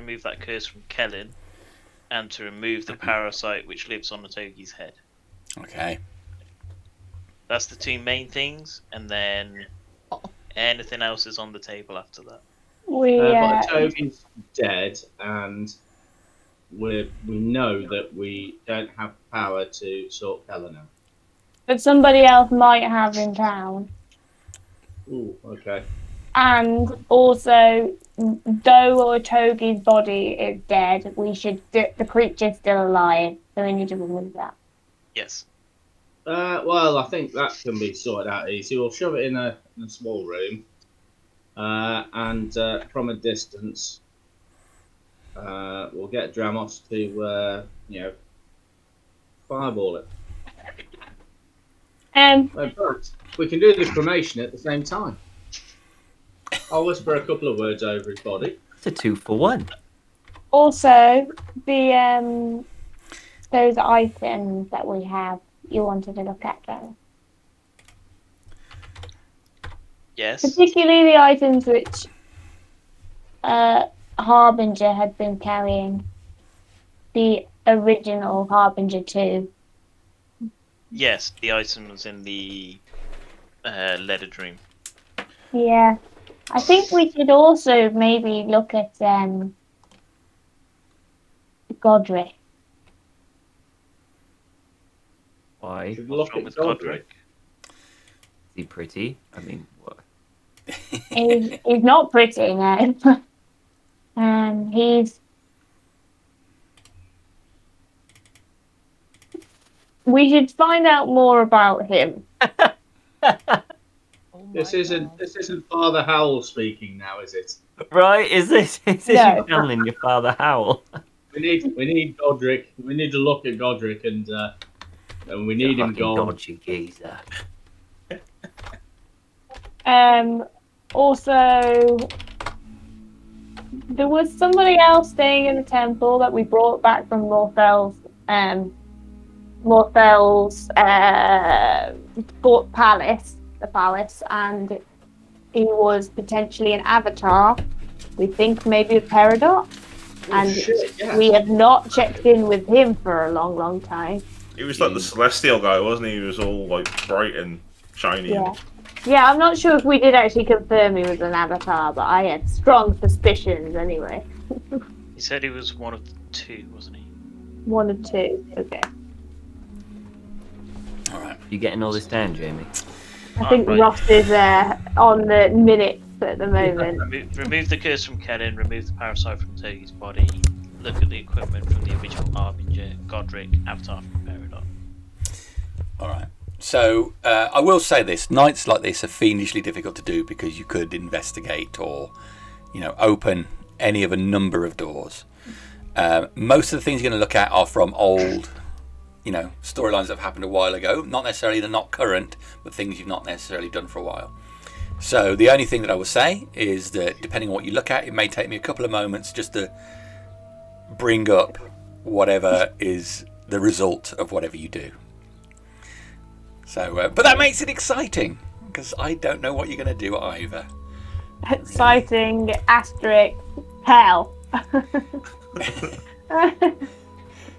remove that curse from Kellen, and to remove the parasite which lives on the Togi's head. Okay. That's the two main things, and then anything else is on the table after that. But Toby's dead, and we know that we don't have power to sort Kellen out. But somebody else might have in town. Ooh, okay. And also, though Togi's body is dead, the creature's still alive, so we need to remove that. Yes. Well, I think that can be sorted out easy. We'll shove it in a small room, and from a distance, we'll get Dramos to, fireball it. But we can do the cremation at the same time. I'll whisper a couple of words over his body. It's a 2-for-1. Also, those items that we have, you wanted to look at them. Yes. Particularly the items which Harbinger had been carrying. The original Harbinger 2. Yes, the items in the leaded room. Yeah. I think we should also maybe look at Godric. Why? Should we look at with Godric? Is he pretty? I mean, what? He's not pretty, no. We should find out more about him. This isn't Father Howell speaking now, is it? Right? Is this No. you channeling your father Howell? We need Godric. We need to look at Godric, and we need him gone. Dodgy geezer. Also, there was somebody else staying in the temple that we brought back from Morthel's palace, the palace, and he was potentially an avatar. We think maybe a Peridot, and we have not checked in with him for a long, long time. He was like the celestial guy, wasn't he? He was all like bright and shiny. Yeah. Yeah, I'm not sure if we did actually confirm he was an avatar, but I had strong suspicions anyway. He said he was one of the two, wasn't he? One of two, okay. All right. You getting all this down, Jamie? I think right. Ross is on the minutes at the moment. Remove the curse from Kellen, remove the parasite from Togi's body, look at the equipment from the original Harbinger, Godric, Avatar from Peridot. All right. So I will say this: nights like this are fiendishly difficult to do because you could investigate or, open any of a number of doors. Most of the things you're going to look at are from old, storylines that have happened a while ago. Not necessarily they're not current, but things you've not necessarily done for a while. So the only thing that I will say is that depending on what you look at, it may take me a couple of moments just to bring up whatever is the result of whatever you do. So, but that makes it exciting because I don't know what you're going to do either. Exciting, asterisk, hell.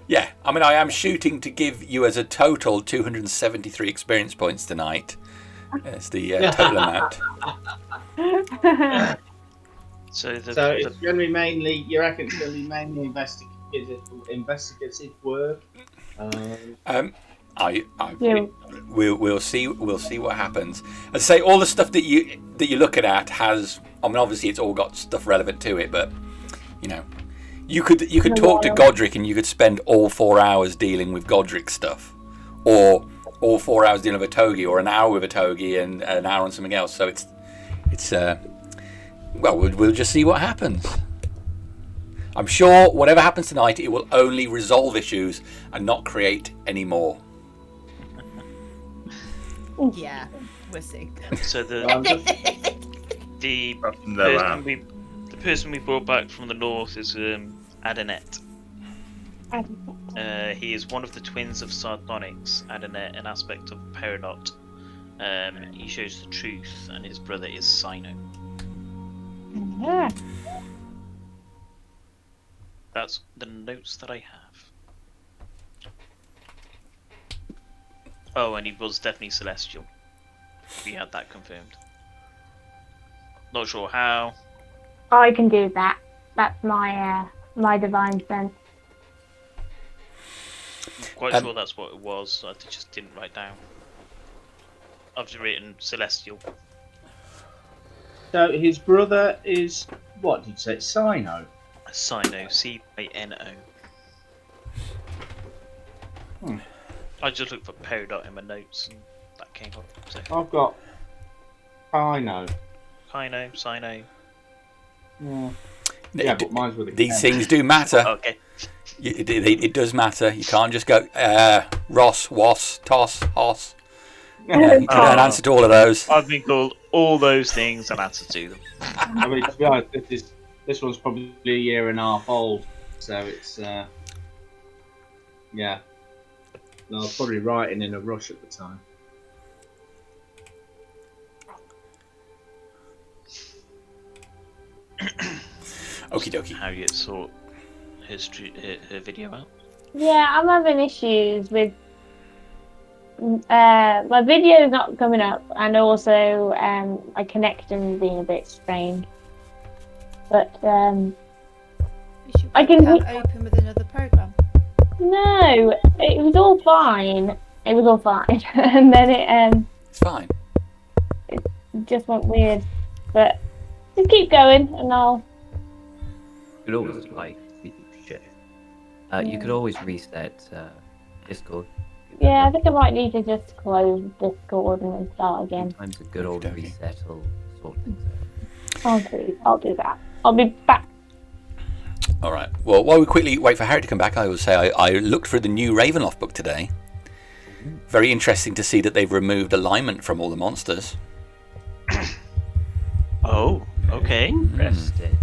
Yeah, I mean, I am shooting to give you as a total 273 experience points tonight. That's the total amount. So it's going to be mainly, you reckon it's going to be mainly investigative work? We'll see what happens. As I say, all the stuff that you're looking at has. I mean, obviously, it's all got stuff relevant to it, but you could talk to Godric and you could spend all 4 hours dealing with Godric stuff, or all 4 hours dealing with a Togi, or an hour with a Togi and an hour on something else. So it's we'll just see what happens. I'm sure whatever happens tonight, it will only resolve issues and not create any more. Yeah, we'll see. So the person we brought back from the north is Adonet. He is one of the twins of Sardonyx, Adonet, an aspect of Peridot. He shows the truth, and his brother is Sino. That's the notes that I have. Oh, and he was definitely celestial. We had that confirmed. Not sure how. I can do that. That's my divine sense. Quite sure that's what it was. I just didn't write down. I've just written celestial. So his brother is what did you say? Sino. Sino, Cyno. I just looked for Peridot in my notes and that came up. So. I've got Sino. Sino. Yeah, but mine's with a These K. things do matter. Okay. It does matter. You can't just go Ross, Was, Toss, Hoss. You don't answer to all of those. I've been called all those things and answered to them. I mean, to be honest, this one's probably a year and a half old, so it's yeah. I was probably writing in a rush at the time. Okie dokie. Harriet sort her video out. Yeah, I'm having issues with my video's not coming up, and also my connection being a bit strange. But You should I can open with another program. no, it was all fine. It was all fine, and then It's fine. it just went weird. But just keep going, and I'll. You could always like shit. You could always reset Discord. Yeah, I think I might need to just close Discord and then start again. Sometimes a good old Okey-dokey. reset will sort things out. I'll do that. I'll be back. All right. Well, while we quickly wait for Harry to come back, I will say I looked through the new Ravenloft book today. Very interesting to see that they've removed alignment from all the monsters. Oh, okay. Interesting.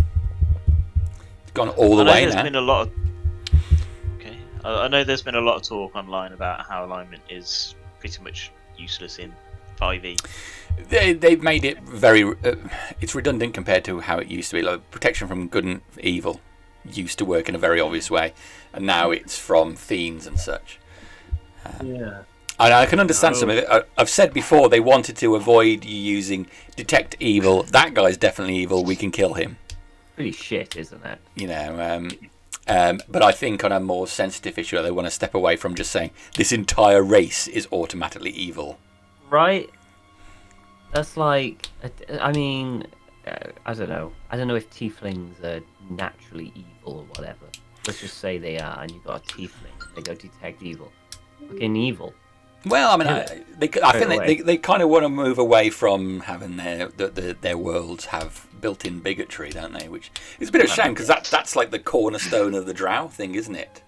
It's gone all the I know way there's now. been a lot of. Okay, I know there's been a lot of talk online about how alignment is pretty much useless in 5e. They've made it very. It's redundant compared to how it used to be. Like protection from good and evil used to work in a very obvious way, and now it's from fiends and such. Yeah. I can understand some of it. I've said before they wanted to avoid you using detect evil. That guy's definitely evil. We can kill him. Pretty shit, isn't it? You know. But I think on a more sensitive issue, they want to step away from just saying this entire race is automatically evil. Right? That's like, I mean, I don't know. I don't know if tieflings are naturally evil or whatever. Let's just say they are, and you've got a tiefling. They go detect evil. Fucking evil. Well, I mean, I think away. they kind of want to move away from having their worlds have built-in bigotry, don't they? Which is a bit of a shame because that's like the cornerstone of the Drow thing, isn't it?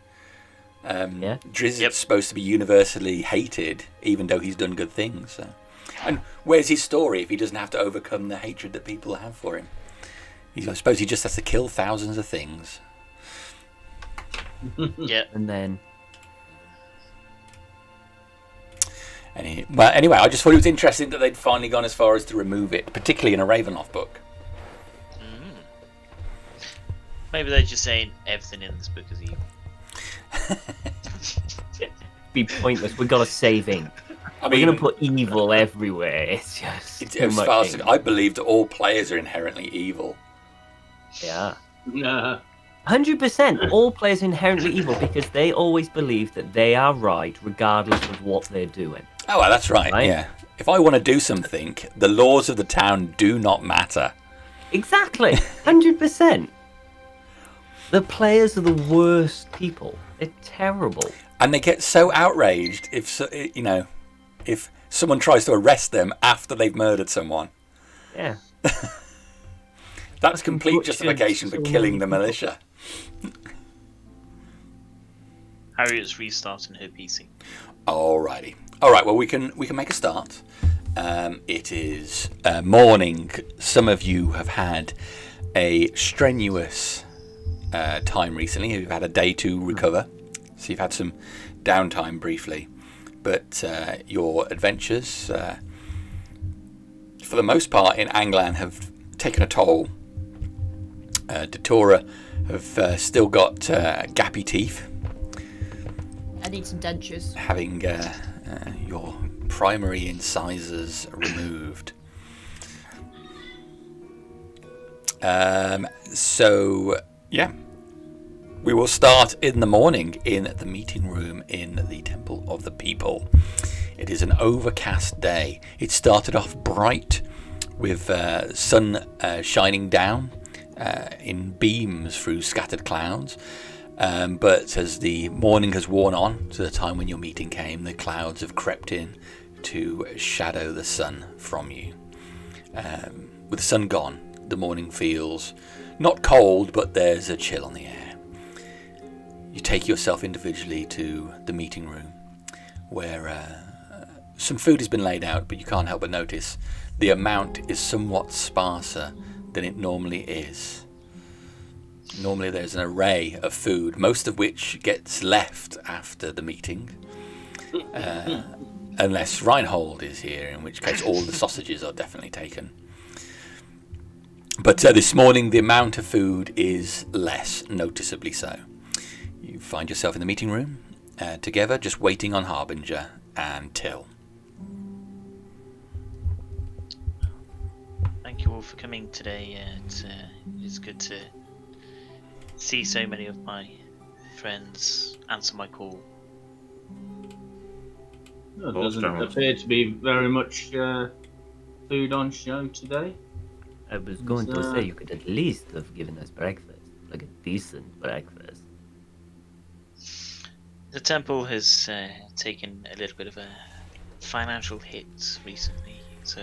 Yeah. Drizzt's supposed to be universally hated, even though he's done good things. So. And where's his story if he doesn't have to overcome the hatred that people have for him? I suppose he just has to kill thousands of things. Yeah. And then, Anyway, I just thought it was interesting that they'd finally gone as far as to remove it, particularly in a Ravenloft book. Maybe they're just saying everything in this book is evil. be pointless. We got a saving. I We're mean, gonna put evil everywhere. It's just it's too as much far as ink. I believe that all players are inherently evil. Yeah. Nah. 100%. All players are inherently evil because they always believe that they are right regardless of what they're doing. Oh, well, that's right. Right? Yeah. If I want to do something, the laws of the town do not matter. Exactly. 100%. The players are the worst people. They're terrible. And they get so outraged if if someone tries to arrest them after they've murdered someone. Yeah. That's complete butchered justification for so killing the many militia. Harriet's restarting her PC. Alrighty. All right. Well, we can make a start. It is morning. Some of you have had a strenuous time recently. You've had a day to recover, so you've had some downtime briefly. But your adventures, for the most part, in Anglan have taken a toll. Datura have still got gappy teeth, I need some dentures. having your primary incisors removed. So, yeah. We will start in the morning in the meeting room in the Temple of the People. It is an overcast day. It started off bright with sun shining down in beams through scattered clouds. But as the morning has worn on to the time when your meeting came, the clouds have crept in to shadow the sun from you. With the sun gone, the morning feels not cold, but there's a chill on the air. You take yourself individually to the meeting room where some food has been laid out, but you can't help but notice the amount is somewhat sparser than it normally is. Normally there's an array of food, most of which gets left after the meeting. Unless Reinhold is here, in which case all the sausages are definitely taken. But this morning the amount of food is less, noticeably so. You find yourself in the meeting room together, just waiting on Harbinger and Till. Thank you all for coming today. It's good to see so many of my friends answer my call. There doesn't appear to be very much food on show today. I was going to say you could at least have given us breakfast, like a decent breakfast. The temple has taken a little bit of a financial hit recently, so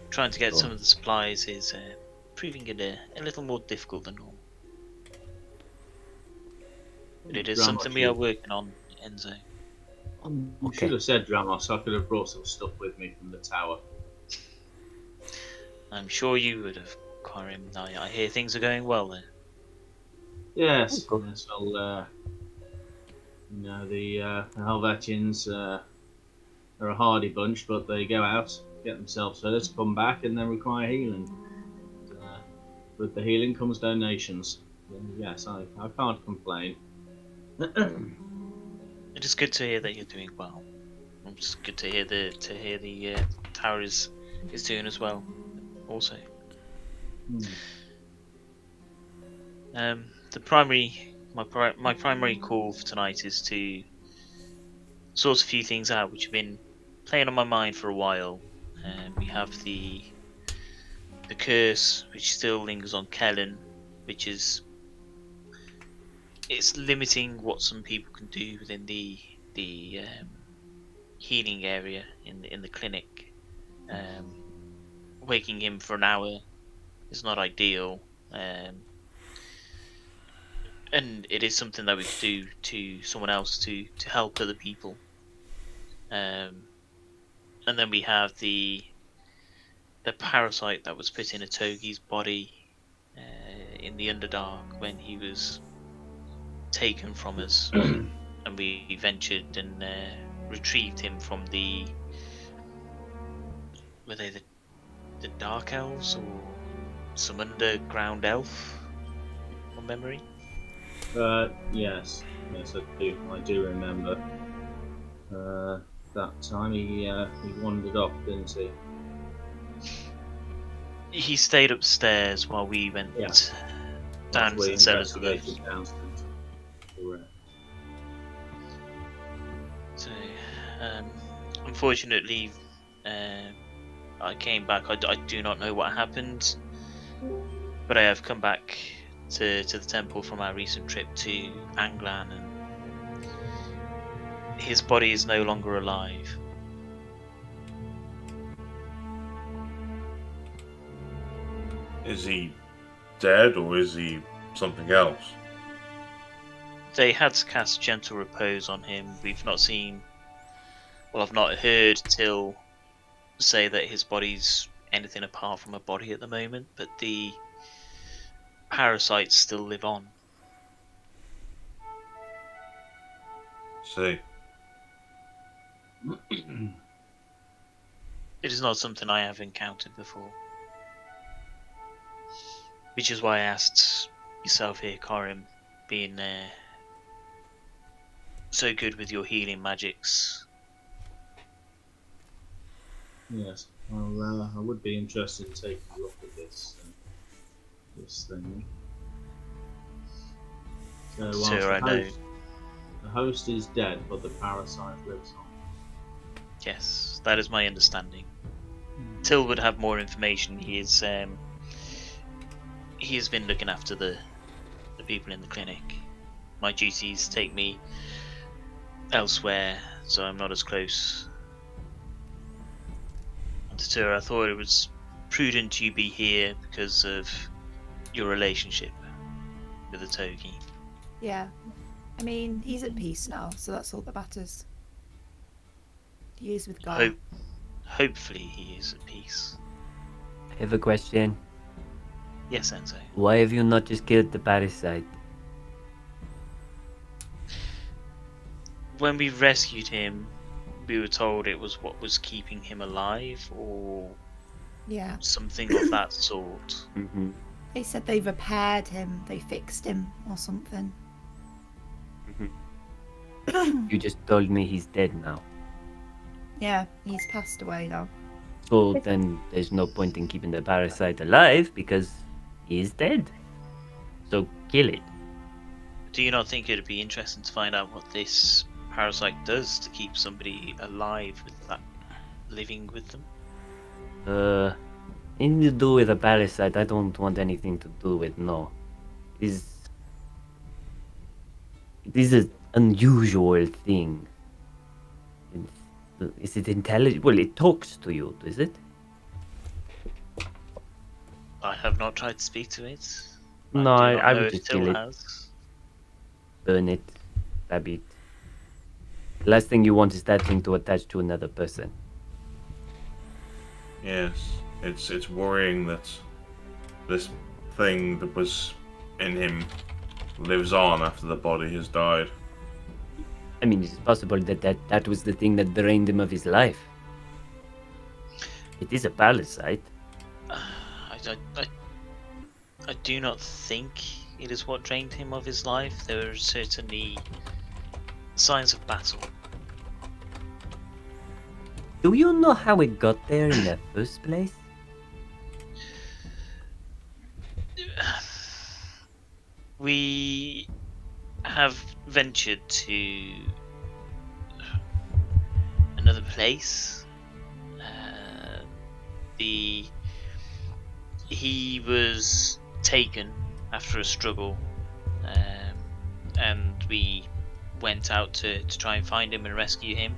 trying to get some of the supplies is proving it a little more difficult than normal. But it is something we are working on, Enzo. You should have said, Dramos. I could have brought some stuff with me from the tower. I'm sure you would have, Corym. I hear things are going well there. Yes. Well, the Helvetians are a hardy bunch, but they go out, get themselves hurt, come back, and then require healing. With the healing comes donations. Yes, I can't complain. It is good to hear that you're doing well. It's good to hear the tower is doing as well. Also, my primary call for tonight is to sort a few things out which have been playing on my mind for a while. We have the curse which still lingers on Kellen, which is it's limiting what some people can do within the healing area in the clinic. Waking him for an hour is not ideal, and it is something that we could do to someone else to help other people. And then we have the parasite that was put in a Togi's body in the Underdark when he was taken from us, and we ventured and retrieved him from were they the Dark Elves or some underground elf from memory? Yes, I do remember. That time he wandered off, didn't he? He stayed upstairs while we went down to the cellars with us. Correct. So, unfortunately, I came back. I do not know what happened, but I have come back to the temple from our recent trip to Anglan, and his body is no longer alive. Is he dead or is he something else? They had to cast gentle repose on him. We've not seen, well, I've not heard Till say that his body's anything apart from a body at the moment, but the parasites still live on. See. It is not something I have encountered before. Which is why I asked yourself here, Corym, being so good with your healing magics. Yes. Well, I would be interested in taking a look at this thing. So whilst Sir, I know. the host is dead, but the parasite lives on. Yes, that is my understanding. Till would have more information. He has been looking after the people in the clinic. My duties take me elsewhere, so I'm not as close. Datura, I thought it was prudent you be here because of your relationship with the Togi. Yeah. I mean, he's at peace now, so that's all that matters. He is with God. Hopefully he is at peace. I have a question. Yes, Enzo. Why have you not just killed the parasite? When we rescued him, we were told it was what was keeping him alive, or Yeah. something of that sort. Mm-hmm. They said they repaired him, they fixed him, or something. You just told me he's dead now. Yeah, he's passed away now. So then there's no point in keeping the parasite alive because he's dead. So kill it. Do you not think it'd be interesting to find out what this parasite does to keep somebody alive with that living with them? Anything to do with a parasite, I don't want anything to do with, no. It is an unusual thing. Is it intelligent? Well, it talks to you, does it? I have not tried to speak to it. No, do not I know would if just Till kill it. has. Burn it. Stab it. The last thing you want is that thing to attach to another person. Yes, it's worrying that this thing that was in him lives on after the body has died. I mean, it's possible that was the thing that drained him of his life. It is a parasite. I do not think it is what drained him of his life. There are certainly signs of battle. Do you know how it got there in the first place? We have ventured to another place. He was taken after a struggle, and we went out to try and find him and rescue him.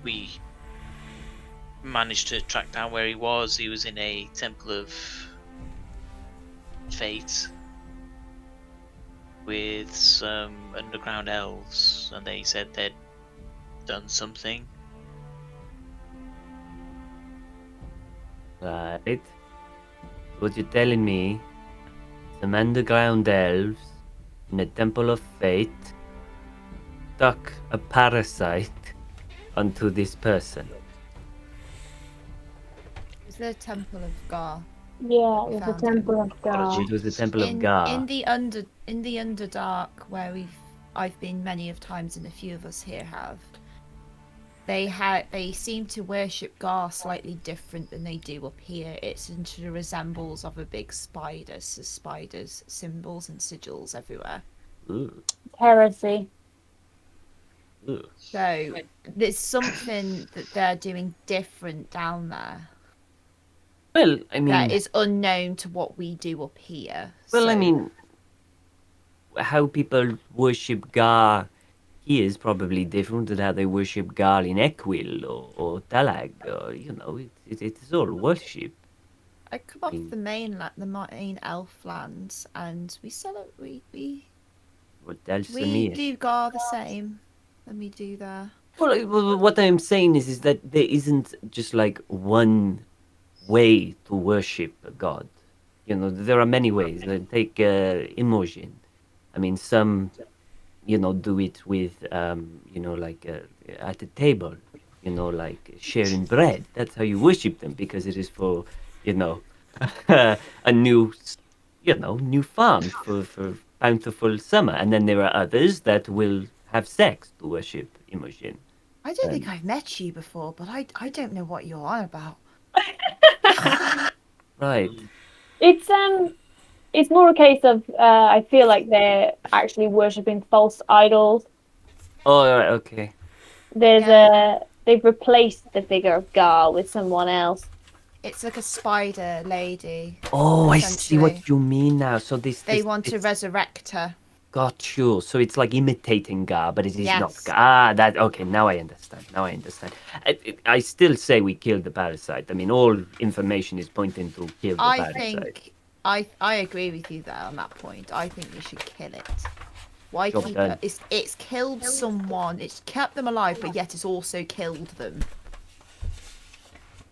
We managed to track down where he was. He was in a temple of fate with some underground elves, and they said they'd done something. Right. What you're telling me, some underground elves in a temple of fate stuck a parasite onto this person. It was the Temple of Gar. Yeah, it was the Found him. Temple of God. It was the temple of In Gar. the Underdark, where I've been many of times, and a few of us here have. They seem to worship Gar slightly different than they do up here. It's into the resembles of a big spider, so spiders, symbols and sigils everywhere. Ooh. Heresy. Ooh. So there's something that they're doing different down there Well, I mean, that is unknown to what we do up here. well, I So- mean, how people worship Gar here is probably different than how they worship Gar in Equil or Talag, or it's all worship. I come off the main elf lands, and we What else we do Gar the same than we do there. Well, what I'm saying is that there isn't just like one way to worship a god. There are many ways. Take Imogen. I mean, some, do it with, at the table, like sharing bread. That's how you worship them, because it is for, a new, new farm for bountiful summer. And then there are others that will have sex to worship Imogen. I don't think I've met you before, but I don't know what you're on about. Right. It's more a case of I feel like they're actually worshipping false idols. Oh, right, okay. They've replaced the figure of Gar with someone else. It's like a spider lady. Oh, I see essentially. what you mean now. So They want to resurrect her. Got you. So it's like imitating Gar, but it is not Yes. Gar. That okay. Now I understand. I still say we killed the parasite. I mean, all information is pointing to kill the I parasite. think I agree with you there on that point. I think we should kill it. Why Job keep done. it? It's killed someone. It's kept them alive, but yet it's also killed them.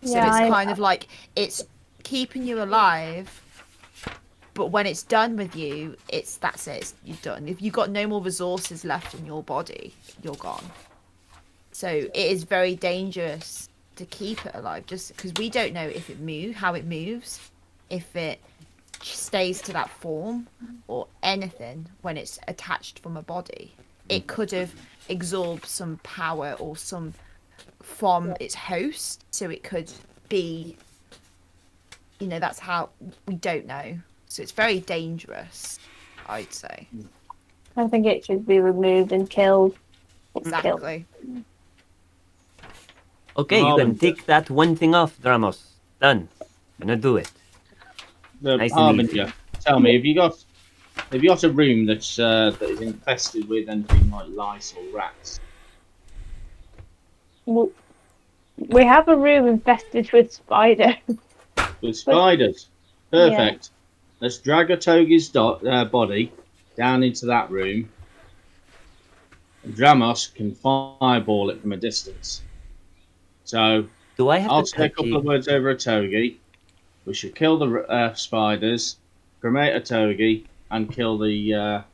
So Yeah, it's kind of like it's keeping you alive, but when it's done with you, that's it. You're done. If you've got no more resources left in your body, you're gone. So it is very dangerous to keep it alive, just because we don't know if how it moves, if it stays to that form or anything when it's attached from a body. It could have absorbed some power or some from its host, so it could be, that's how we don't know. So it's very dangerous, I'd say. I think it should be removed and killed. Exactly. Okay, you can tick that one thing off, Dramos. Done. Gonna do it. The Nice and Harbinger, tell me, have you got a room that is infested with anything like lice or rats? We have a room infested with spiders. With spiders. Perfect. Let's drag a Togi's body down into that room. And Dramos can fireball it from a distance. So Do I have I'll to say a couple of words over a Togi. We should kill the spiders, cremate a Togi, and kill the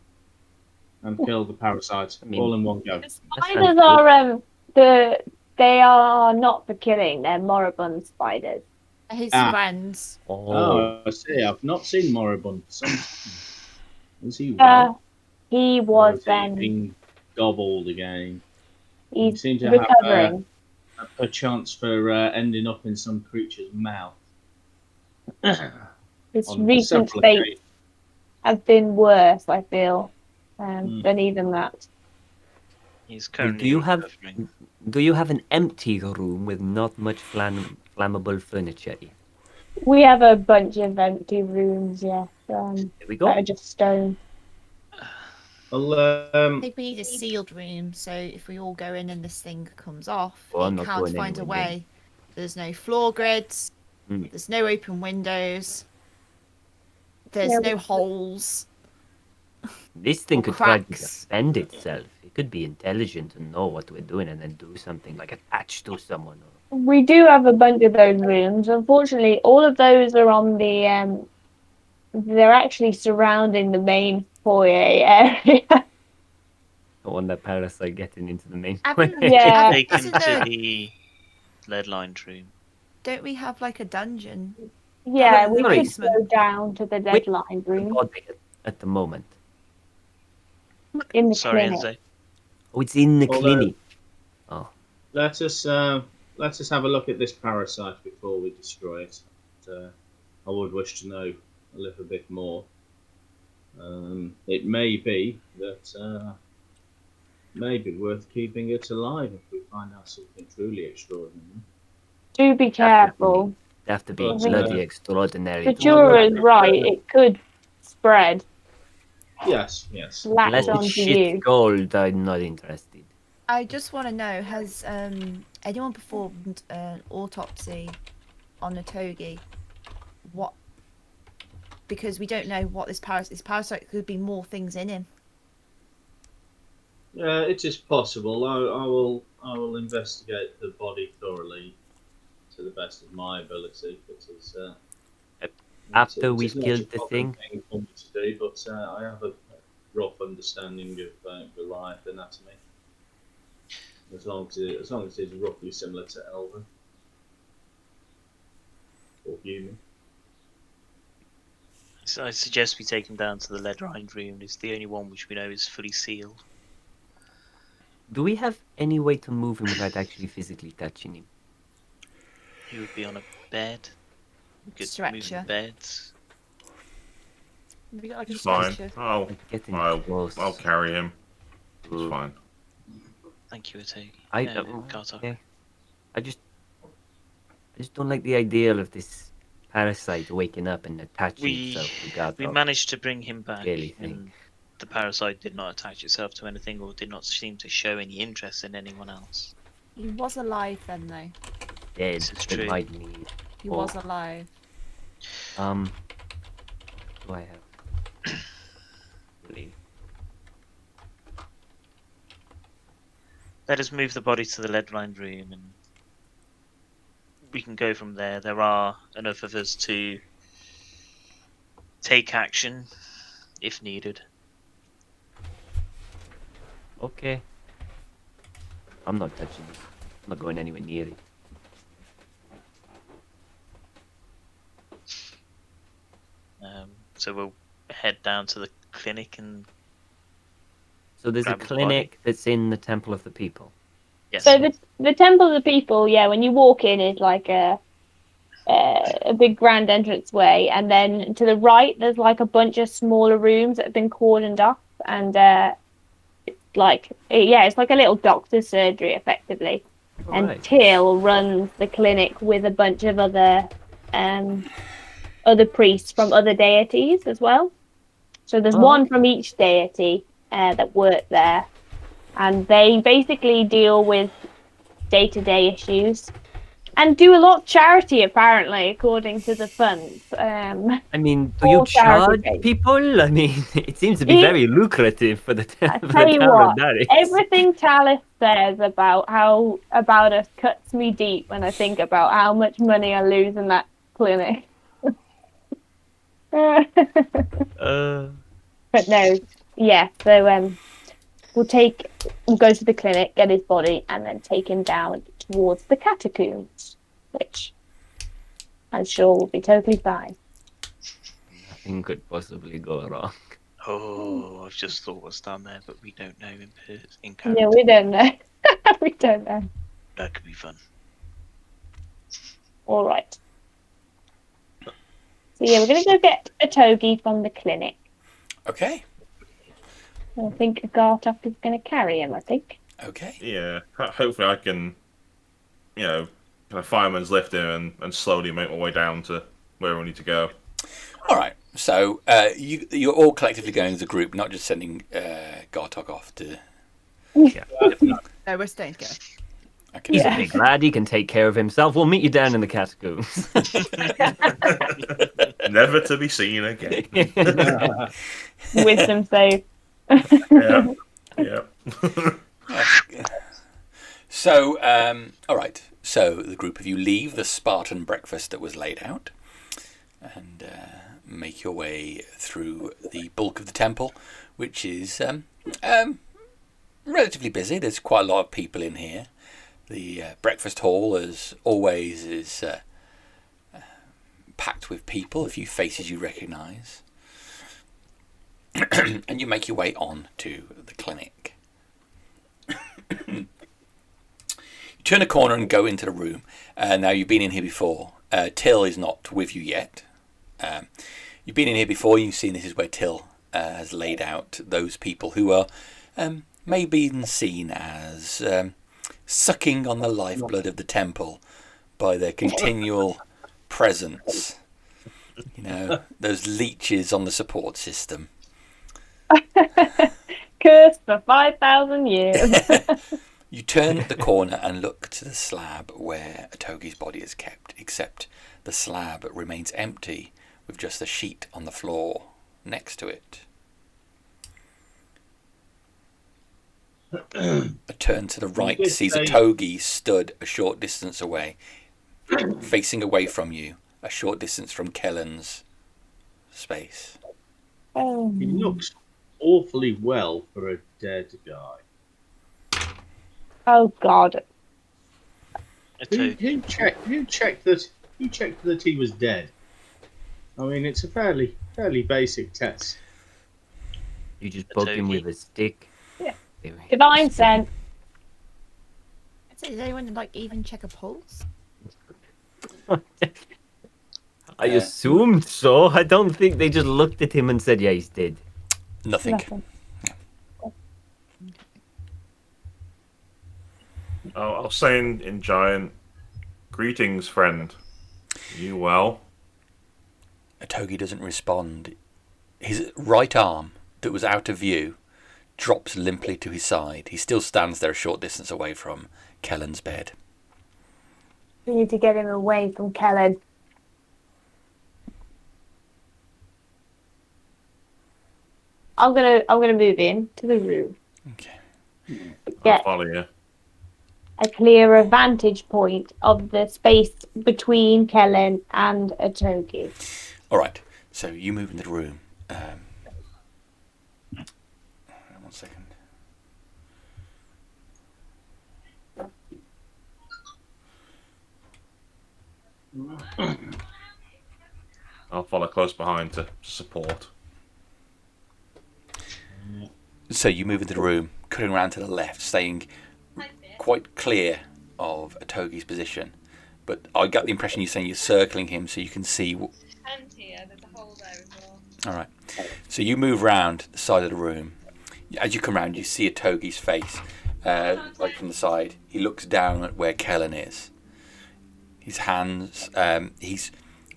parasites all in one go. The spiders are they are not for killing. They're moribund spiders. His friends. Oh, I see. I've not seen Moribund for some time. Is he well? He Or was is he being gobbled again? He's You seem to recovering. have a chance for ending up in some creature's mouth. His on recent several fate occasions. have been worse, I feel, than even that. He's Well, currently recovering. do you have an empty room with not much flammable furniture in? We have a bunch of empty rooms, yes. There we go. That are just stone. Well, I think we need a sealed room, so if we all go in and this thing comes off, Well, I'm it not can't going find a anywhere near way. There's no floor grids. Mm. There's no open windows. There's Yeah, no holes. This thing Or could try to cracks. defend itself. It could be intelligent and know what we're doing and then do something like attach to someone. We do have a bunch of those rooms. Unfortunately, all of those are on the they're actually surrounding the main foyer area. Don't want that parasite getting into the main Haven't- point. Yeah. Take him Isn't to there- the lead-lined room. Don't we have like a dungeon? Yeah, we Sorry. could go down to the deadline room Body at the moment. in the Sorry, clinic. Enzo. Oh, it's in the Although- clinic. let us have a look at this parasite before we destroy it. I would wish to know a little bit more. It may be that may be worth keeping it alive if we find out something truly extraordinary. Do be careful. They have to be But, bloody extraordinary. Datura is right. It could spread. Yes. Latch Unless onto it's shit you. gold, I'm not interested. I just want to know, has anyone performed an autopsy on a togi? What? Because we don't know what this parasite could be more things in him. It is possible. I will investigate the body thoroughly to the best of my ability. It is After it we is not killed a the problem thing? for me to do, but I have a rough understanding of Goliath anatomy. As long as it is roughly similar to Elven or human. So I suggest we take him down to the lead-lined room. It's the only one which we know is fully sealed. Do we have any way to move him without actually physically touching him? He would be on a bed. We could move Stretcher. the beds. Have you got like a It's fine. stretcher? Getting I'll close. carry him. It's fine. Thank you, Atogi. Gartok. Okay. I just don't like the idea of this parasite waking up and attaching itself to Gartok. We managed to bring him back, Really and the parasite did not attach itself to anything or did not seem to show any interest in anyone else. He was alive then, though. Dead. This is They true. might need. He Oh. was alive. What do I have? Really? Let us move the body to the lead-lined room, and we can go from there. There are enough of us to take action if needed. Okay. I'm not touching it. I'm not going anywhere near it. So we'll head down to the clinic and So there's a grab the clinic that's in the Temple of the People. yes. So the Temple of the People, yeah, when you walk in, is like a big grand entrance way, and then to the right there's like a bunch of smaller rooms that have been cordoned off, and it's like it's like a little doctor's surgery effectively. And Right. Till runs the clinic with a bunch of other priests from other deities as well. So there's one from each deity that work there, and they basically deal with day-to-day issues and do a lot of charity, apparently, according to the funds. I mean, do you all charity charge based. people? I mean, it seems to be It- very lucrative for the I for tell the you Tower what, of Darius. everything Talis says about us cuts me deep when I think about how much money I lose in that clinic. But no, yeah. So we'll go to the clinic, get his body, and then take him down towards the catacombs, which I'm sure will be totally fine. Nothing could possibly go wrong. Oh, I've just thought what's down there, but we don't know in Yeah, character. we don't know. We don't know. That could be fun. All right. So yeah, we're gonna go get a togi from the clinic. Okay. I think Gartok is gonna carry him. I think. Okay. Yeah. Hopefully I can, kind of fireman's lift him and slowly make my way down to where we need to go. All right. So you're all collectively going as a group, not just sending Gartok off to. Yeah. No, we're staying together. Okay. He's a big lad. He can take care of himself. We'll meet you down in the catacombs. Never to be seen again. Wisdom save. Yeah. Yeah. So, all right. So the group of you leave the Spartan breakfast that was laid out, and make your way through the bulk of the temple, which is relatively busy. There's quite a lot of people in here. The breakfast hall, as always, is packed with people, a few faces you recognise. And you make your way on to the clinic. You turn a corner and go into the room. Now, you've been in here before. Till is not with you yet. You've been in here before. You've seen this is where Till has laid out those people who are maybe seen as sucking on the lifeblood of the temple by their continual presence. You know, those leeches on the support system. Cursed for 5,000 years. You turn the corner and look to the slab where Atogi's body is kept, except the slab remains empty with just a sheet on the floor next to it. A turn to the right sees Atogi stood a short distance away, facing away from you, a short distance from Kellen's space. He looks awfully well for a dead guy. Oh God. Who checked that he was dead? I mean, it's a fairly basic test. You just A bug him togi. with a stick. Yeah. Anyway. Divine sense. I'd say, does anyone like even check a pulse? I assumed so. I don't think they just looked at him and said, "Yeah, he's dead." Nothing. Nothing. I'll say in giant, greetings, friend. You well? Otogi doesn't respond. His right arm, that was out of view, drops limply to his side. He still stands there a short distance away from Kellen's bed. We need to get him away from Kellen. I'm gonna move in to the room. Okay. I'll Get follow you. a clearer vantage point of the space between Kellen and Otogi. All right. So you move into the room. 1 second. I'll follow close behind to support. So you move into the room, cutting around to the left, staying quite clear of Otogi's position. But I got the impression you're saying you're circling him so you can see. And here, there's a hole there as well. All right. So you move round the side of the room. As you come round, you see Otogi's face, like from the side. He looks down at where Kellen is. His hands, he's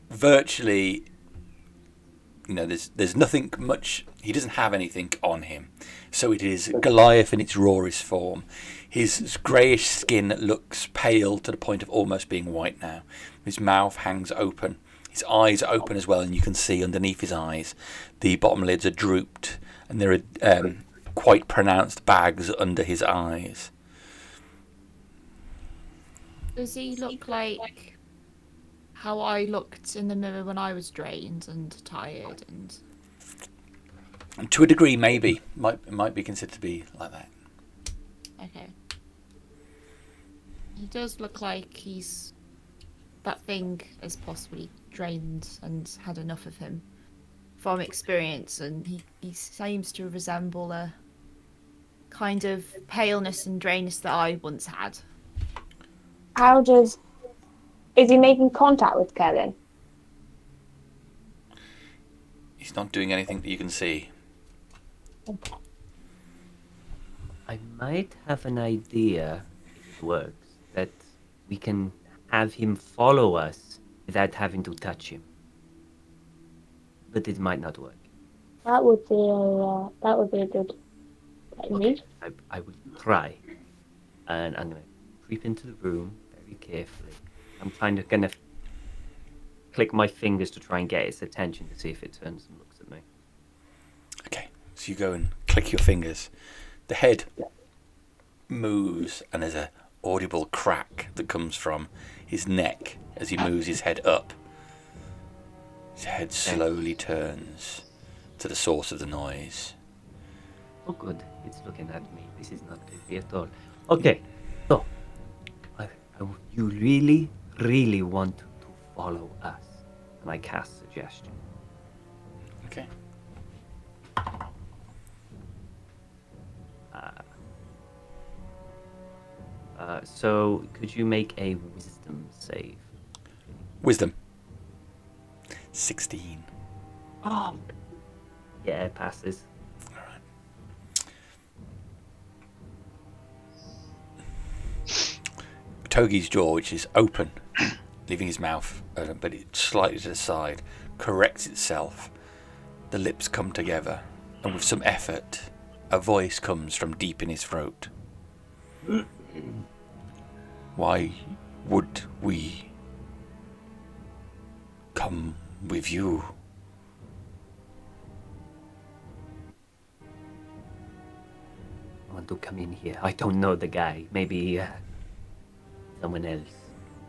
virtually, there's nothing much. He doesn't have anything on him. So it is Goliath in its rawest form. His greyish skin looks pale to the point of almost being white now. His mouth hangs open. His eyes are open as well, and you can see underneath his eyes the bottom lids are drooped, and there are quite pronounced bags under his eyes. Does he look like how I looked in the mirror when I was drained and tired and... And to a degree, maybe. It might be considered to be like that. Okay. He does look like that thing is possibly drained and had enough of him from experience, and he seems to resemble a kind of paleness and drainness that I once had. Is he making contact with Kellen? He's not doing anything that you can see. I might have an idea, if it works, that we can have him follow us without having to touch him. But it might not work. That would be a good technique. I would try. And I'm going to creep into the room very carefully. I'm kind of going to click my fingers to try and get its attention to see if it turns and looks at me. Okay, so you go and click your fingers. The head moves, and there's a audible crack that comes from his neck as he moves his head up. His head slowly turns to the source of the noise. Oh, good. It's looking at me. This is not creepy at all. Okay, so you really, really want to follow us, and I cast suggestion. Okay. So could you make a wisdom save? Wisdom. 16. Oh. Yeah, it passes. All right. Togi's jaw, which is open, leaving his mouth, but it's slightly to the side, corrects itself. The lips come together, and with some effort, a voice comes from deep in his throat. Why would we come with you? I want to come in here. I don't know the guy. Maybe someone else.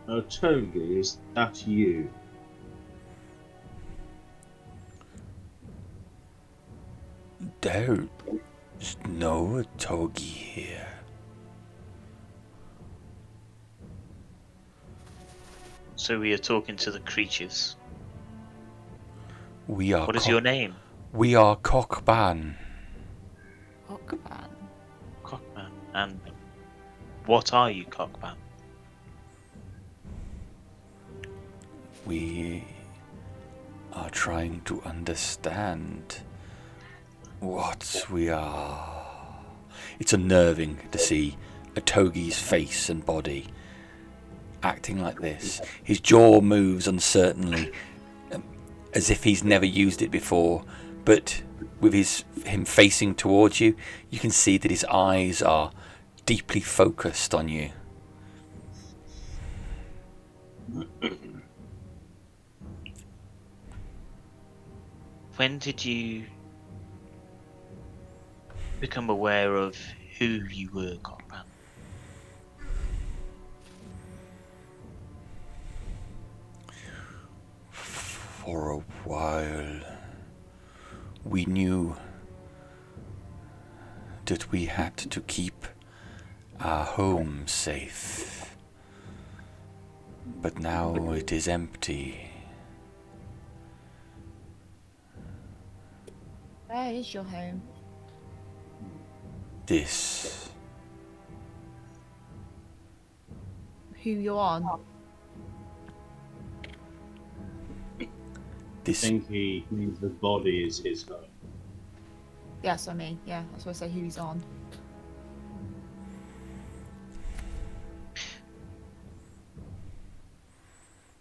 Oh, Togi, is that you? There's no Togi here. So we are talking to the creatures. We are. What is your name? We are Cockban. Cockban. Cockman. And what are you, Cockman? We are trying to understand what we are. It's unnerving to see a Togi's face and body acting like this. His jaw moves uncertainly, as if he's never used it before, but with him facing towards you, you can see that his eyes are deeply focused on you. When did you become aware of who you were, Cockman? For a while, we knew that we had to keep our home safe. But now it is empty. Where is your home? This. Who you on? I This. think he means the body is his home. Yes, I mean, yeah, that's what I say. Who he's on.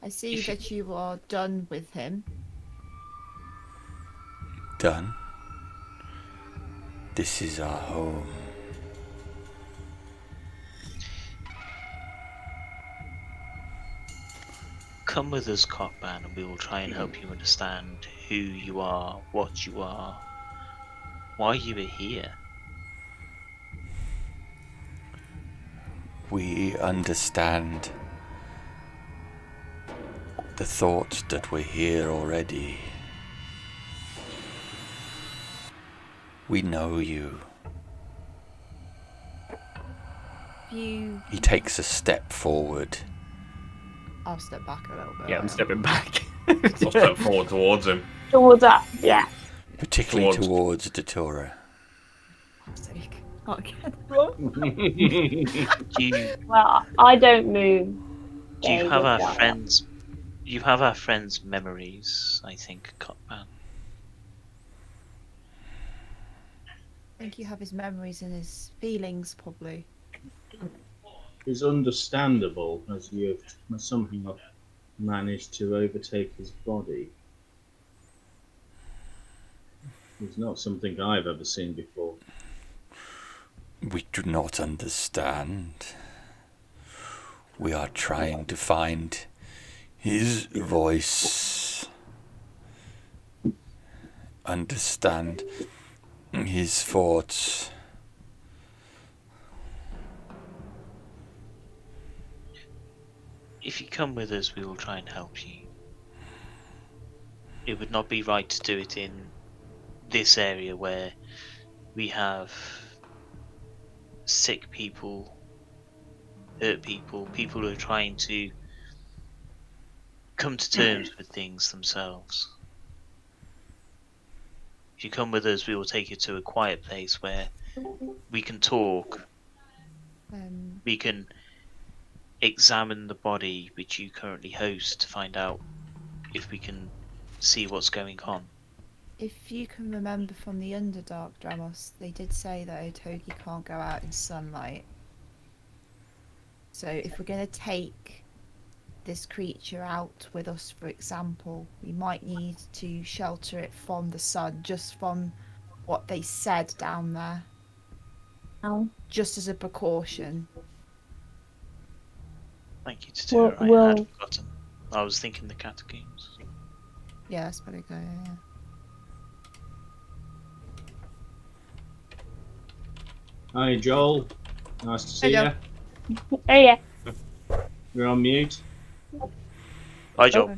I see that you are done with him. Done. This is our home. Come with us, Cockman, and we will try and help you understand who you are, what you are, why you are here. We understand the thoughts that were here already. We know you. You. He takes a step forward. I'll step back a little bit. Yeah, I'm stepping back. I'll step forward towards him. Towards that, yeah. Particularly Towards- towards Datura. Sake. Can't get wrong. Do you, Well, I don't move. do you They have would our go. friends? You have our friends' memories, I think, Cockman. I think you have his memories and his feelings, probably. It's understandable as you've somehow managed to overtake his body. It's not something I've ever seen before. We do not understand. We are trying to find his voice. Understand his thoughts. If you come with us, we will try and help you. It would not be right to do it in this area where we have sick people, hurt people, people who are trying to come to terms with things themselves. If you come with us, we will take you to a quiet place where we can talk, we can examine the body which you currently host to find out if we can see what's going on. If you can remember from the Underdark, Dramos, they did say that Otogi can't go out in sunlight. So if we're going to take this creature out with us, for example, we might need to shelter it from the sun, just from what they said down there. Oh. Just as a precaution. Thank you, Datura. I Well- had forgotten. I was thinking the catacombs. Yeah, that's pretty good, yeah. Hi, Joel. Nice to see Hello. you. Oh yeah. You're on mute. Hi, Joel.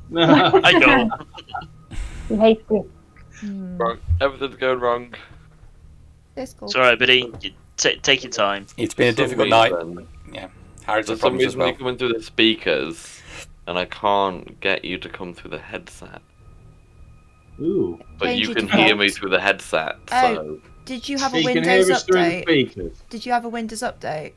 No. Hi, Joel. You hate it. Wrong. Everything's going wrong. It's cool. It's alright, buddy. Take your time. It's been a For some difficult night. reason- Yeah, Harry's For had some problems as reason, well. you're coming through the speakers, and I can't get you to come through the headset. Ooh. But Change you your can hear me default. through the headset, Oh. so Did you have a He can Windows hear us through the update? speakers. Did you have a Windows update?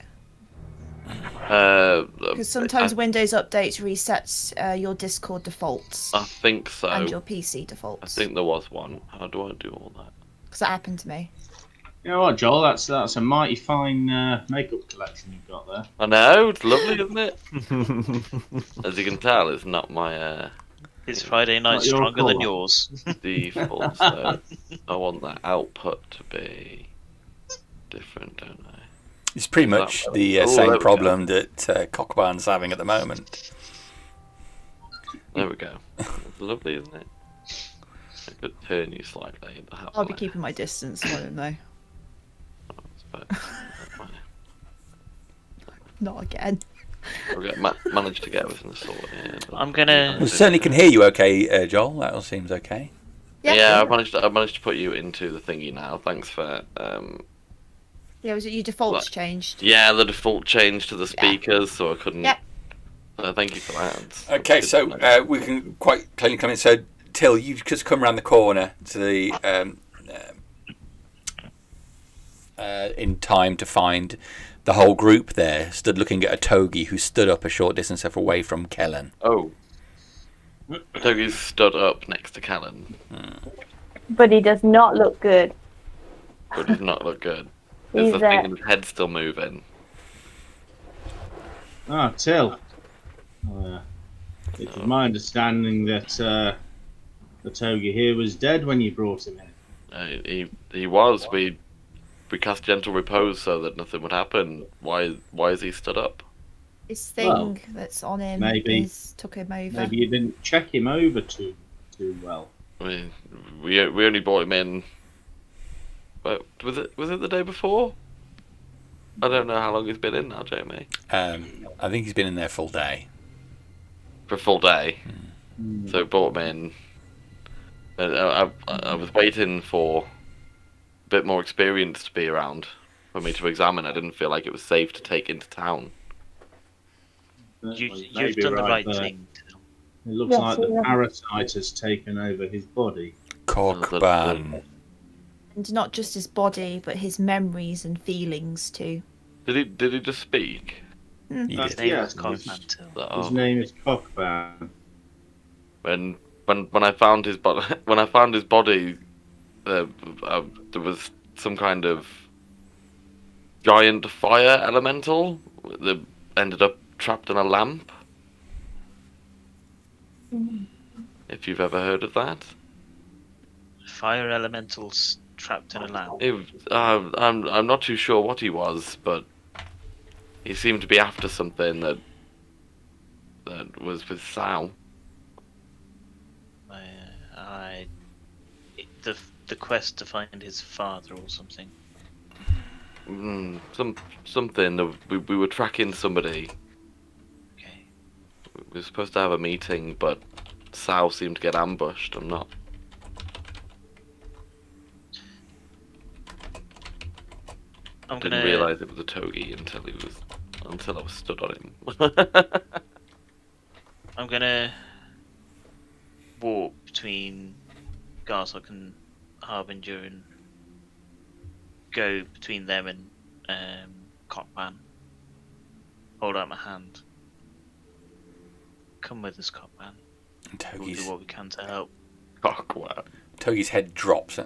Because Because sometimes Windows updates resets your Discord defaults I think so. and your PC I defaults. think there was one. How do I do all that? Because that happened to me. You know what, Joel? That's a mighty fine makeup collection you've got there. I know, it's lovely, isn't it? As you can tell, it's not my Is Friday night Not your stronger than colour. yours? default, so I want that output to be different, don't I? It's pretty much the there same we problem that Cockburn's having at the moment. There we go. It's lovely, isn't it? I could turn you slightly. I'll be keeping my distance, so I don't know. Not again. Managed to get everything sorted. Yeah, I'm gonna. We certainly can hear you okay, Joel. That all seems okay. Yeah, I managed to put you into the thingy now. Thanks for. Yeah, was it your defaults changed? Yeah, the default changed to the speakers, so I couldn't. Yep. Thank you for that. Okay, so we can quite clearly come in. So, Till, you just come around the corner to the in time to find the whole group there stood looking at a Togi who stood up a short distance away from Kellen. Oh. Togi's stood up next to Kellen. But he does not look good. But does not look good. Is He's the thing in his head still moving? Ah, Till. It was my understanding that the Togi here was dead when you brought him in. He was. We cast gentle repose so that nothing would happen. Why is he stood up? This thing that's on him took him over. Maybe you didn't check him over too well. We only brought him in. But was it the day before? I don't know how long he's been in now, Jamie. I think he's been in there full day. For a full day. So brought him in. I was waiting for a bit more experience to be around for me to examine. I didn't feel like it was safe to take into town. You've done the right thing. It looks like the parasite has taken over his body. Cockburn. And not just his body, but his memories and feelings too. Did he just speak? His name is Cockburn. When I found his body, there was some kind of giant fire elemental that ended up trapped in a lamp. If you've ever heard of that. Fire elementals trapped in a lamp. I'm not too sure what he was, but he seemed to be after something that was with Sal. The quest to find his father or something. Something that we were tracking somebody. Okay. We were supposed to have a meeting, but Sal seemed to get ambushed. I'm not. Didn't realise it was a Togi until I was stood on him. I'm gonna walk between Gartok and Harbinger and go between them and Cockman. Hold out my hand. Come with us, Cockman. We'll do what we can to help. Cockman. Togi's head drops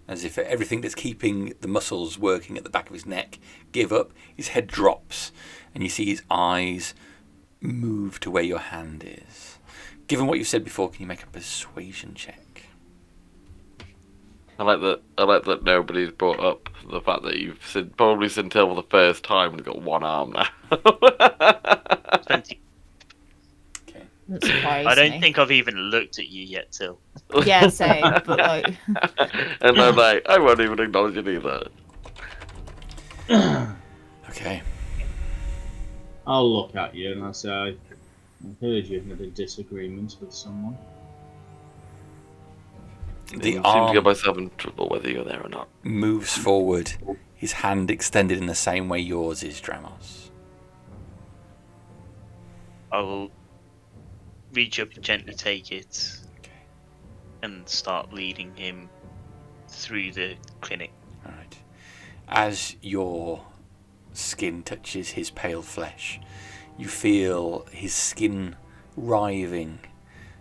as if everything that's keeping the muscles working at the back of his neck give up. His head drops and you see his eyes move to where your hand is. Given what you've said before, can you make a persuasion check? I like that nobody's brought up the fact that you've probably seen Till for the first time and got one arm now. 20. Okay. I don't think I've even looked at you yet, Till. Yeah, same, but like... And I'm like, I won't even acknowledge it either. Okay. I'll look at you and I say, I heard you had a disagreement with someone. The I arm seem to get myself in trouble whether you're there or not. moves forward, his hand extended in the same way yours is, Dramos. I will reach up and gently take it. Okay. and start leading him through the clinic. All right. As your skin touches his pale flesh, you feel his skin writhing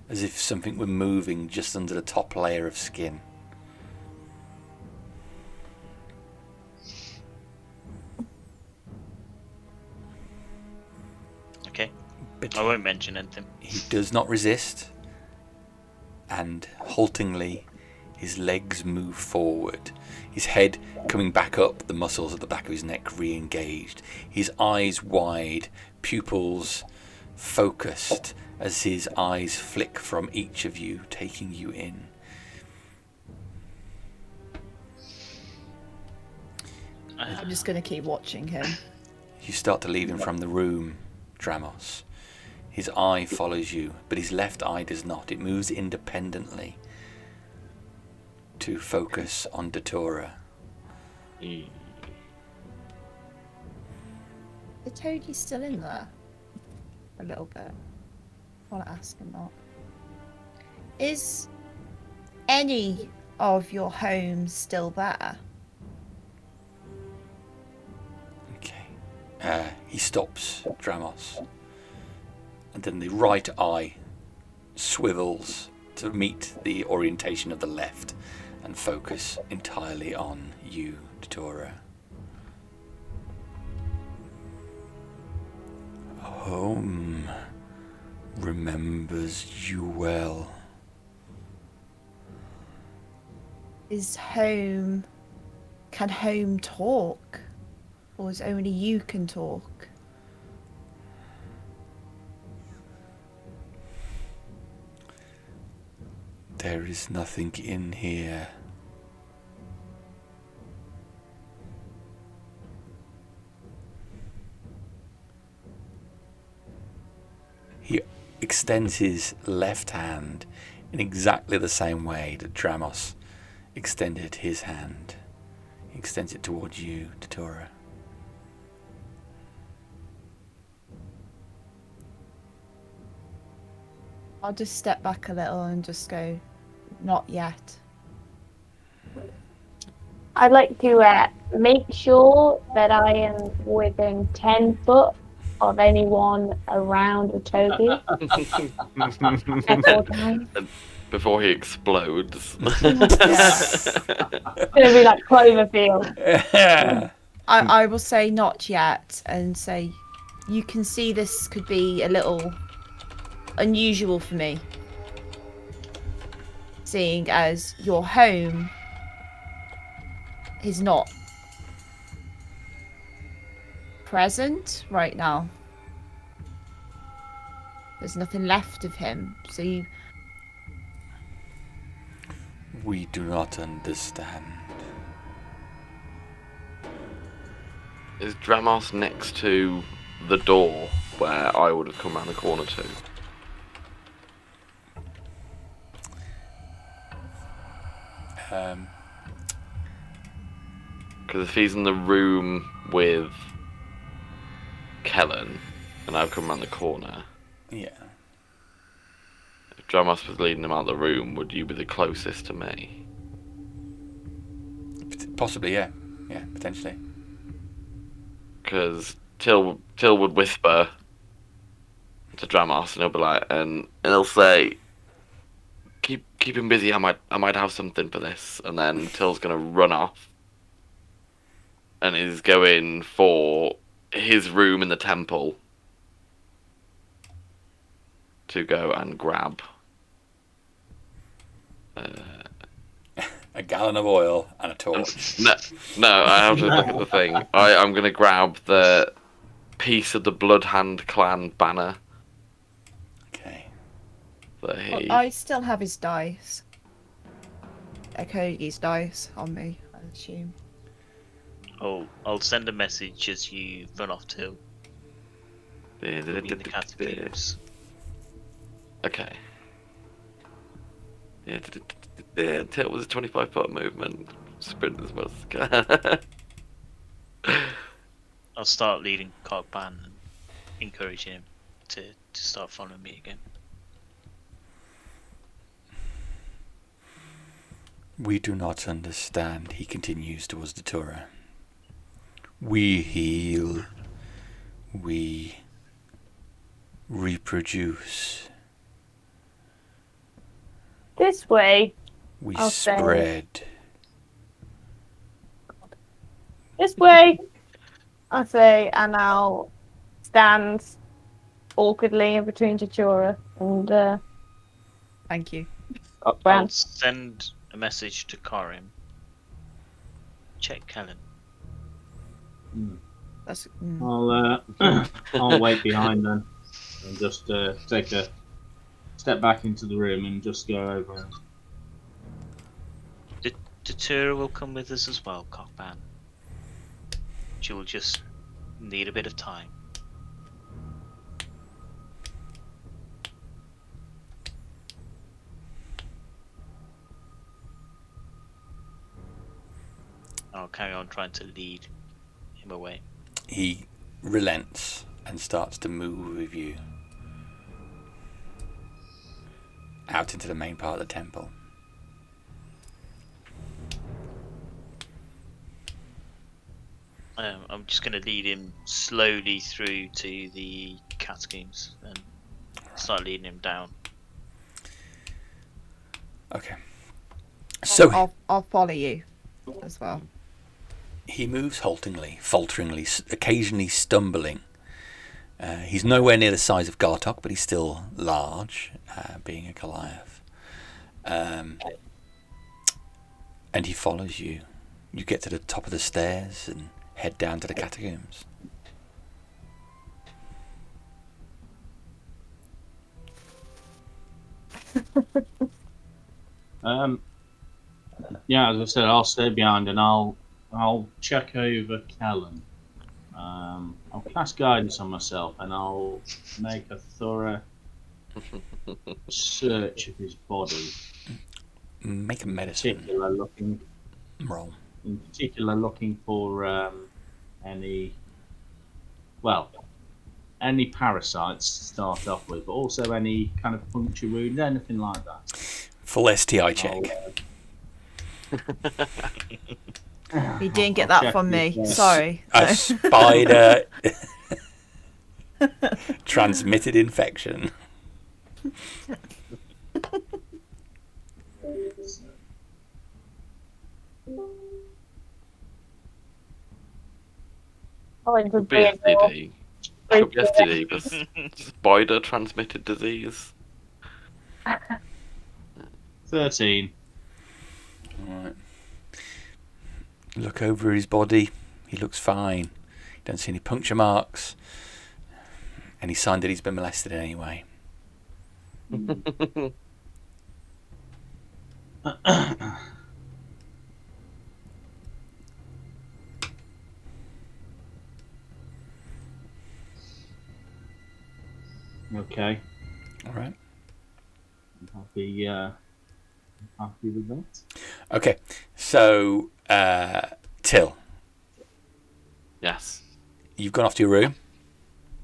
as if something were moving just under the top layer of skin. Okay. But I won't mention anything. he does not resist, and haltingly his legs move forward, his head coming back up, the muscles at the back of his neck re-engaged, his eyes wide, pupils focused as his eyes flick from each of you, taking you in. I'm just going to keep watching him. You start to lead him from the room, Dramos. His eye follows you, but his left eye does not. It moves independently to focus on Datura. The toadie's still in there. A little bit. I want to ask him that. Is any of your homes still there? Okay. He stops, Dramos. And then the right eye swivels to meet the orientation of the left and focus entirely on you, Datura. Home remembers you well. Can home talk? Or is only you can talk? There is nothing in here. He extends his left hand in exactly the same way that Dramos extended his hand. He extends it towards you, Datura. I'll just step back a little and just go, not yet. I'd like to make sure that I am within 10 foot of anyone around a toby at all times. Before he explodes. It's gonna be like Cloverfield. I will say not yet and say you can see this could be a little unusual for me, seeing as your home is not present right now. There's nothing left of him, so you... We do not understand. Is Dramos next to the door where I would have come around the corner to? Because if he's in the room with Kellen and I've come around the corner, yeah. If Dramos was leading him out of the room, would you be the closest to me? Possibly, yeah. Yeah, potentially. Because Till would whisper to Dramos, and he'll be like, and he'll say, "Keep him busy. I might have something for this." And then Till's gonna run off, and he's going for his room in the temple to go and grab a gallon of oil and a torch. No, I have to look at the thing. I'm going to grab the piece of the Bloodhand clan banner. Okay. I still have his dice. Kogi's dice on me, I assume. Oh, I'll send a message as you run off to the catacombs. Okay. Yeah, Till was a 25-foot movement. Sprint as well as I'll start leading Cogban and encouraging him to start following me again. We do not understand, he continues towards Datura. We heal. We reproduce. This way. We I'll say. spread. This way. I say, and I'll stand awkwardly in between Datura and Thank you. I'll Brand. send a message to Corym. Check Kellen. That's. I'll wait behind then, and just take a step back into the room and just go over. Datura will come with us as well, Cockban. She will just need a bit of time. I'll carry on trying to lead him away. He relents and starts to move with you out into the main part of the temple. I'm just going to lead him slowly through to the catacombs and start leading him down. Okay. So I'll follow you as well. he moves haltingly, falteringly, occasionally stumbling. He's nowhere near the size of Gartok, but he's still large, being a Goliath. And he follows you. You get to the top of the stairs and head down to the catacombs. Yeah, as I said, I'll stay behind and I'll check over Kellen. I'll cast guidance on myself and I'll make a thorough search of his body. Make a medicine roll. In particular, looking for any parasites to start off with, but also any kind of puncture wounds, anything like that. Full STI check. He didn't get that from me. Sorry. A spider transmitted infection. Could be STD. Could be STD, but spider transmitted disease. 13. Alright. Look over his body. He looks fine. Don't see any puncture marks. Any sign that he's been molested in any way. Okay. Alright. Happy with that. Okay. So, Till, Yes. you've gone off to your room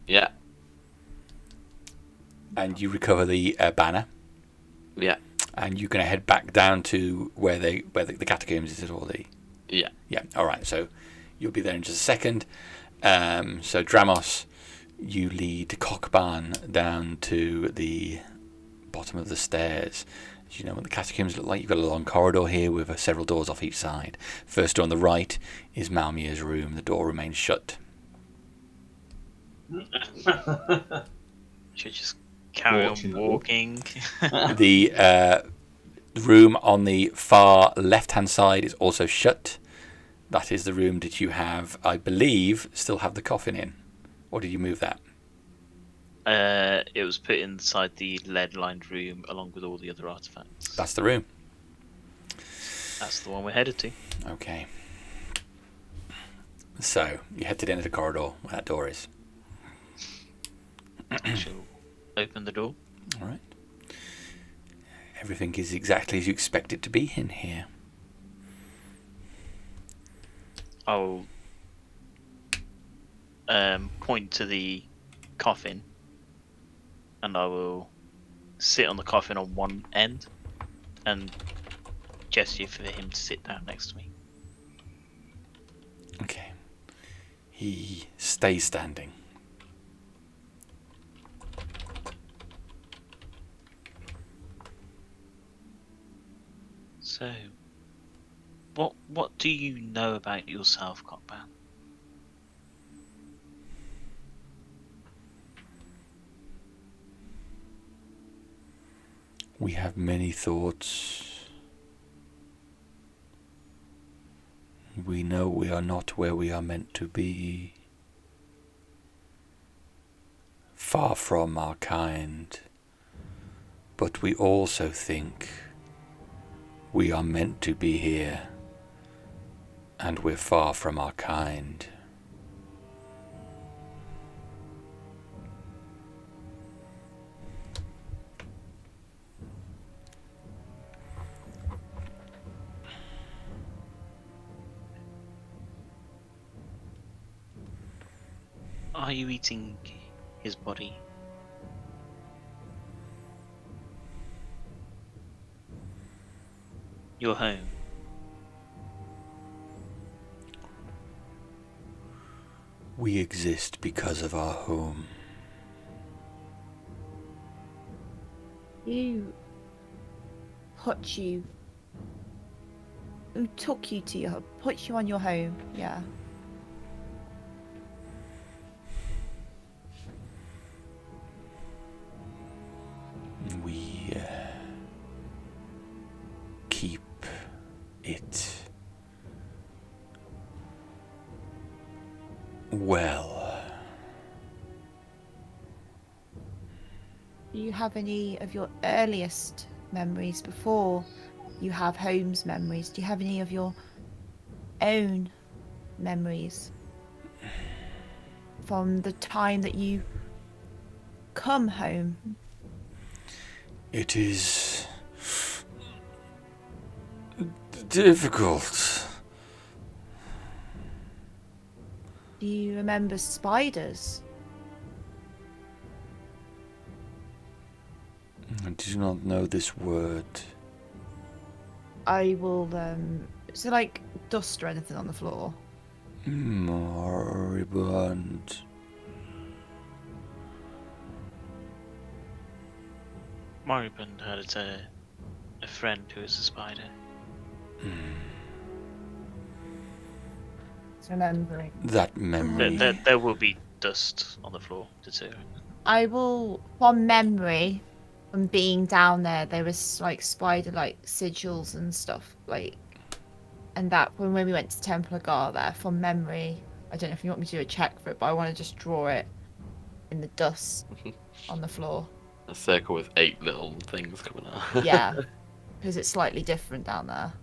Yeah. and you recover the banner. Yeah. And you're going to head back down to where the catacombs is, or the... Yeah. Yeah, alright. So, you'll be there in just a second. So, Dramos, you lead Cockban down to the bottom of the stairs. As you know what the catacombs look like, you've got a long corridor here with several doors off each side. First door on the right is Malmir's room. The door remains shut. Should just carry on walking. The room on the far left-hand side is also shut. That is the room that you have, I believe, still have the coffin in. Or did you move that? It was put inside the lead-lined room along with all the other artifacts. That's the room. That's the one we're headed to. Okay. So, you head to the end of the corridor where that door is. She'll open the door. Alright. Everything is exactly as you expect it to be in here. I'll point to the coffin, and I will sit on the coffin on one end and gesture for him to sit down next to me. Okay. He stays standing. So, what do you know about yourself, Cockban? We have many thoughts. We know we are not where we are meant to be. Far from our kind. But we also think we are meant to be here. And we're far from our kind. Are you eating his body? Your home? We exist because of our home. Who took you to your, put you on your home? Yeah. We keep it well. Do you have any of your earliest memories before you have Home's memories? Do you have any of your own memories from the time that you come home? It is difficult. Do you remember spiders? I do not know this word. I will, is there like dust or anything on the floor? Moribund. Moribund had a friend who was a spider. It's remembering. That memory. There will be dust on the floor, Datura. I will, from memory, from being down there was like spider-like sigils and stuff, like, and that when we went to Temple of Gar there, from memory, I don't know if you want me to do a check for it, but I want to just draw it in the dust on the floor. A circle with 8 little things coming out. Yeah, because it's slightly different down there.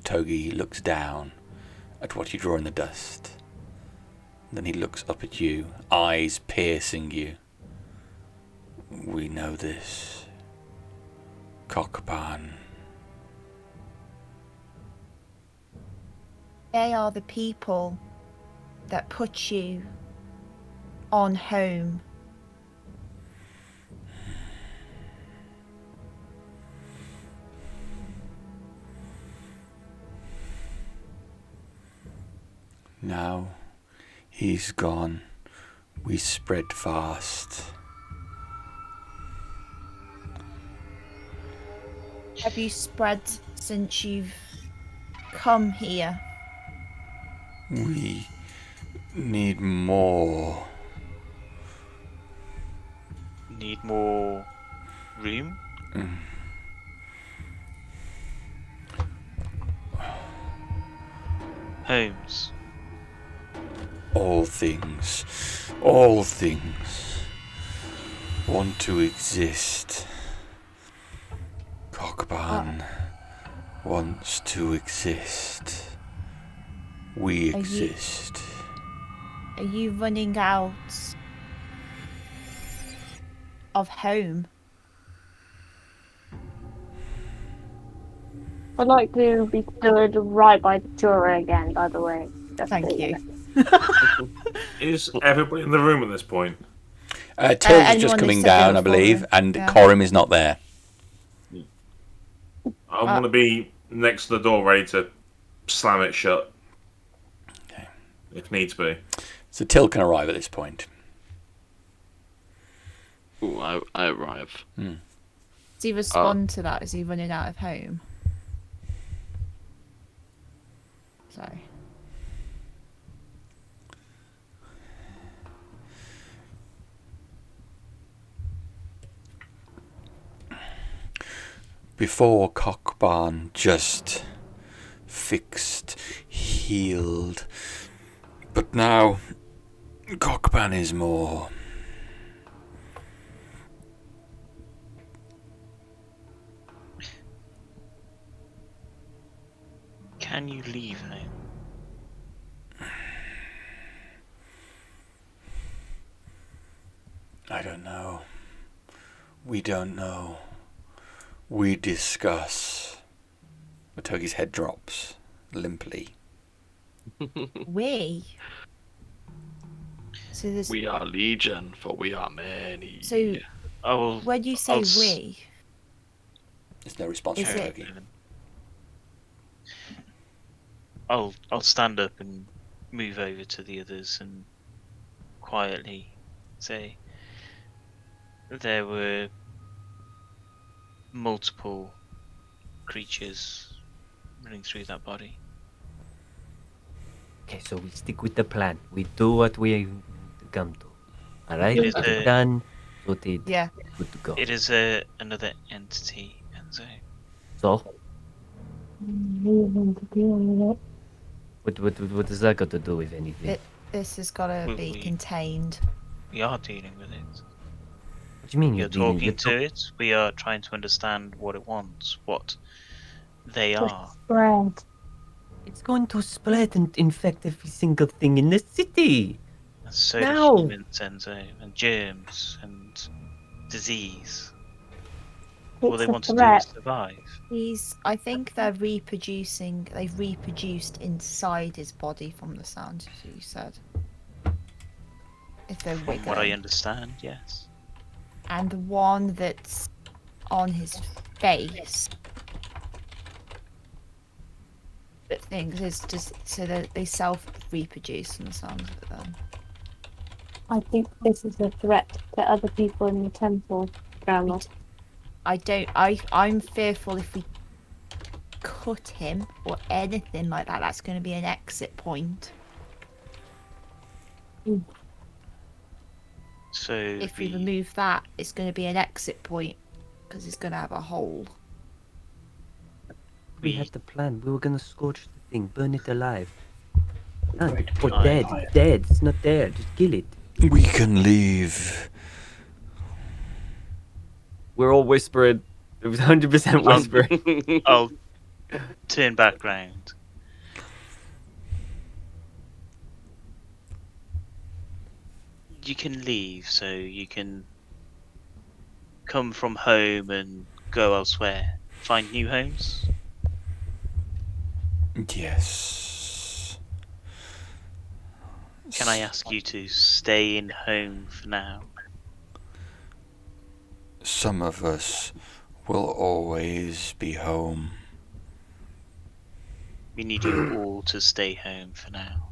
Togi looks down at what you draw in the dust. Then he looks up at you, eyes piercing you. We know this. Cockban. They are the people that put you on home. Now he's gone. We spread fast. Have you spread since you've come here? We need more. Need more room? Homes. All things want to exist. Cockban wants to exist. We exist. Are you running out of home? I'd like to be stood right by Datura again, by the way. Just Thank so you. know. Is everybody in the room at this point? Till's is just anyone who coming said they down, were I believe, falling, and yeah. Corym is not there. I want to be next to the door, ready to slam it shut. Okay. If needs be. So Till can arrive at this point. Ooh, I arrive. Does he respond to that? Is he running out of home? Sorry. Before Cockbarn just fixed, healed. But now Cockbarn is more. Can you leave home? I don't know. We don't know. We discuss. Matogi's head drops limply. We. So there's. We are legion, for we are many. So Oh, when you say we, There's no response Is from it- Matogi. I'll stand up and move over to the others and quietly say there were multiple creatures running through that body. Okay, so we stick with the plan. We do what we come to. Alright? It is It's a- done. Sorted. yeah, Good to go. It is another entity, Enzo. So, Moving to deal with it. what does that got to do with anything? this has got to be We- contained. We are dealing with it. What do you mean We you're are dealing talking with to it. We are trying to understand what it wants, what they are. Spread. It's going to spread and infect every single thing in the city. And so No. do humans, Enzo, and germs and disease. All they It's a want to do threat. is survive. I think they're reproducing. They've reproduced inside his body from the sound you said. If they're From what I wiggling. understand, yes. And the one that's on his face. But things is just so that they self-reproduce from the sound of it then. I think this is a threat to other people in the temple, Dramos. I'm fearful if we cut him or anything like that, that's going to be an exit point. So If we remove that, it's going to be an exit point because it's going to have a hole. We had the plan. We were gonna scorch the thing, burn it alive. Done. Right, Or right. dead. It's dead. It's not there. Just kill it. We can leave. We're all whispering. It was 100% whispering. I'll turn back round. You can leave, so you can come from home and go elsewhere. Find new homes. Yes. Can I ask you to stay in home for now? Some of us will always be home. We need you all to stay home for now.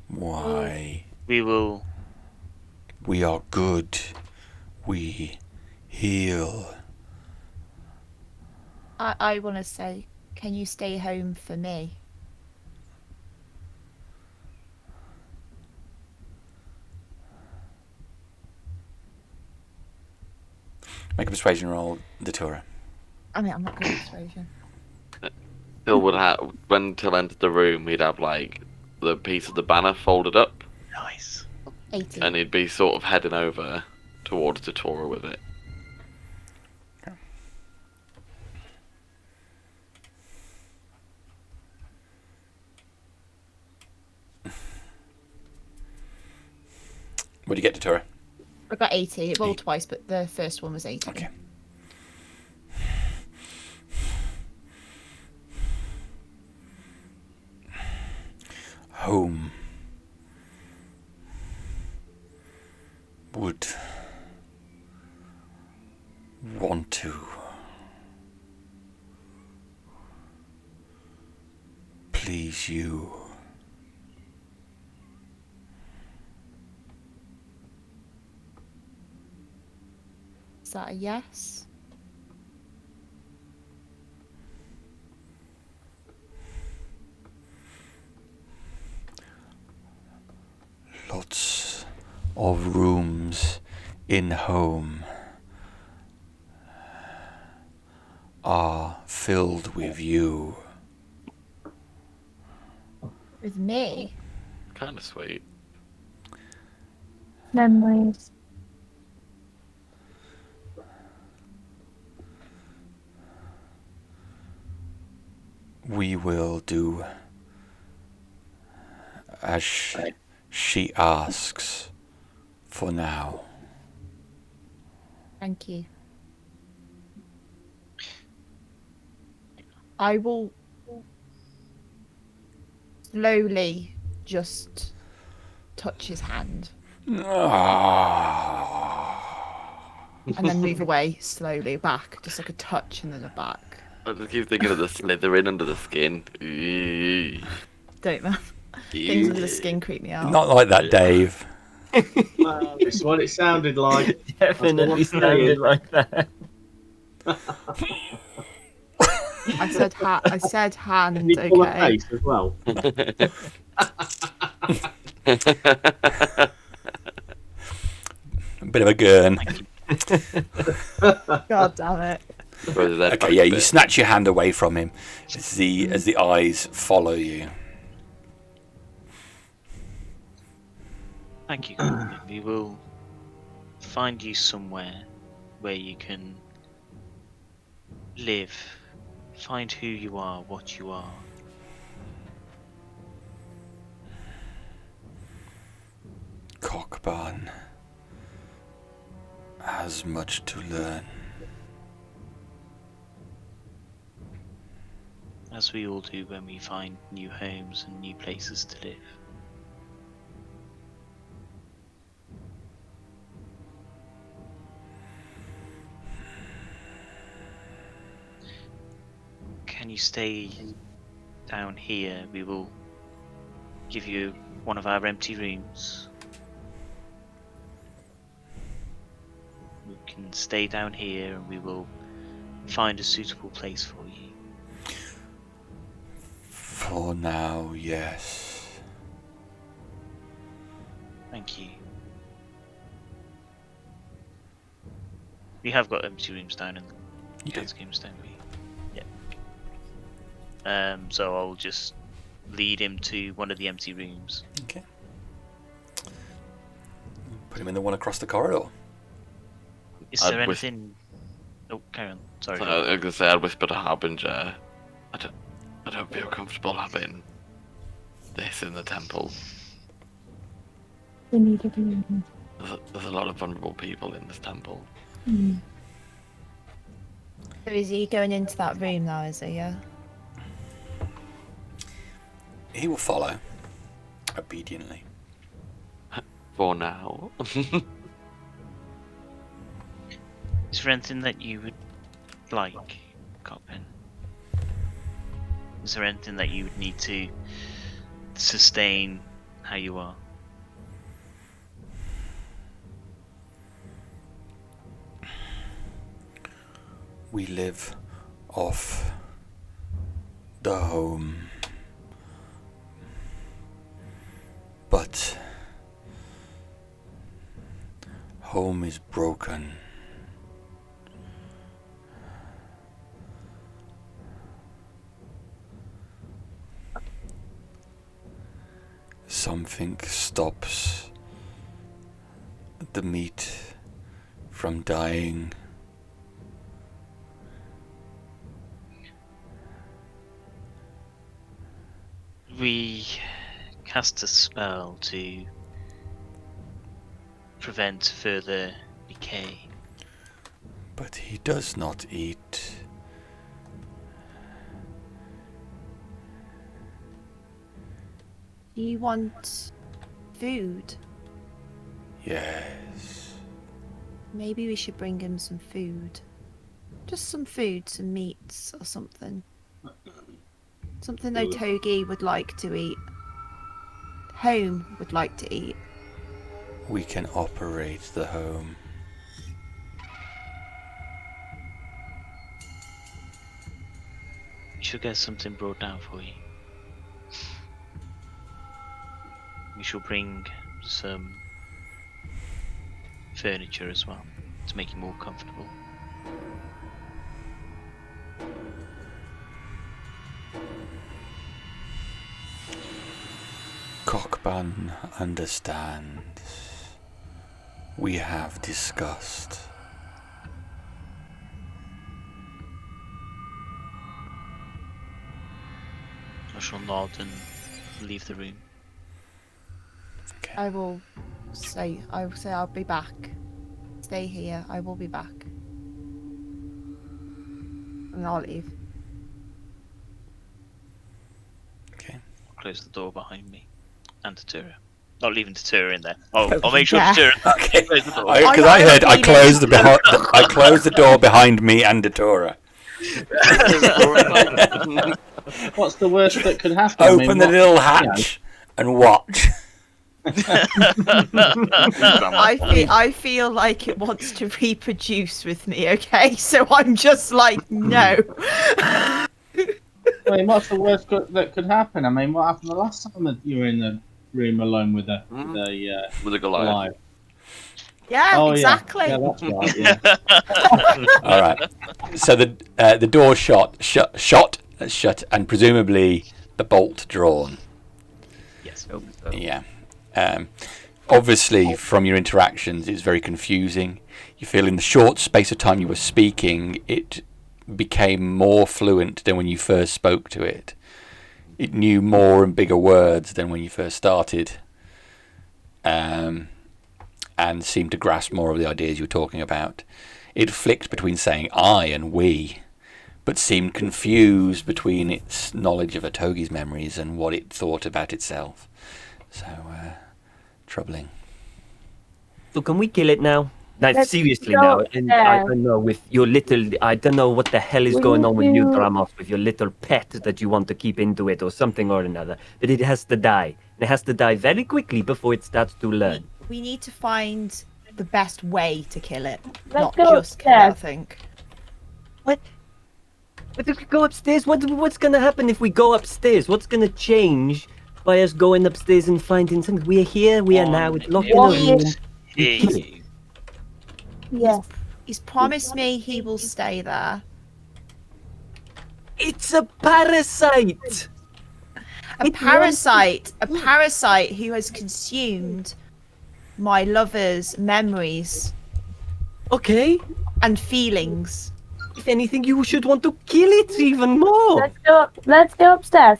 Why? We will. We are good. We heal. I want to say, can you stay home for me? Make a persuasion roll, Datura. I mean, I'm not good at persuasion. Till would have when Till entered the room, he'd have like the piece of the banner folded up, Nice. 18. and he'd be sort of heading over towards Datura with it. What do you get, Datura? I got 18. It rolled twice, but the first one was 18. Okay. Home. would want to please you. Is that a yes? Lots of rooms in home are filled with you. With me? Kind of sweet. Memories. We will do as she asks for now. Thank you. I will slowly just touch his hand and then move away slowly back, just like a touch and then a back. I just keep thinking of the slithering under the skin. Ew. Don't know. Things under the skin creep me out. Not like that, Dave. It's what it sounded like. Definitely sounded like that. I said hand. Did you pull a Okay. face as well? A bit of a gurn. God damn it. Okay, yeah, you snatch your hand away from him as the eyes follow you. Thank you, Corym. We will find you somewhere where you can live, find who you are, what you are. Cockburn has much to learn. As we all do when we find new homes and new places to live. Can you stay down here? We will give you one of our empty rooms. You can stay down here and we will find a suitable place for you. For now, yes. Thank you. We have got empty rooms down in the catacombs, don't we? Yeah. So I'll just lead him to one of the empty rooms. Okay. Put him in the one across the corridor. Is there anything? Oh, carry on. Sorry. I was gonna say I'd whisper to Harbinger. I don't feel comfortable having this in the temple. We need to do it. There's a lot of vulnerable people in this temple. So is he going into that room now, is he, yeah? He will follow obediently. For now. Is there anything that you would like, Cockpin? Is there anything that you would need to sustain how you are? We live off the home, but home is broken. Something stops the meat from dying. We cast a spell to prevent further decay. But he does not eat. Do you want food? Yes. maybe we should bring him some food. Just some food, some meats or something. Something Otogi would like to eat. Home would like to eat. We can operate the home. We should get something brought down for you. We shall bring some furniture as well to make you more comfortable. Cockburn understands. We have discussed. I shall nod and leave the room. Okay. I will say I'll be back. Stay here. I will be back. And I'll leave. Okay. Close the door behind me and Datura. Not leaving Datura in there. I'll make sure Datura. Okay. Close the door. Because I heard I closed the door behind me and Datura. What's the worst that could happen? Open the little hatch and watch. I feel like it wants to reproduce with me, okay? So I'm just like, no. I mean, what's the worst that could happen? I mean, what happened the last time that you were in the room alone with a Goliath? Yeah, exactly. Yeah, that's right. Yeah. All right. So the door shut, and presumably the bolt drawn. Yes. Hope so. Yeah. Obviously, from your interactions, it's very confusing. You feel in the short space of time you were speaking, it became more fluent than when you first spoke to it. It knew more and bigger words than when you first started, and seemed to grasp more of the ideas you were talking about. It flicked between saying I and we, but seemed confused between its knowledge of Otogi's memories and what it thought about itself. So, troubling. So can we kill it now? Like, Let's seriously go now. And I there. don't know with your little. I don't know what the hell is going on with you, Dramos, with your little pet that you want to keep into it or something or another. But it has to die. It has to die very quickly before it starts to learn. We need to find the best way to kill it. Let's Not go just kill it, I upstairs. think. What? But if we go upstairs, what's gonna happen if we go upstairs? What's gonna change by us going upstairs and finding something? We are here. We are now. It's locked in a room. Hear you. Yes. He's promised me he will stay there. It's a parasite. A parasite who has consumed my lover's memories Okay. and feelings. If anything, you should want to kill it even more. Let's go upstairs.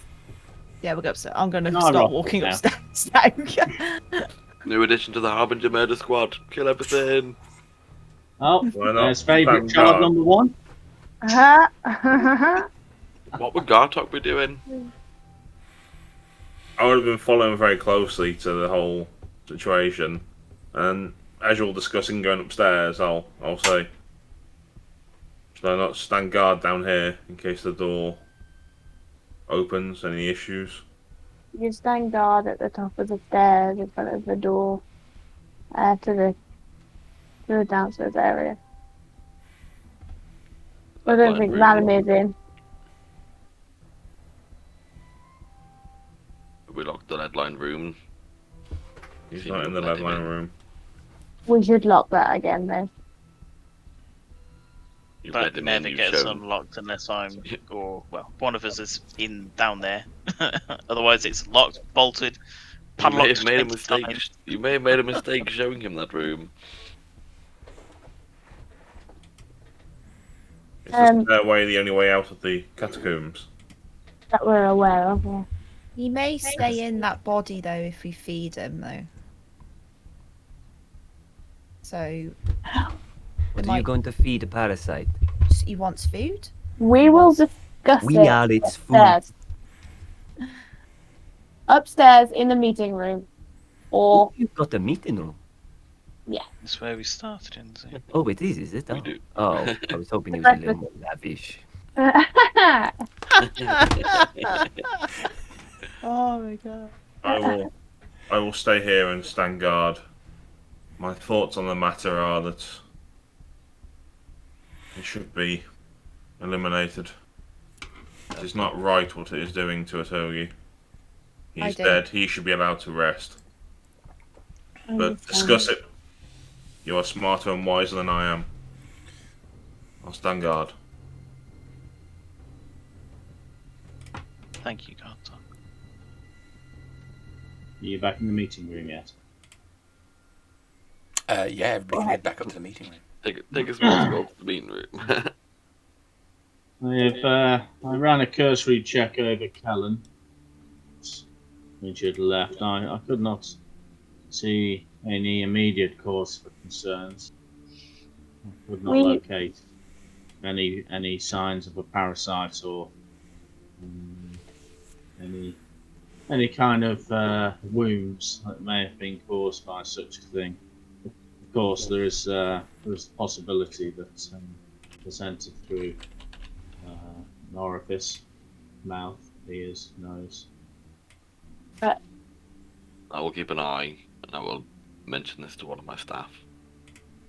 Yeah, we'll go upstairs. I'm going to No, start Rock, walking yeah. upstairs now. New addition to the Harbinger murder squad. Kill everything. Oh, Why not? there's favourite Thank child God. number one. What would Gartok be doing? I would have been following very closely to the whole situation, and as you're all discussing going upstairs, I'll say, should I not stand guard down here in case the door opens? Any issues? You stand guard at the top of the stairs in front of the door to the downstairs area. I don't think Valamir's in. We locked the lead line room. He's See not if in the we let lead him line in. room. We should lock that again then. You've let That him in, never you've gets shown. unlocked unless one of us is in down there. Otherwise, it's locked, bolted, You may padlocked. have made a 20 mistake. times. You may have made a mistake showing him that room. Is the stairway the only way out of the catacombs? That we're aware of, yeah. He may stay in that body though if we feed him though. So What are Like- you going to feed a parasite? he wants food. We will discuss We it are its food. upstairs. Upstairs in the meeting room. Or You've got a meeting room. That's where we started, Enzo. Oh, it is it? We Oh, do. oh I was hoping it was a little more lavish. Oh my god. I will stay here and stand guard. My thoughts on the matter are that it should be eliminated. It is not right what it is doing to Otogi. He's dead. He should be allowed to rest. But discuss it. You are smarter and wiser than I am. I'll stand guard. Thank you, Gartok. Are you back in the meeting room yet? Yeah, everybody can head back up to the meeting room. Take a small go to the meeting room. I ran a cursory check over Callan, which had left. I could not see any immediate cause for concerns. I could not locate any signs of a parasite or any kind of wounds that may have been caused by such a thing. Of course, there is the possibility that was entered through an orifice, mouth, ears, nose. I will keep an eye, and I will mention this to one of my staff.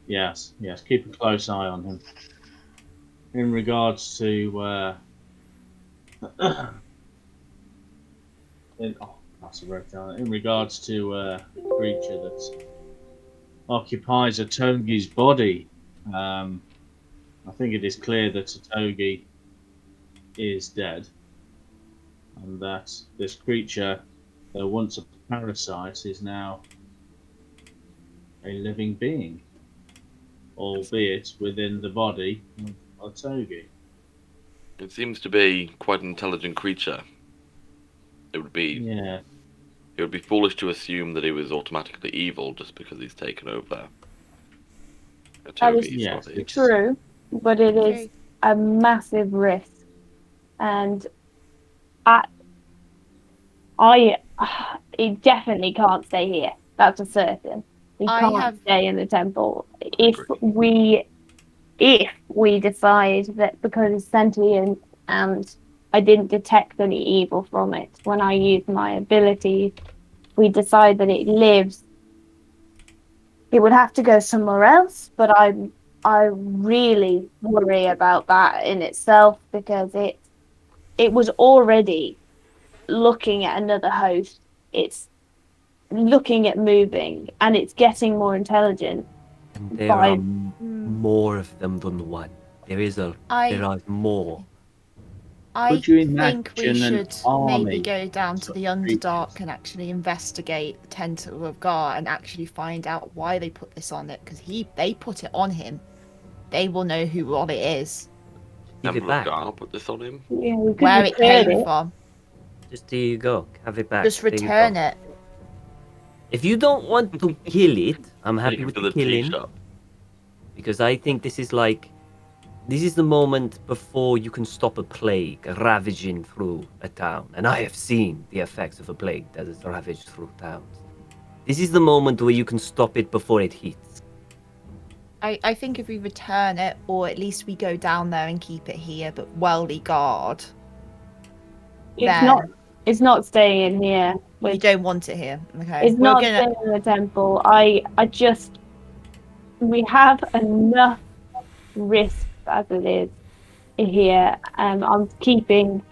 Yes, keep a close eye on him. In regards to in regards to a creature that occupies a Togi's body, I think it is clear that Otogi is dead, and that this creature, though once a parasite, is now a living being, albeit within the body of Otogi. It seems to be quite an intelligent creature. It would be foolish to assume that he was automatically evil just because he's taken over Otogi's body. True, but it is a massive risk, and he definitely can't stay here. That's a certain. He can't stay in the temple. If we decide that because it's sentient and I didn't detect any evil from it when I used my ability, we decide that it lives, it would have to go somewhere else. But I really worry about that in itself, because it was already looking at another host. It's looking at moving, and it's getting more intelligent. And there are more of them than one. There are more. I think we should maybe go down to the Underdark and actually investigate the Tentacle of Gar and actually find out why they put this on it, because they put it on him. They will know what it is. Give it back. I'll put this on him. Yeah, where it came from. Just there you go. Have it back. Just return it. If you don't want to kill it, I'm happy with the killing. Because I think this is the moment before you can stop a plague ravaging through a town. And I have seen the effects of a plague that has ravaged through towns. This is the moment where you can stop it before it hits. I think if we return it, or at least we go down there and keep it here, but welly guard. It's not staying in here. You don't want it here. Okay. It's not staying in the temple. We have enough risk as it is here. I'm keeping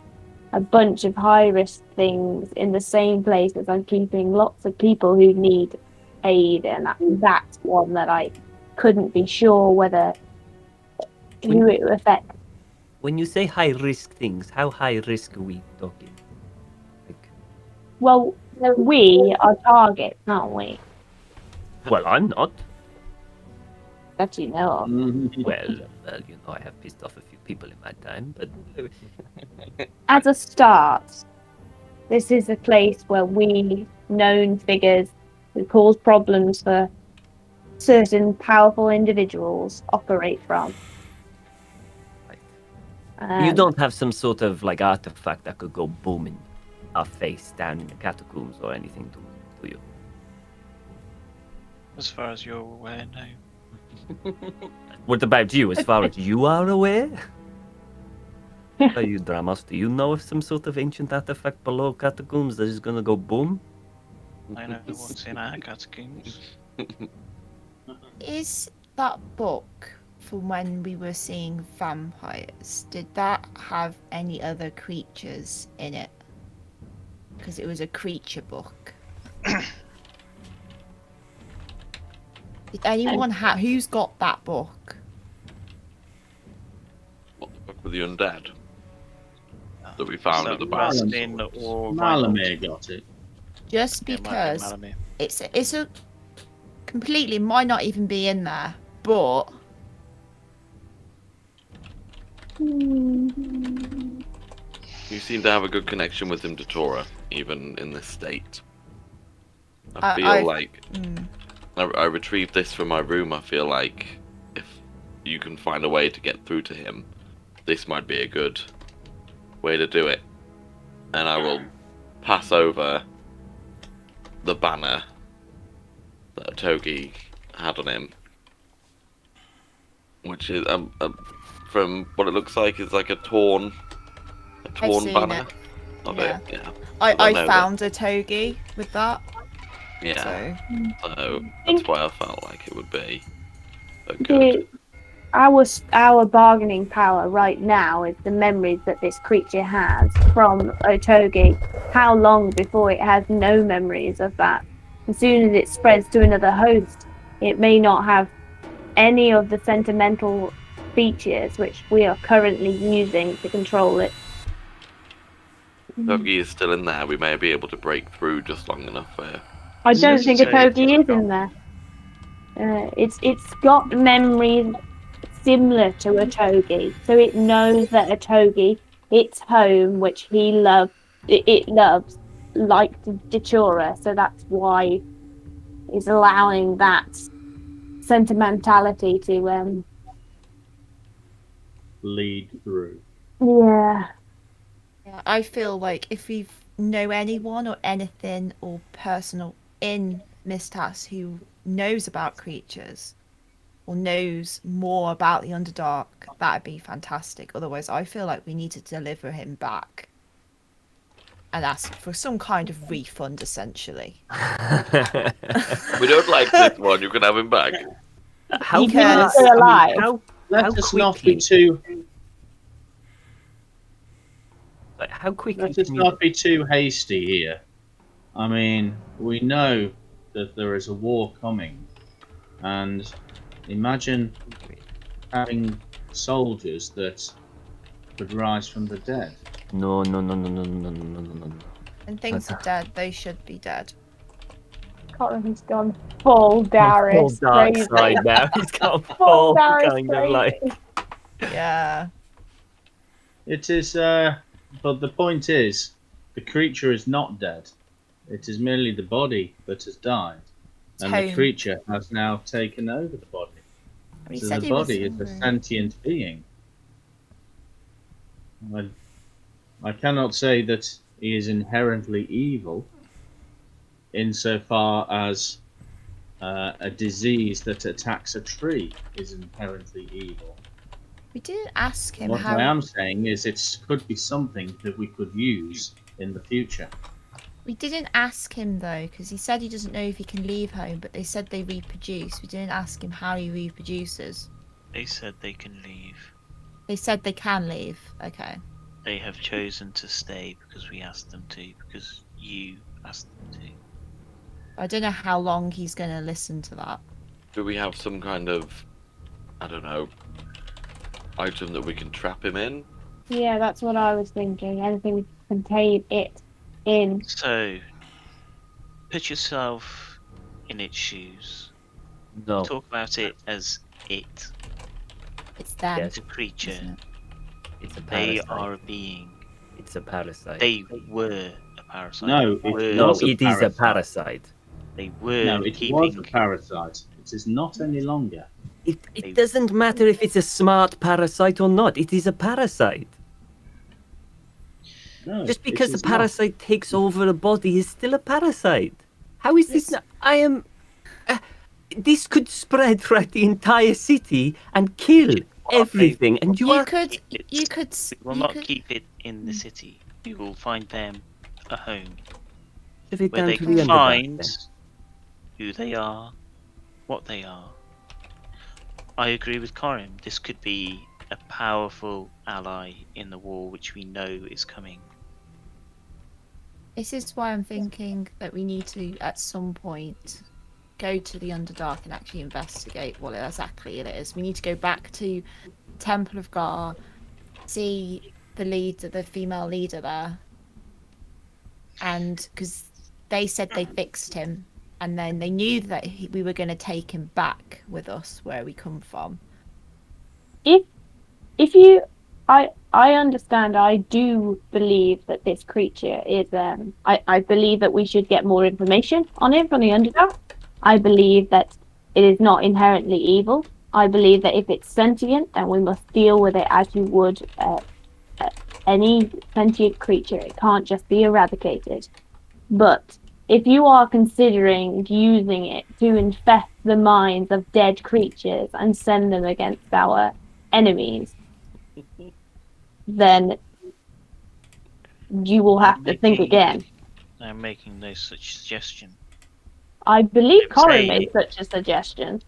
a bunch of high risk things in the same place as I'm keeping lots of people who need aid, and that's one that I couldn't be sure who it would affect. When you say high risk things, how high risk are we talking? Well, we are targets, aren't we? Well, I'm not. That you know of. Well, I have pissed off a few people in my time, but... As a start, this is a place where we, known figures who cause problems for certain powerful individuals, operate from. Right. You don't have some sort of artifact that could go boom in our face down in the catacombs or anything, do you? As far as you're aware, no. What about you, as far as you are aware? Are you, Dramos? Do you know of some sort of ancient artifact below catacombs that is gonna go boom? I know what's in our catacombs. Is that book from when we were seeing vampires, did that have any other creatures in it? Because it was a creature book. Did anyone have... Who's got that book? What the fuck with the undead? That we found at the back. Malamir got it. Just It might be because Malamir. it's a... Completely might not even be in there, but... You seem to have a good connection with him, Datura, even in this state. I feel like I retrieved this from my room. I feel like if you can find a way to get through to him, this might be a good way to do it. And I will pass over the banner that Togi had on him, which is from what it looks like is like a torn banner of it. Yeah. I found a togi with that. Yeah. So that's why I felt like it would be a good. Our bargaining power right now is the memories that this creature has from Otogi. How long before it has no memories of that? As soon as it spreads to another host, it may not have any of the sentimental features which we are currently using to control it. Togi is still in there. We may be able to break through just long enough for. I don't think Otogi is in there. It's got memories similar to Otogi, so it knows that Otogi, its home, which he loves, it loves, like Datura, so that's why it's allowing that sentimentality to lead through. Yeah, I feel like if we know anyone or anything or personal in Mistas who knows about creatures or knows more about the Underdark, that'd be fantastic. Otherwise, I feel like we need to deliver him back and ask for some kind of refund, essentially. We don't like this one. You can have him back. He can stay alive. Let us not be too. How quickly? Let us not be too hasty here. I mean, we know that there is a war coming, and imagine having soldiers that could rise from the dead. No. And things are dead, they should be dead. Corym's gone full Darius. Full dark crazy. side now. He's got full Darius kind crazy. of like. Yeah. It is, but the point is, the creature is not dead. It is merely the body that has died. And the creature has now taken over the body. So the body is a sentient being. I cannot say that he is inherently evil, insofar as a disease that attacks a tree is inherently evil. We didn't ask him What how... I am saying is it could be something that we could use in the future. We didn't ask him, though, because he said he doesn't know if he can leave home, but they said they reproduce. We didn't ask him how he reproduces. They said they can leave. They said they can leave. Okay. They have chosen to stay because we asked them to, because you asked them to. I don't know how long he's going to listen to that. Do we have some kind of, I don't know, item that we can trap him in? Yeah, that's what I was thinking. Anything we can contain it in. So, put yourself in its shoes. No. Talk about it as it. It's them. It's a creature. It's a They parasite. are a being. It's a parasite. They were a parasite. No, it is a parasite. They were No, it keeping... was a parasite. It is not any longer. It doesn't matter if it's a smart parasite or not. It is a parasite. No, Just it because the is not. parasite takes over a body is still a parasite. How is this? I am. this could spread throughout the entire city and kill everything. And you are... You could. We will not keep it in the city. We will find them a home Shove it where down they to can the Underdark, find then. who they are, what they are. I agree with Corym. This could be a powerful ally in the war, which we know is coming. This is why I'm thinking that we need to, at some point, go to the Underdark and actually investigate what exactly it is. We need to go back to Temple of Gar, see the female leader there, and because they said they fixed him, and then they knew that we were going to take him back with us where we come from. If you, I understand. I do believe that this creature is. I believe that we should get more information on it from the Underdark. I believe that it is not inherently evil. I believe that if it's sentient, then we must deal with it as you would any sentient creature. It can't just be eradicated. But if you are considering using it to infest the minds of dead creatures and send them against our enemies, then you will have to think again. I'm making no such suggestion. I believe I'm Corym saying- made such a suggestion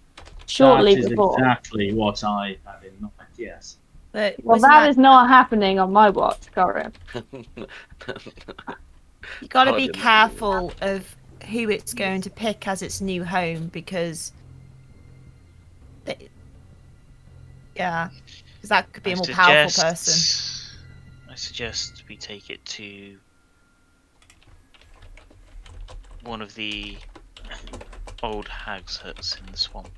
shortly that is before. exactly what I had in mind, yes. But Well, that is not happening on my watch, Corym. You got to be careful of who it's going to pick as its new home, because that could be a more powerful person. I suggest we take it to one of the old hag's huts in the swamp.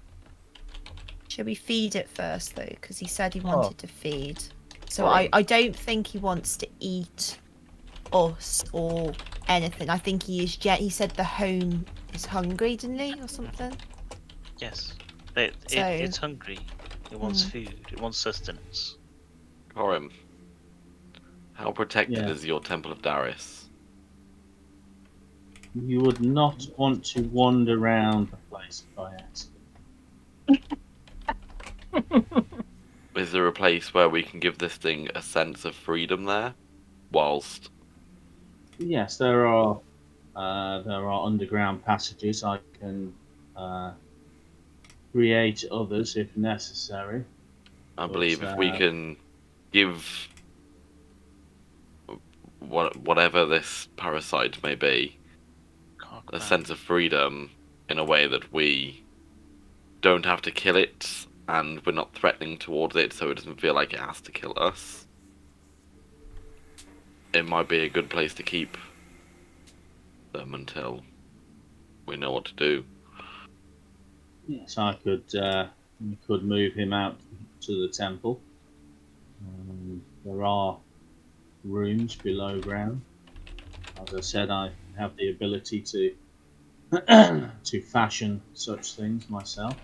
Should we feed it first, though? Because he said he wanted to feed. So I don't think he wants to eat us or anything. I think he said the home is hungry, didn't he, or something? Yes. It's hungry. It wants food. It wants sustenance. Corym, how protected is your Temple of Darius? You would not want to wander around the place by accident. Is there a place where we can give this thing a sense of freedom there, whilst? Yes, there are underground passages. I can create others if necessary. I believe if we can give whatever this parasite may be a sense of freedom in a way that we don't have to kill it and we're not threatening towards it, so it doesn't feel like it has to kill us, it might be a good place to keep them until we know what to do. Yes, I could. We could move him out to the temple. There are rooms below ground. As I said, I have the ability to to fashion such things myself.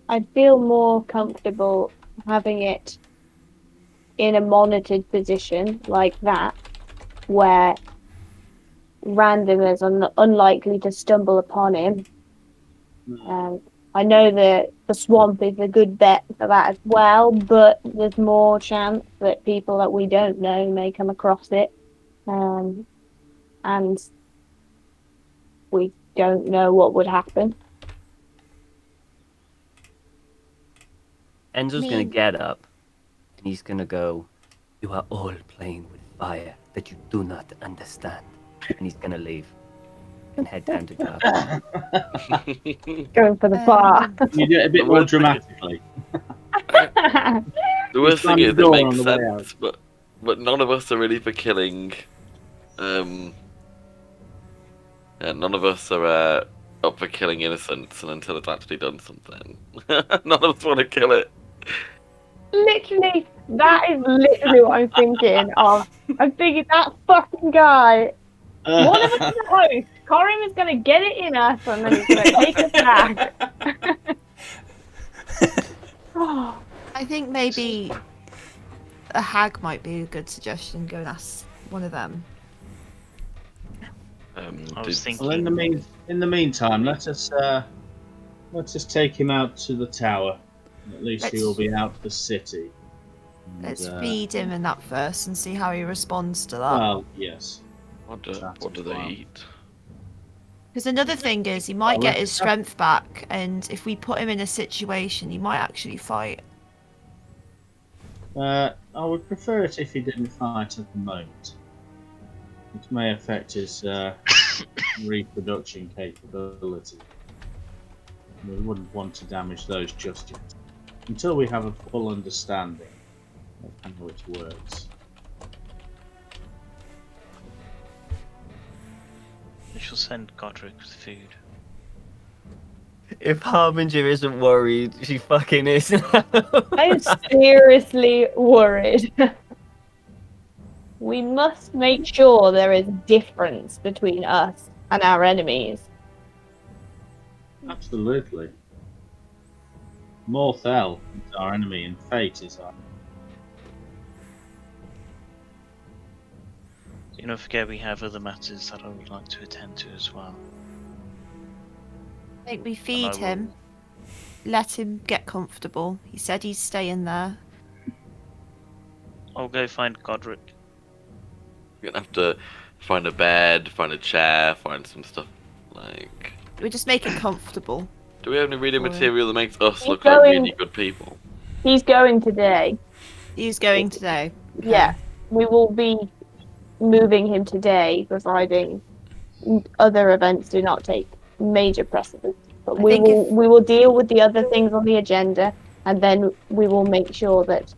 I'd feel more comfortable having it in a monitored position like that, where randomers are unlikely to stumble upon him. I know that the swamp is a good bet for that as well, but there's more chance that people that we don't know may come across it. And we don't know what would happen. Enzo's gonna get up and he's gonna go, "You are all playing with fire that you do not understand." And he's gonna leave and head down to Gartok. Going for the bar. You do it a bit more dramatically. The worst thing is, the it door makes on the way sense, but none of us are really for killing. None of us are up for killing innocents, and until it's actually done something, none of us want to kill it. Literally, that is literally what I'm thinking of. I'm thinking that fucking guy. One of us is the host. Corym is gonna get it in us, and then he's gonna take us back. I think maybe a hag might be a good suggestion. Go and ask one of them. I was thinking. Well, in the In the meantime, let us take him out to the tower. At least he will be out of the city. Let's feed him in that first and see how he responds to that. Well, yes. What do they eat? Because another thing is, he might get his strength back, and if we put him in a situation, he might actually fight. I would prefer it if he didn't fight at the moment. It may affect his reproduction capability. We wouldn't want to damage those just yet. Until we have a full understanding of how it works. We shall send Godric with food. If Harbinger isn't worried, she fucking is. I'm seriously worried. We must make sure there is difference between us and our enemies. Absolutely. Morthel is our enemy and fate is our. Do not forget we have other matters that I would like to attend to as well. I think we feed him, let him get comfortable. He said he's staying there. I'll go find Godric. You're gonna have to find a bed, find a chair, find some stuff like. We just make it comfortable. Do we have any reading material that makes us look going- like really good people? He's going today. He's going today. Yeah, we will be moving him today, providing other events do not take major precedence. But we will deal with the other things on the agenda, and then we will make sure that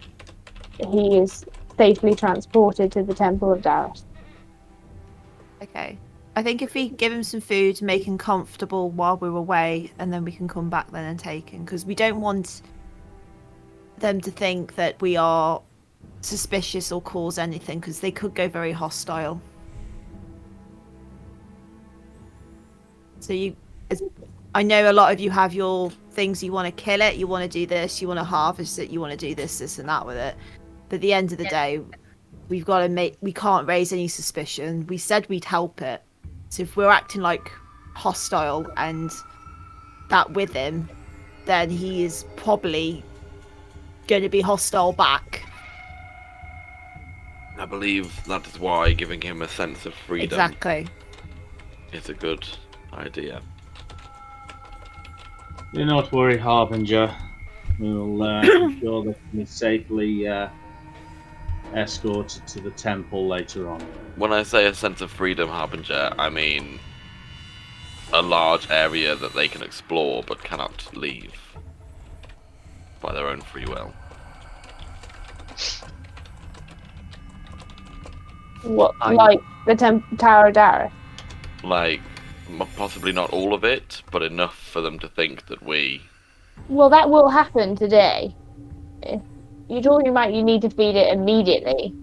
he is safely transported to the Temple of Daros. Okay. I think if we give him some food, make him comfortable while we're away, and then we can come back then and take him, because we don't want them to think that we are suspicious or cause anything, because they could go very hostile. So I know a lot of you have your things, you want to kill it, you want to do this, you want to harvest it, you want to do this and that with it. But at the end of the day, we can't raise any suspicion. We said we'd help it. So if we're acting like hostile and that with him, then he is probably going to be hostile back. I believe that is why giving him a sense of freedom is a good idea. Do not worry, Harbinger. We will ensure that he is safely escorted to the temple later on. When I say a sense of freedom, Harbinger, I mean a large area that they can explore but cannot leave by their own free will. What, like the Tower of Daros? Like, possibly not all of it, but enough for them to think that we... Well, that will happen today. You're talking about you need to feed it immediately.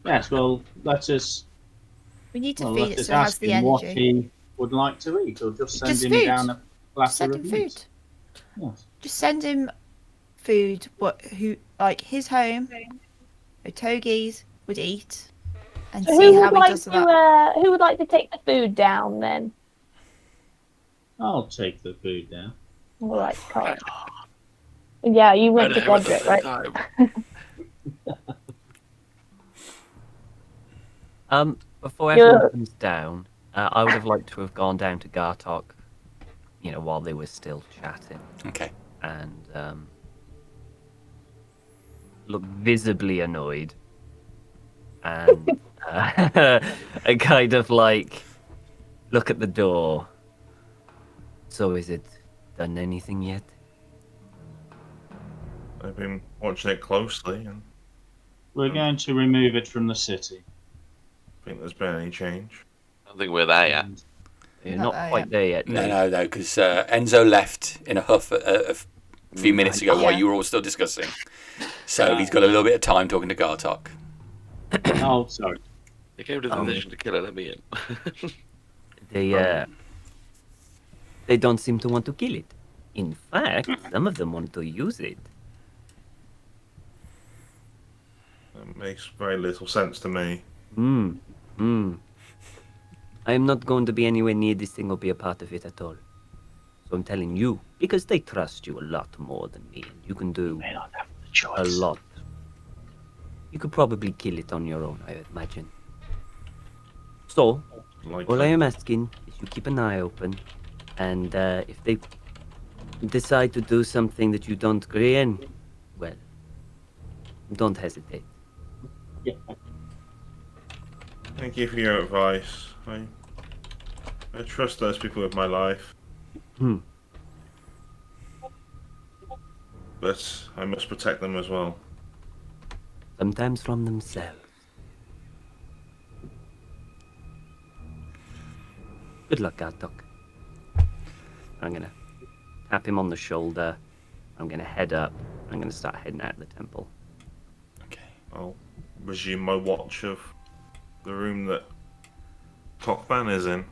Yes, well, let us... We need to feed it so it has ask the him what energy. he would like to eat, or just send him food. down a platter Send of him meat. food. Yes. Just send him food. Like his home, Otogi's would eat, and So see how he does with that. who would like to take the food down then? I'll take the food down. All right, Corym. Yeah, you went to Godric, right? Before everyone comes down, I would have liked to have gone down to Gartok, while they were still chatting. Okay. And look visibly annoyed. And I kind of look at the door. So is it done anything yet? I've been watching it closely and We're going to remove it from the city. think there's been any change. I don't think we're there yet. You're Not not there quite yet. there yet. No, because Enzo left in a huff a few minutes ago while you were all still discussing. So he's got a little bit of time talking to Gartok. Oh, sorry. They came to the decision to kill it, let me in. They don't seem to want to kill it. In fact, some of them want to use it. It makes very little sense to me. I am not going to be anywhere near this thing or be a part of it at all. So I'm telling you, because they trust you a lot more than me, and you can do May not have the a choice. lot. You could probably kill it on your own, I imagine. So, all I am asking is you keep an eye open, and if they decide to do something that you don't agree in, well, don't hesitate. Yeah. Thank you for your advice. I trust those people with my life. But I must protect them as well. Sometimes from themselves. Good luck, Gartok. I'm gonna tap him on the shoulder. I'm gonna head up. I'm gonna start heading out of the temple. Okay. I'll resume my watch of the room that Cockban is in.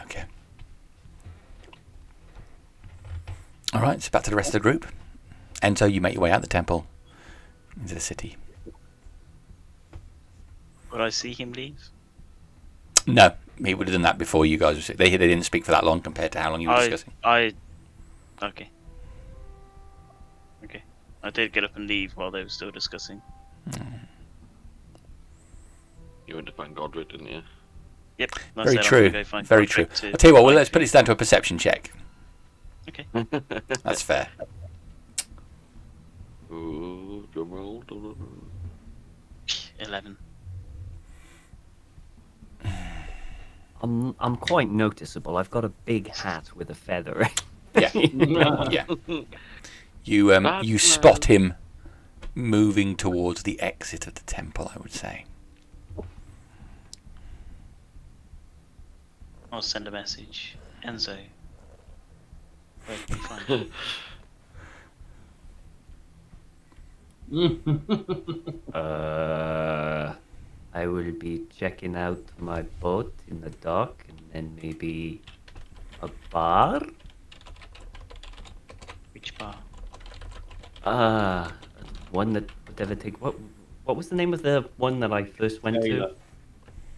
Okay. All right, so back to the rest of the group. Enzo, you make your way out the temple into the city. Would I see him leave? No, he would have done that before you guys were. They didn't speak for that long compared to how long you were discussing. Okay. I did get up and leave while they were still discussing. You went to find Godric, didn't you? Yep. I Very said I'm true. gonna go find Very Godric true. to I'll tell you what. Well, find let's put him. this down to a perception check. Okay. That's fair. Ooh, drum roll. 11. I'm quite noticeable. I've got a big hat with a feather. Yeah. Yeah. You spot him moving towards the exit of the temple, I would say. I'll send a message. Enzo. Where can we find him? I will be checking out my boat in the dock, and then maybe a bar. Which bar? One that would ever take. What was the name of the one that I first went to?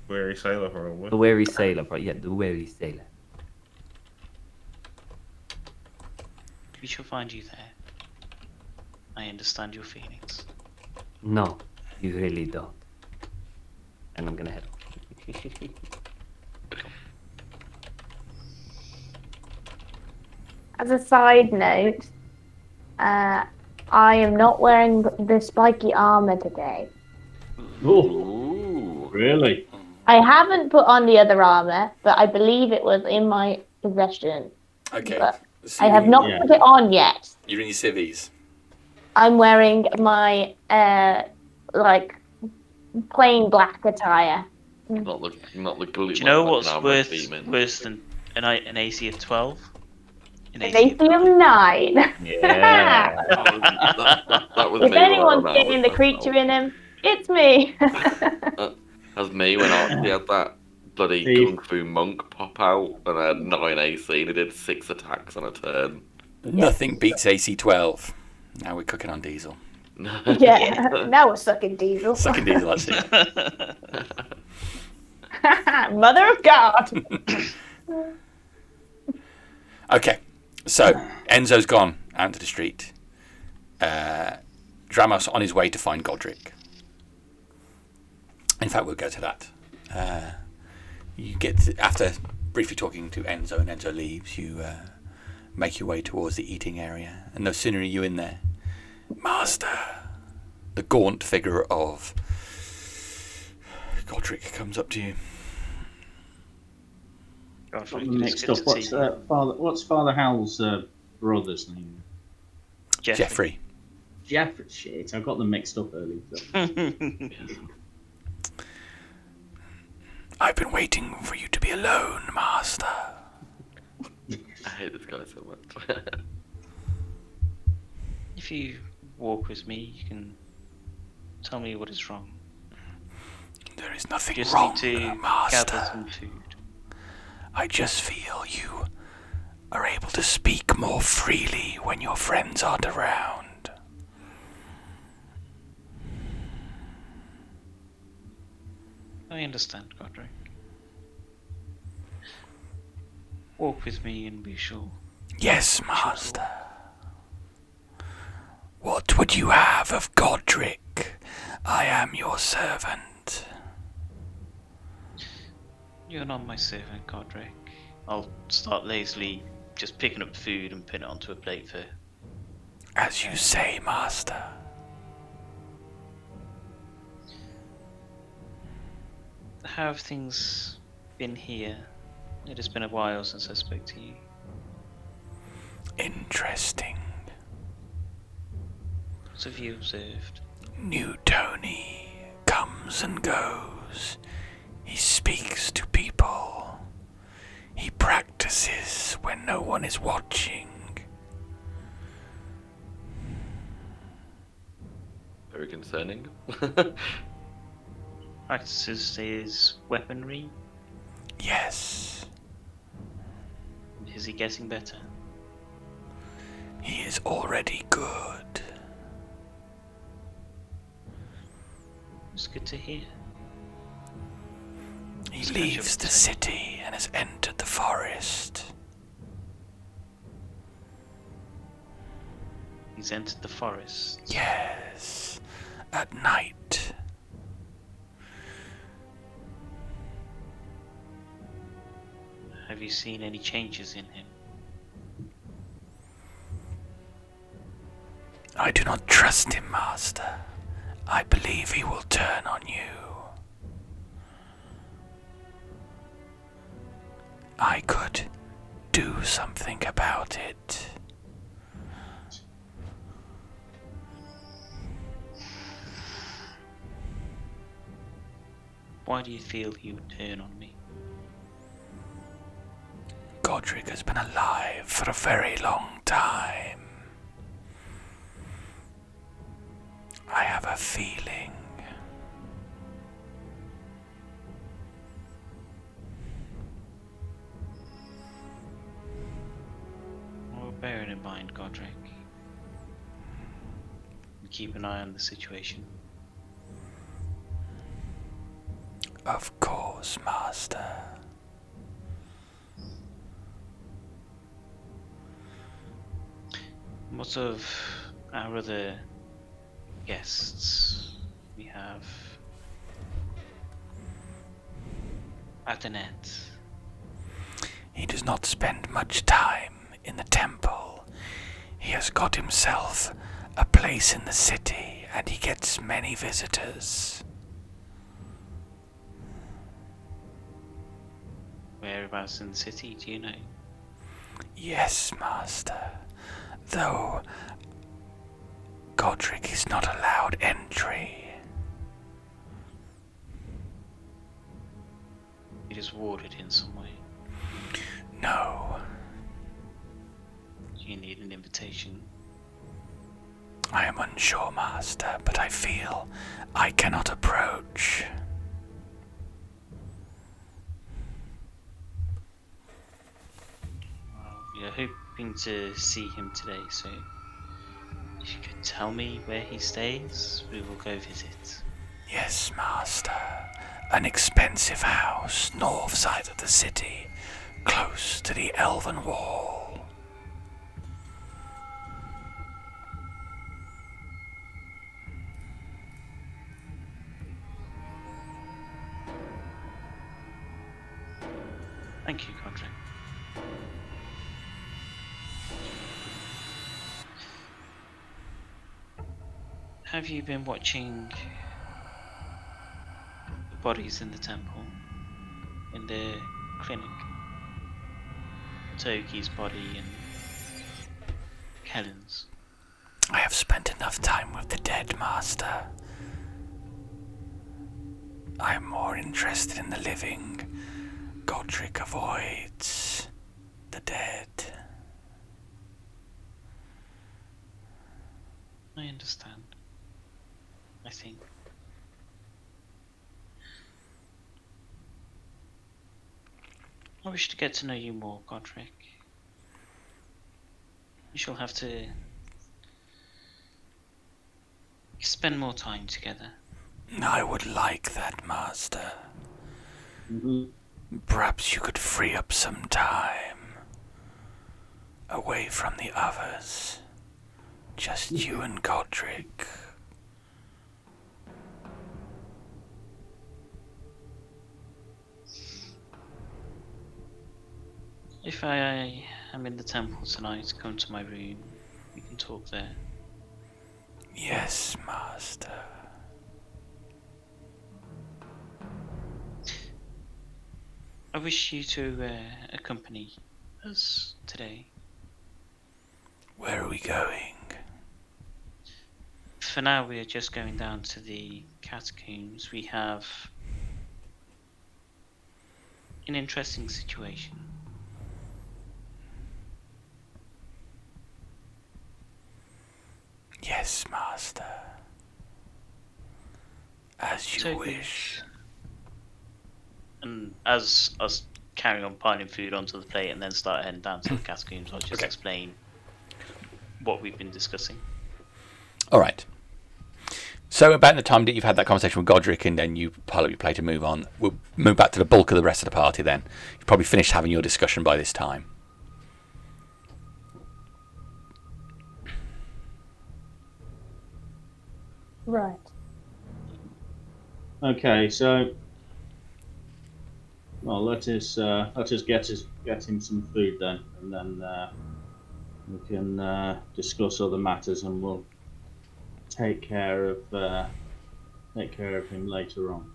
Weary Sailor, probably. The Weary Sailor, right? Yeah, the Weary Sailor. We shall find you there. I understand your feelings. No, you really don't. And I'm gonna head off. As a side note, I am not wearing the spiky armor today. Oh, really? I haven't put on the other armor, but I believe it was in my possession. Okay. But So I have not put it on yet. You're in your civvies. I'm wearing my like plain black attire. Not the glue. Do you know what's worse than an AC of 12? An AC of 9. Yeah. that was If me anyone's when I getting the creature in him, it's me. That's me when I had that bloody Kung Fu monk pop out and I had 9 AC and it did 6 attacks on a turn. Nothing beats AC 12. Now we're cooking on diesel. Yeah, now we're sucking diesel. Sucking diesel, that's it. Mother of God. Okay, so Enzo's gone out into the street. Dramos on his way to find Godric. In fact, we'll go to that. You get after briefly talking to Enzo, and Enzo leaves. You make your way towards the eating area, and no sooner are you in there, Master, the gaunt figure of Godric comes up to you. Mixed up. What's Father Hal's brother's name? Jeffrey. Jeffrey. Shit, I got them mixed up earlier. I've been waiting for you to be alone, Master. I hate this guy so much. If you walk with me, you can tell me what is wrong. There is nothing Just wrong, need to Master. gather some food. I just feel you are able to speak more freely when your friends aren't around. I understand, Godric. Walk with me and we shall... Yes, master. What would you have of Godric? I am your servant. You're not my servant, Godric. I'll start lazily just picking up food and putting it onto a plate for... As you say, master. How have things been here? It has been a while since I spoke to you. Interesting. What have you observed? New Tony comes and goes. He speaks to people. He practices when no one is watching. Very concerning. Practices his weaponry? Yes. Is he getting better? He is already good. It's good to hear. He leaves the city and has entered the forest. He's entered the forest? Yes. At night. Have you seen any changes in him? I do not trust him, master. I believe he will turn on you. I could do something about it. Why do you feel he would turn on me? Godric has been alive for a very long time. I have a feeling. Well, bear it in mind, Godric. And keep an eye on the situation. Of course, master. What of our other guests? We have Adenet. He does not spend much time in the temple. He has got himself a place in the city and he gets many visitors. Whereabouts in the city, do you know? Yes, master. Though Godric is not allowed entry. It is warded in some way. No, Do you need an invitation? I am unsure, master, but I feel I cannot approach. Well, we are hoping to see him today, so if you could tell me where he stays, we will go visit. Yes, master. An expensive house north side of the city, close to the Elven Wall. Thank you, Godric. Have you been watching the bodies in the temple? In the clinic? Toki's body and Kellen's? I have spent enough time with the dead, master. I am more interested in the living. Godric avoids the dead. I understand. I think. I wish to get to know you more, Godric. We shall have to spend more time together. I would like that, master. Mm-hmm. Perhaps you could free up some time away from the others. Just you and Godric. If I am in the temple tonight, come to my room. We can talk there. Yes, Master. I wish you to accompany us today. Where are we going? For now, we are just going down to the catacombs. We have an interesting situation. Yes, Master. As you So wish. And as us carrying on piling food onto the plate and then start heading down to the catacombs, I'll just explain what we've been discussing. All right. So about the time that you've had that conversation with Godric and then you pile up your plate and move on, we'll move back to the bulk of the rest of the party then. You've probably finished having your discussion by this time. Right. Okay, so well, let us get him some food then, and then we can discuss other matters, and we'll take care of him later on.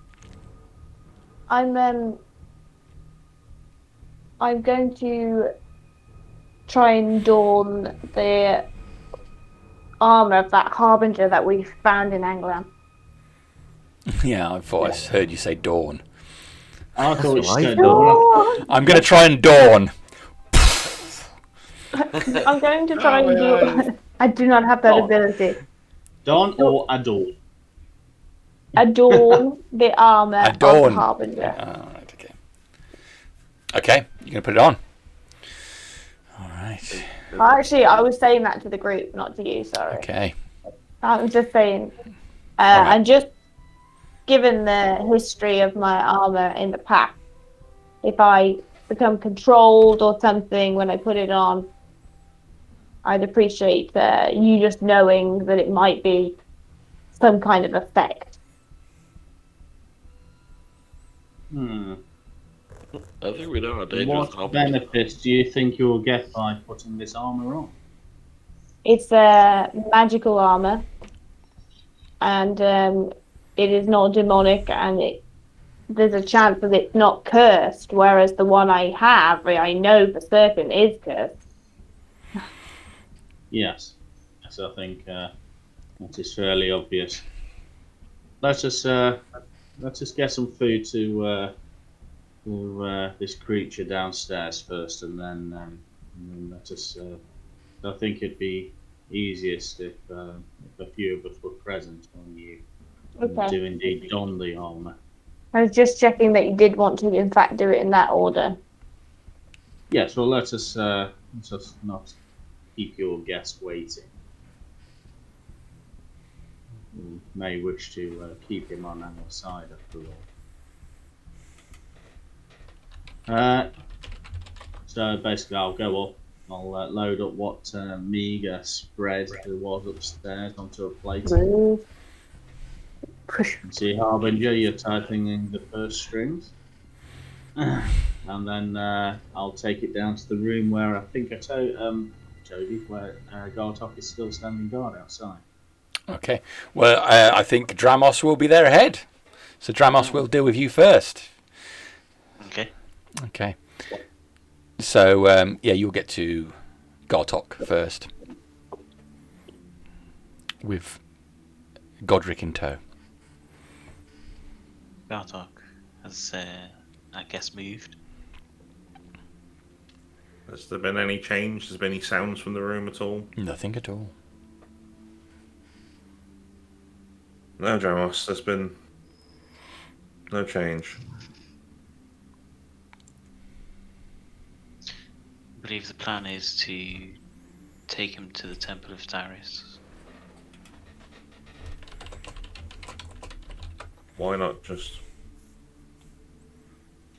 I'm going to try and don the armor of that Harbinger that we found in Anglam. Yeah, I thought I heard you say dawn. I thought you said Dawn. I'm going to try and dawn. I'm going to try and do. I do not have that ability. Dawn or adorn? Adorn the armor of the Harbinger. Right, okay. Okay, you're going to put it on. All right. Actually, I was saying that to the group, not to you. Sorry. Okay. I was just saying, right. and just given the history of my armor in the past, if I become controlled or something when I put it on, I'd appreciate you just knowing that it might be some kind of effect. I think we know how dangerous What benefits do you think you will get by putting this armor on? It's a magical armor, and it is not demonic, and there's a chance that it's not cursed, whereas the one I have, I know for certain is cursed. Yes, I think that is fairly obvious. Let's just get some food to this creature downstairs first, and then let us. I think it'd be easiest if a few of us were present when you do indeed don the armor. I was just checking that you did want to, in fact, do it in that order. Yes, well, let us not keep your guest waiting. We may wish to keep him on our side after all. So basically, I'll go up. I'll load up what meager spread there was upstairs onto a plate. And see, Harbinger, you're typing in the first strings. And then I'll take it down to the room where I think I told Jody, where Gartok is still standing guard outside. Okay. Well, I think Dramos will be there ahead. So Dramos will deal with you first. Okay. Okay. So, you'll get to Gartok first. With Godric in tow. Gartok has, I guess, moved. Has there been any change? Has there been any sounds from the room at all? Nothing at all. No, Dramos, there's been no change. I believe the plan is to take him to the Temple of Darius. Why not just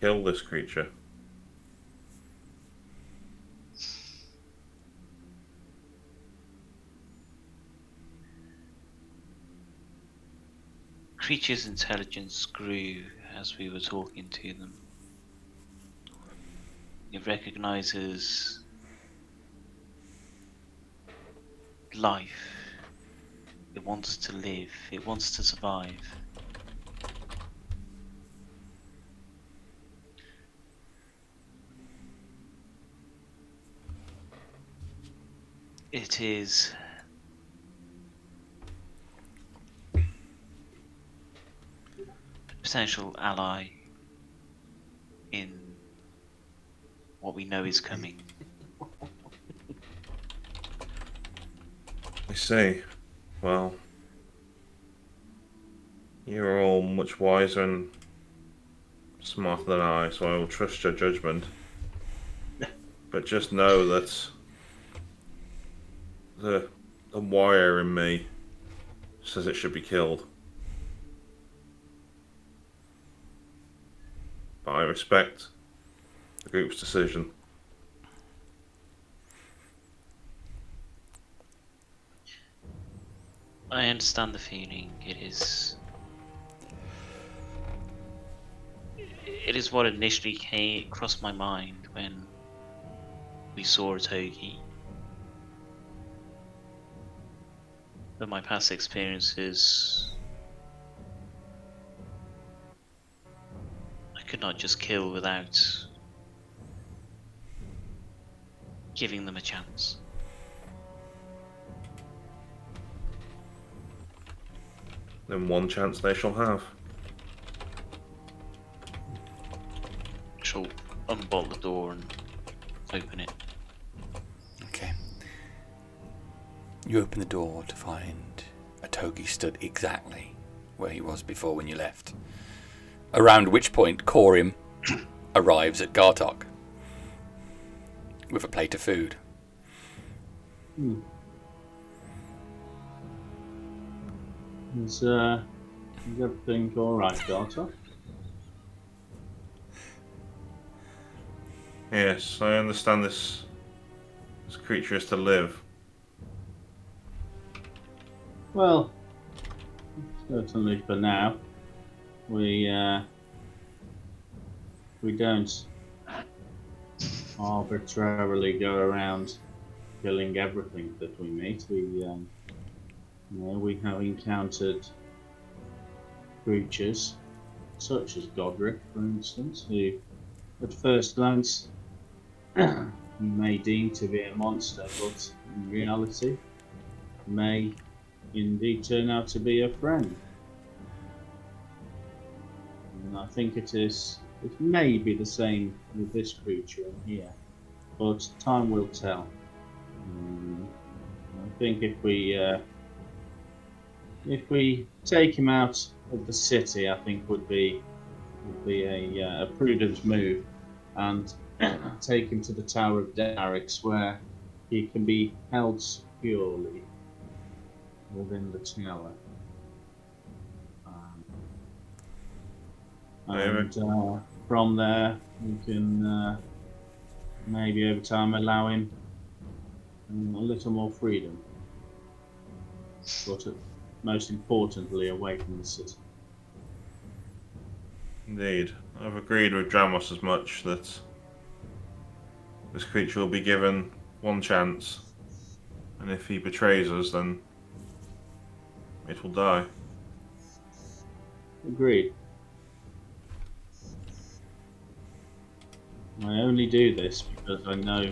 kill this creature? Creature's intelligence grew as we were talking to them. It recognizes life. It wants to live. It wants to survive. It is a potential ally in what we know is coming. I see. Well, you're all much wiser and smarter than I, so I will trust your judgment. But just know that the wire in me says it should be killed. But I respect the group's decision. I understand the feeling. It is what initially came across my mind when we saw a togi. But my past experiences, I could not just kill without giving them a chance. Then one chance they shall have. I shall unbolt the door and open it. Okay. You open the door to find a togi stood exactly where he was before when you left. Around which point Corym arrives at Gartok with a plate of food. Is everything all right, Gartok? Yes, I understand this creature is to live. Well, certainly for now, we don't arbitrarily go around killing everything that we meet. We have encountered creatures such as Godric, for instance, who at first glance you may deem to be a monster, but in reality may indeed turn out to be a friend. And I think it may be the same with this creature in here, but time will tell. I think if we take him out of the city, I think would be a prudent move, and take him to the Tower of Derricks, where he can be held securely within the tower. And from there, we can maybe over time allow him a little more freedom. But most importantly, away from the city. Indeed. I've agreed with Dramos as much that this creature will be given one chance, and if he betrays us, then it will die. Agreed. I only do this because I know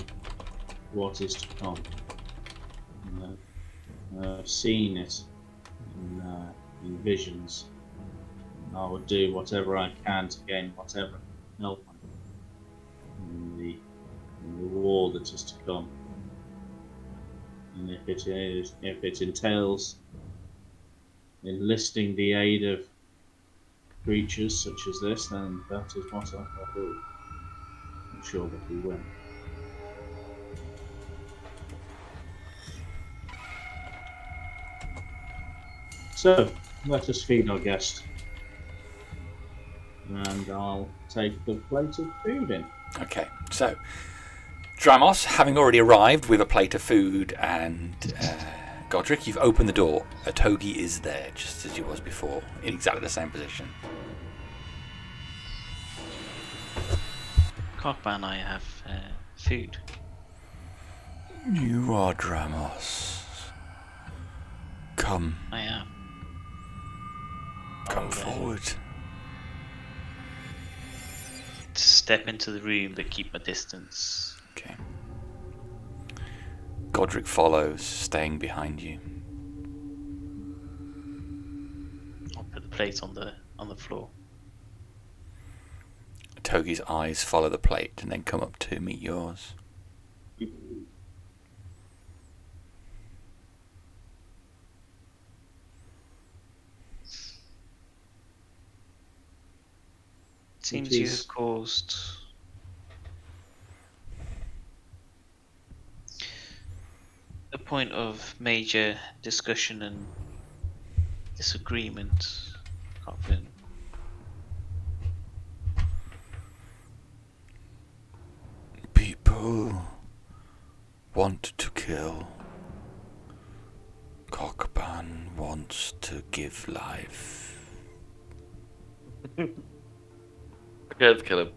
what is to come. I've seen it in visions. I will do whatever I can to gain whatever help in the war that is to come. And if it entails enlisting the aid of creatures such as this, then that is what I will do. I'm sure that we will. So, let us feed our guest. and I'll take the plate of food in. Okay, so Dramos, having already arrived with a plate of food, and Godric, you've opened the door. A togi is there, just as he was before, in exactly the same position. Cockman, I have food. You are Dramos. Come. I am. Come forward. Step into the room, but keep my distance. Okay. Godric follows, staying behind you. I'll put the plate on the floor. Togi's eyes follow the plate and then come up to meet yours. Seems you have caused a point of major discussion and disagreement, Cockman. People want to kill. Cockban wants to give life. Okay, let's kill him.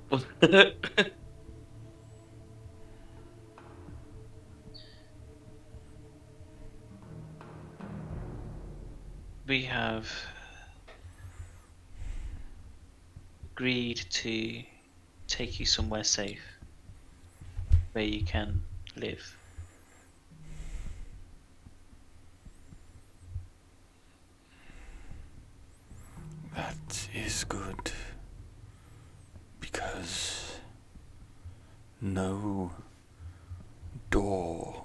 We have agreed to take you somewhere safe, where you can live. That is good. Because no door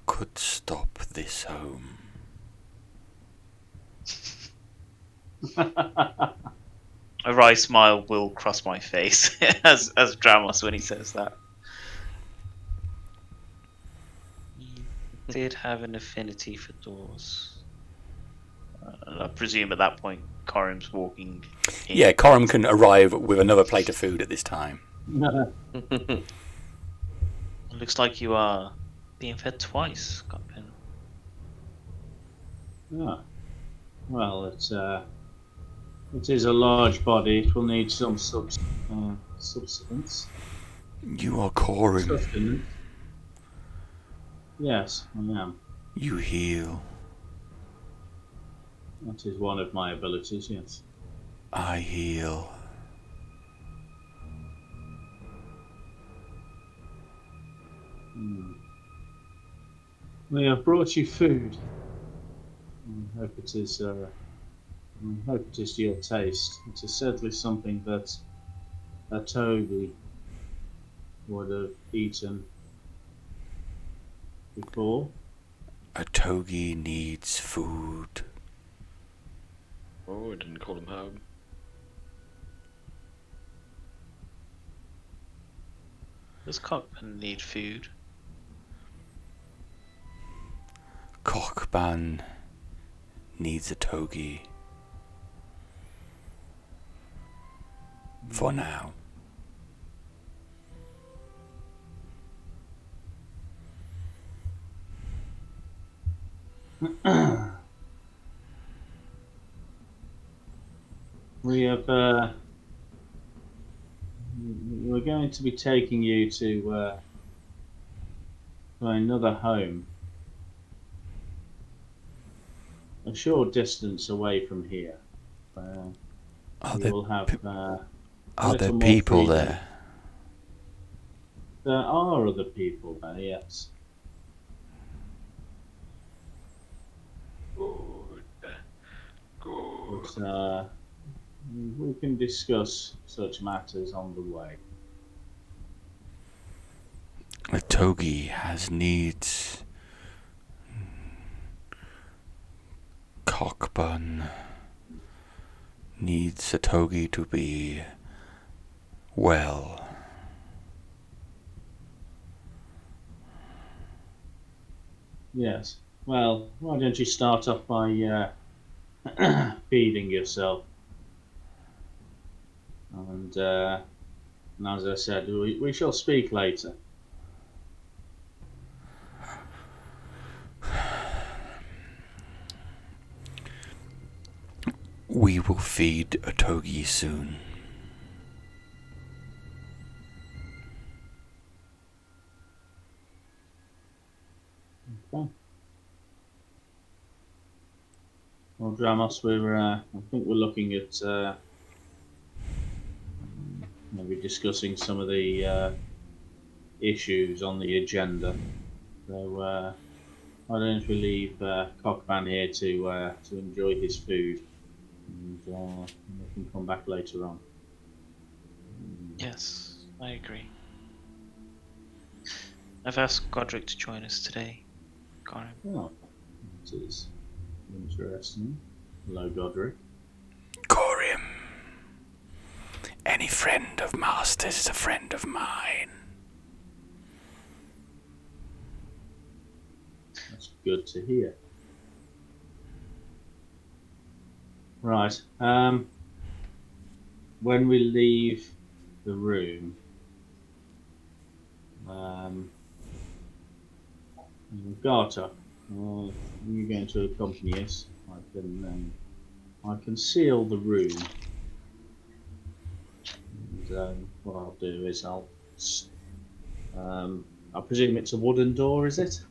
could stop this home. A wry smile will cross my face as Dramos when he says that. You did have an affinity for doors. I presume at that point Corym's walking in. Yeah, Corym can arrive with another plate of food at this time. It looks like you are being fed twice, Cockpin. Ah. Well, it is a large body. It will need some substance. You are Corym. Sustenance. Yes, I am. You heal. That is one of my abilities, yes. I heal. We have brought you food. I hope it is to your taste. It is certainly something that a togi would have eaten before. A togi needs food. Oh, I didn't call him home. Does Cockpin need food? Cockban needs a togi. For now. We have. We're going to be taking you to another home, a short distance away from here. Are we there, will have. are there more people freedom. there? There are other people there, yes. But, we can discuss such matters on the way. A togi has needs. Cockbun needs a togi to be well. Yes. Well, why don't you start off by feeding yourself? And as I said, we shall speak later. We will feed a togi soon. Okay. Well, Dramos, I think we're looking at maybe discussing some of the issues on the agenda. So why don't we leave Cockman here to enjoy his food, and we can come back later on. Yes, I agree. I've asked Godric to join us today. Corym. Oh, it is interesting. Hello, Godric. Corym. Any friend of Master's is a friend of mine. That's good to hear. Right. When we leave the room, Gartok, you're going to accompany us. I can seal the room. And what I'll do is I presume it's a wooden door, is it?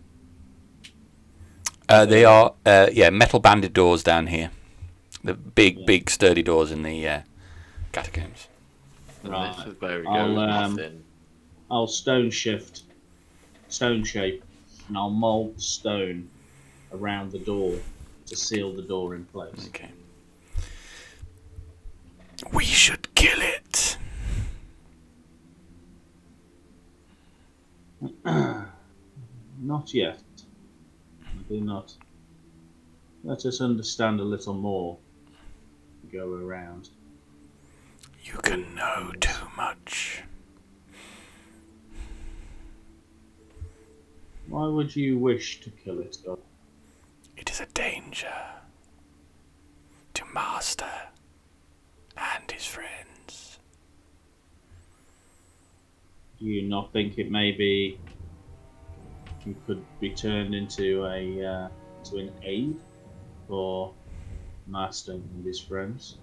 They are, metal banded doors down here. The big, sturdy doors in the catacombs. Right. This is where we go. I'll stone shape, and I'll mould the stone around the door to seal the door in place. Okay. We should kill it. Not yet. I do not. Let us understand a little more. Go around. You can know too much. Why would you wish to kill it, God? It is a danger to Master and his friends. Do you not think it may be you could be turned into an aid for Master and his friends?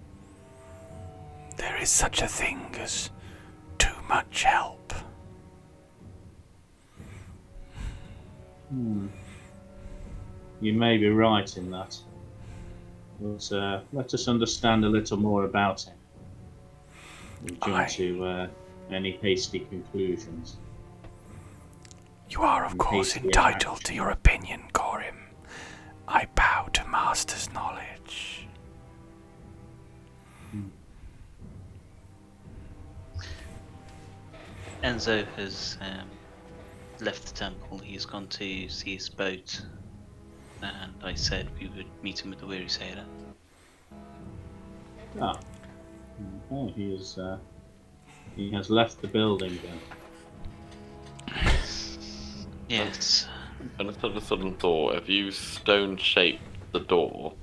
There is such a thing as too much help. You may be right in that. But let us understand a little more about him. We'll jump to any hasty conclusions. You are, of course, entitled to your opinion, Corym. I bow to Master's knowledge. Enzo has left the temple. He's gone to see his boat, and I said we would meet him at the Weary Sailor. Ah. Okay, he has left the building then. Yes. And it's a sudden thought, if you stone shape the door,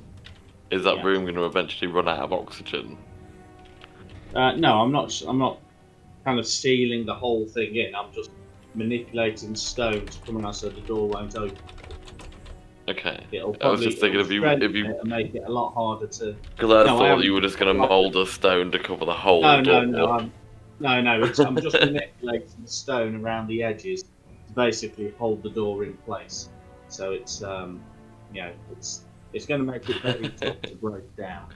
is that room going to eventually run out of oxygen? No, I'm not kind of sealing the whole thing in. I'm just manipulating stone to come out so the door won't open. Okay. I was just thinking if you make it a lot harder to. Because I thought you were just going to mould a stone to cover the whole door. No. I'm just manipulating the stone around the edges to basically hold the door in place. So it's it's going to make it very tough to break down.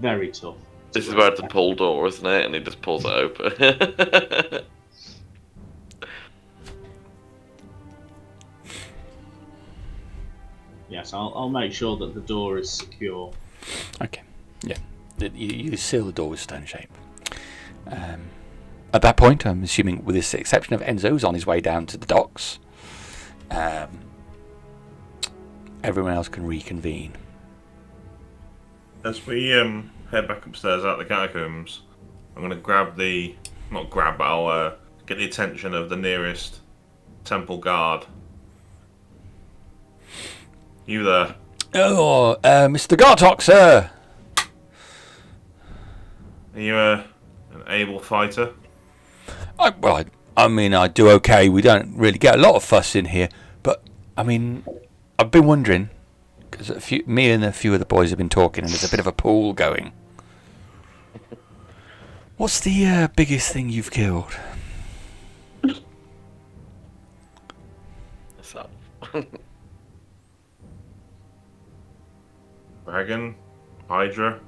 Very tough. This is where it's a pull door, isn't it? And he just pulls it open. Yes, I'll make sure that the door is secure. Okay, yeah. You seal the door with stone shape. At that point, I'm assuming, with the exception of Enzo's on his way down to the docks, everyone else can reconvene. As we head back upstairs out the catacombs, I'm going to but I'll get the attention of the nearest temple guard. You there? Oh, Mr. Gartok, sir. Are you an able fighter? I mean, I do okay. We don't really get a lot of fuss in here, but I mean, I've been wondering because me and a few of the boys have been talking, and there's a bit of a pool going. What's the biggest thing you've killed? What's up? Dragon? Hydra?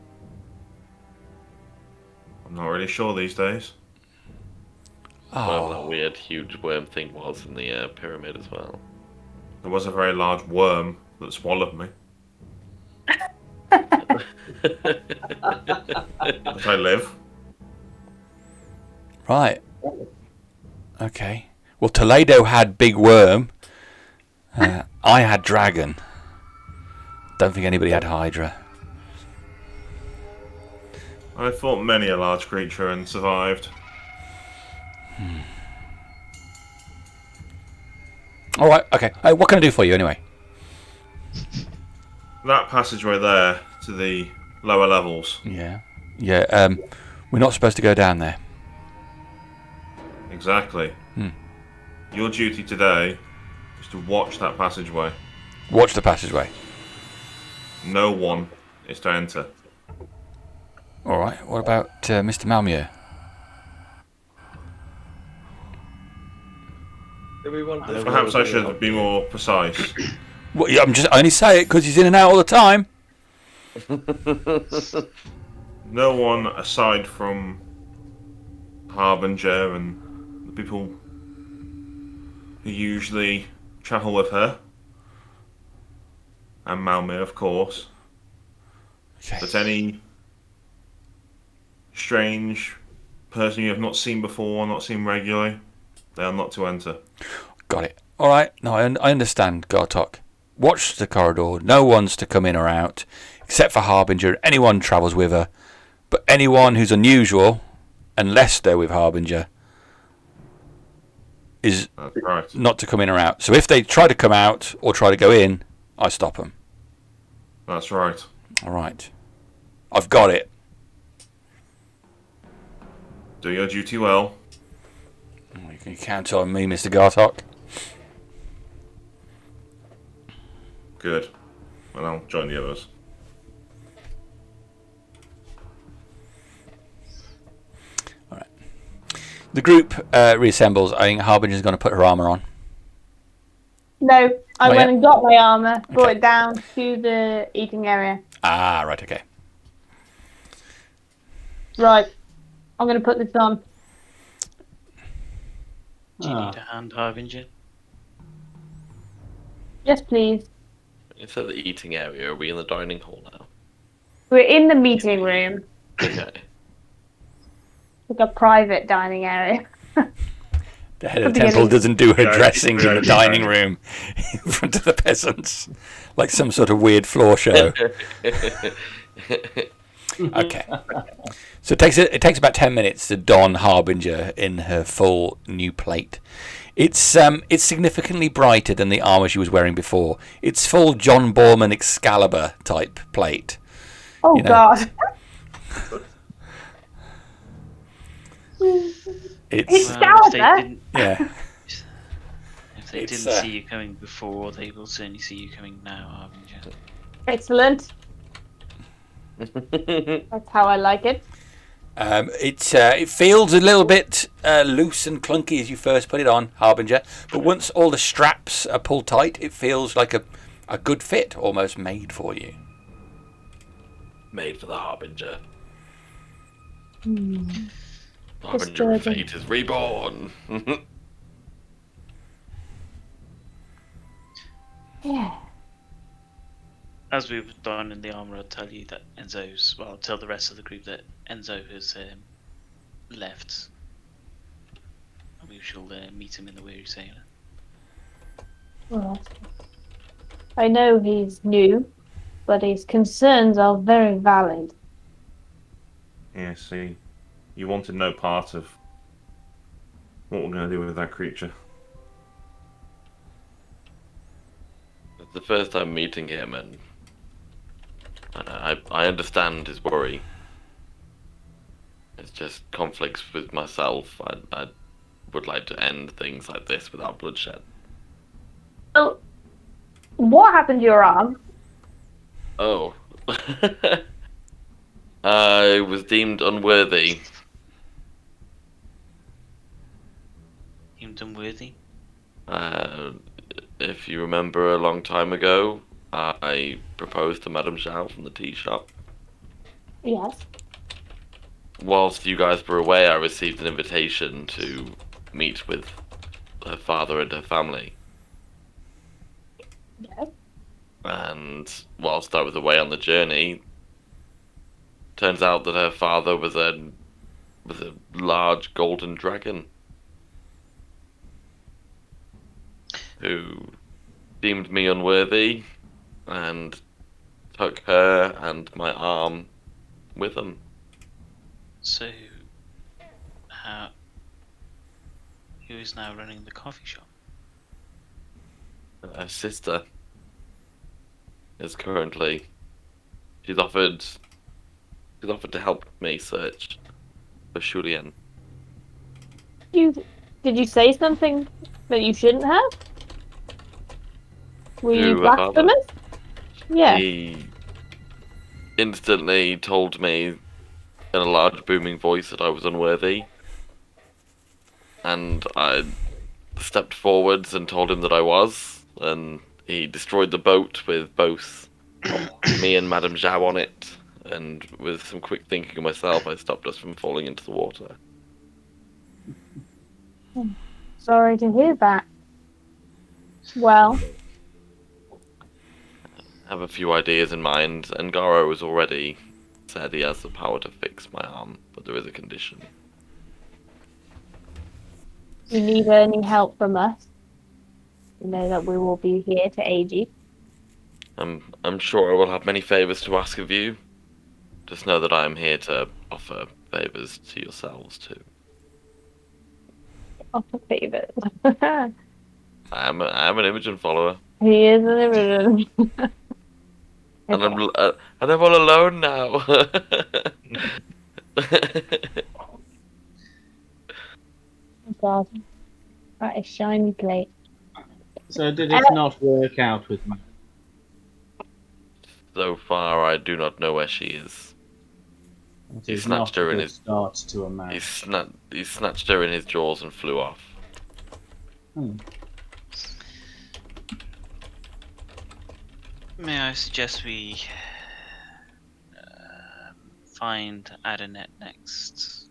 I'm not really sure these days. Whatever that weird, huge worm thing was in the pyramid as well. There was a very large worm that swallowed me. But I live. Right. Okay. Well, Toledo had big worm. I had dragon. Don't think anybody had hydra. I fought many a large creature and survived. All right. Okay. What can I do for you anyway? That passageway there to the lower levels. Yeah. Yeah. We're not supposed to go down there. Exactly. Your duty today is to watch that passageway. Watch the passageway. No one is to enter. All right. What about Mr. Malmuir? Perhaps I should be more precise. Well, yeah, I only say it because he's in and out all the time. No one aside from Harbinger and the people who usually travel with her, and Malmö, of course. Okay. But any strange person you have not seen before, not seen regularly, they are not to enter. Got it. All right. No, I understand, Gartok. Watch the corridor. No one's to come in or out, except for Harbinger. Anyone travels with her. But anyone who's unusual, unless they're with Harbinger, is not to come in or out. So if they try to come out or try to go in, I stop them. That's right. All right. I've got it. Do your duty well. You can count on me, Mr. Gartok. Good. Well, I'll join the others. All right. The group reassembles. I think Harbinger's going to put her armour on. No, I Not went yet? and got my armour, brought Okay. it down to the eating area. Ah, right, okay. Right, I'm going to put this on. Do you need a hand, Harbinger? Yes, please. Instead of the eating area, are we in the dining hall now? We're in the meeting room. Okay. Like a private dining area. The head of the Something temple any- doesn't do her Yeah, dressing in the yeah. dining room in front of the peasants. Like some sort of weird floor show. Okay. So it takes about 10 minutes to don Harbinger in her full new plate. It's significantly brighter than the armour she was wearing before. It's full John Borman Excalibur type plate. Oh, You know. God. It's Well, if they Excalibur? didn't, yeah. if they It's, didn't see you coming before, they will certainly see you coming now, Harbinger. Excellent. That's how I like it. It feels a little bit loose and clunky as you first put it on, Harbinger. But once all the straps are pulled tight, it feels like a good fit, almost made for you. Made for the Harbinger. Hmm. Harbinger of Disturbing. Fate is reborn. Yeah. As we've done in the armour, I'll tell you that I'll tell the rest of the group that Enzo has left. And we shall meet him in the Weary Sailor. Well, I know he's new, but his concerns are very valid. Yeah, see, you wanted no part of what we're going to do with that creature. It's the first time meeting him, and I understand his worry. It's just conflicts with myself. I would like to end things like this without bloodshed. So, what happened to your arm? Oh. I was deemed unworthy. Deemed unworthy? If you remember a long time ago, I proposed to Madame Zhao from the tea shop. Yes. Whilst you guys were away, I received an invitation to meet with her father and her family. Yes. And whilst I was away on the journey, turns out that her father was a large golden dragon who deemed me unworthy and took her and my arm with him. So, who is now running the coffee shop? Her sister is currently. She's offered to help me search for Julien. Did you say something that you shouldn't have? Were you To her father. blasphemous? Yeah. He instantly told me in a large booming voice that I was unworthy, and I stepped forwards and told him that I was, and he destroyed the boat with both me and Madame Zhao on it, and with some quick thinking of myself, I stopped us from falling into the water. Sorry to hear that. Well, I have a few ideas in mind, and Garo has already said he has the power to fix my arm, but there is a condition. if you need any help from us, you know that we will be here to aid you. I'm sure I will have many favours to ask of you. Just know that I am here to offer favours to yourselves too. Offer favours. I am an Imogen follower, He is an immigrant. and I'm all alone now. God, that is shiny plate. So did it not work out with Matt? So far, I do not know where she is. It He is snatched not her a in good his. start to a marriage. He snatched her in his jaws and flew off. May I suggest we find Adanet next?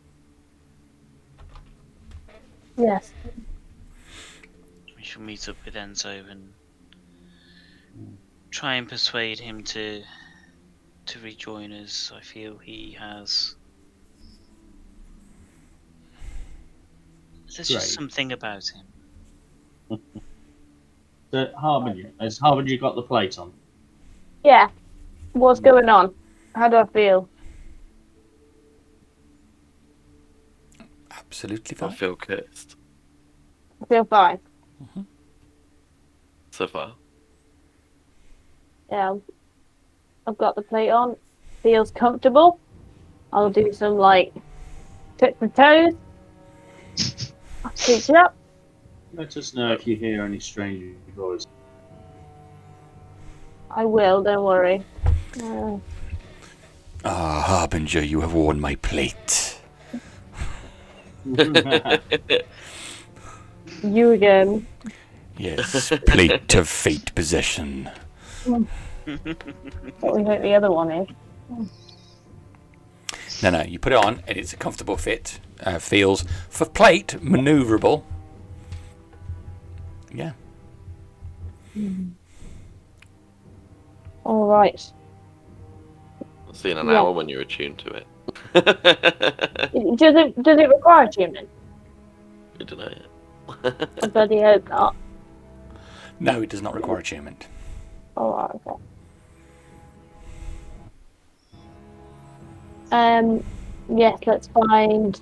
Yes. We shall meet up with Enzo and try and persuade him to rejoin us. I feel he has. There's just something about him. The Harbinger. Has Harbinger got the plate on? Yeah. What's going on? How do I feel? Absolutely I fine. feel cursed. I feel fine. So far. Yeah. I've got the plate on. Feels comfortable. I'll do some touch my toes. I'll stitch it up. Let us know if you hear any strange voices. I will, don't worry. Harbinger, you have worn my plate. You again. Yes, plate of fate possession. What we hope the other one is. No, you put it on and it's a comfortable fit. Feels, for plate, manoeuvrable. Yeah. All right. I'll see in an hour when you're attuned to it. Does it require attunement? I don't know yet. I bloody hope not. No, it does not require attunement. All right. Okay. Yes. Let's find.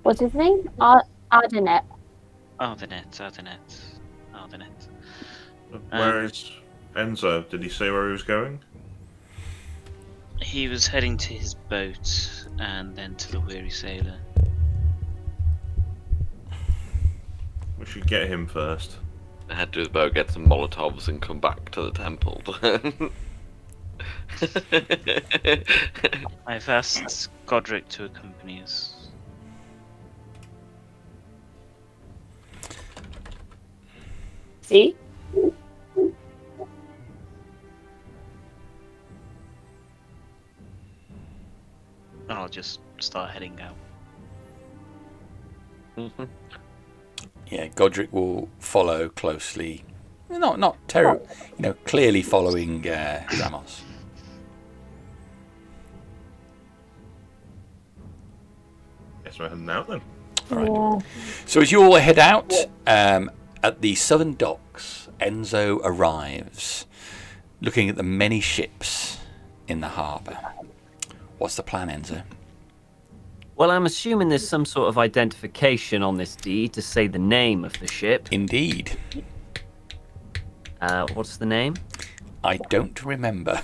What's his name? Adanet. Ardenet. Where is Enzo? Did he say where he was going? He was heading to his boat and then to the Weary Sailor. We should get him first. Head to his boat, get some Molotovs, and come back to the temple. I've asked Godric to accompany us. See? I'll just start heading out. Yeah, Godric will follow closely. Not terrible, clearly following Dramos. Guess we're heading out then. All right. So as you all head out, at the southern docks, Enzo arrives, looking at the many ships in the harbour. What's the plan, Enzo? Well, I'm assuming there's some sort of identification on this deed to say the name of the ship. Indeed. What's the name? I don't remember.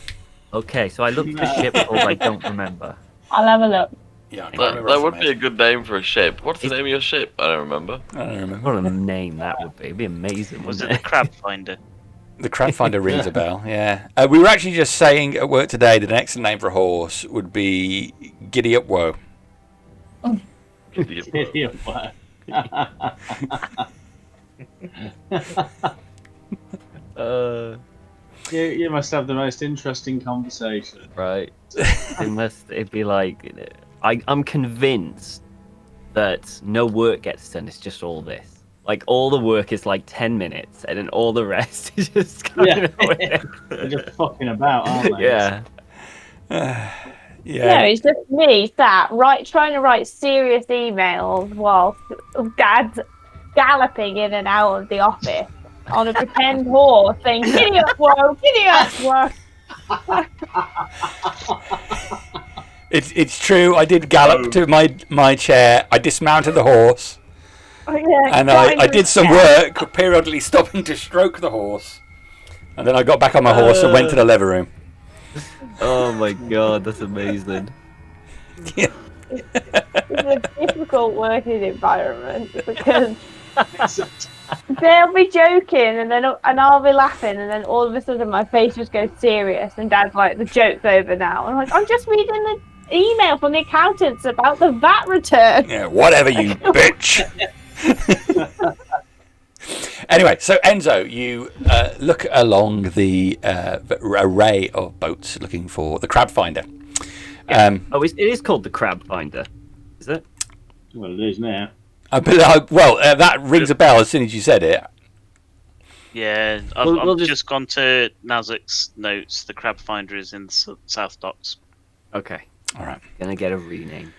Okay, so I looked for a ship called I don't remember. I'll have a look. Yeah, that would be a good name for a ship. What's the name of your ship? I don't remember. I don't remember. What a name that would be. It'd be amazing, Was wouldn't it the Crab Finder? The Crab Finder rings a bell, yeah. We were actually just saying at work today that an excellent name for a horse would be Giddy Up Woe. Giddy Up Woe. You must have the most interesting conversation. Right. It'd be like, I'm convinced that no work gets done, it's just all this. Like, all the work is like 10 minutes, and then all the rest is just kind of They're just fucking about, aren't they? Yeah. No, it's just me sat trying to write serious emails whilst Dad's galloping in and out of the office on a pretend horse saying, "Giddy up, whoa, giddy up, whoa." It's true. I did gallop to my chair. I dismounted the horse. And I did some work, periodically stopping to stroke the horse. And then I got back on my horse and went to the lever room. Oh my god, that's amazing. Yeah. It's a difficult working environment because they'll be joking and I'll be laughing, and then all of a sudden my face just goes serious and Dad's like, "The joke's over now." And I'm like, "I'm just reading the email from the accountants about the VAT return." Yeah, whatever, you bitch. Anyway, so Enzo, you look along the array of boats looking for the Crab Finder. It is called the Crab Finder, is it? Well, it is now. That rings a bell as soon as you said it. Yeah, I've just gone to Nazik's notes. The Crab Finder is in the South Docks. Okay. All right. Gonna get a rename.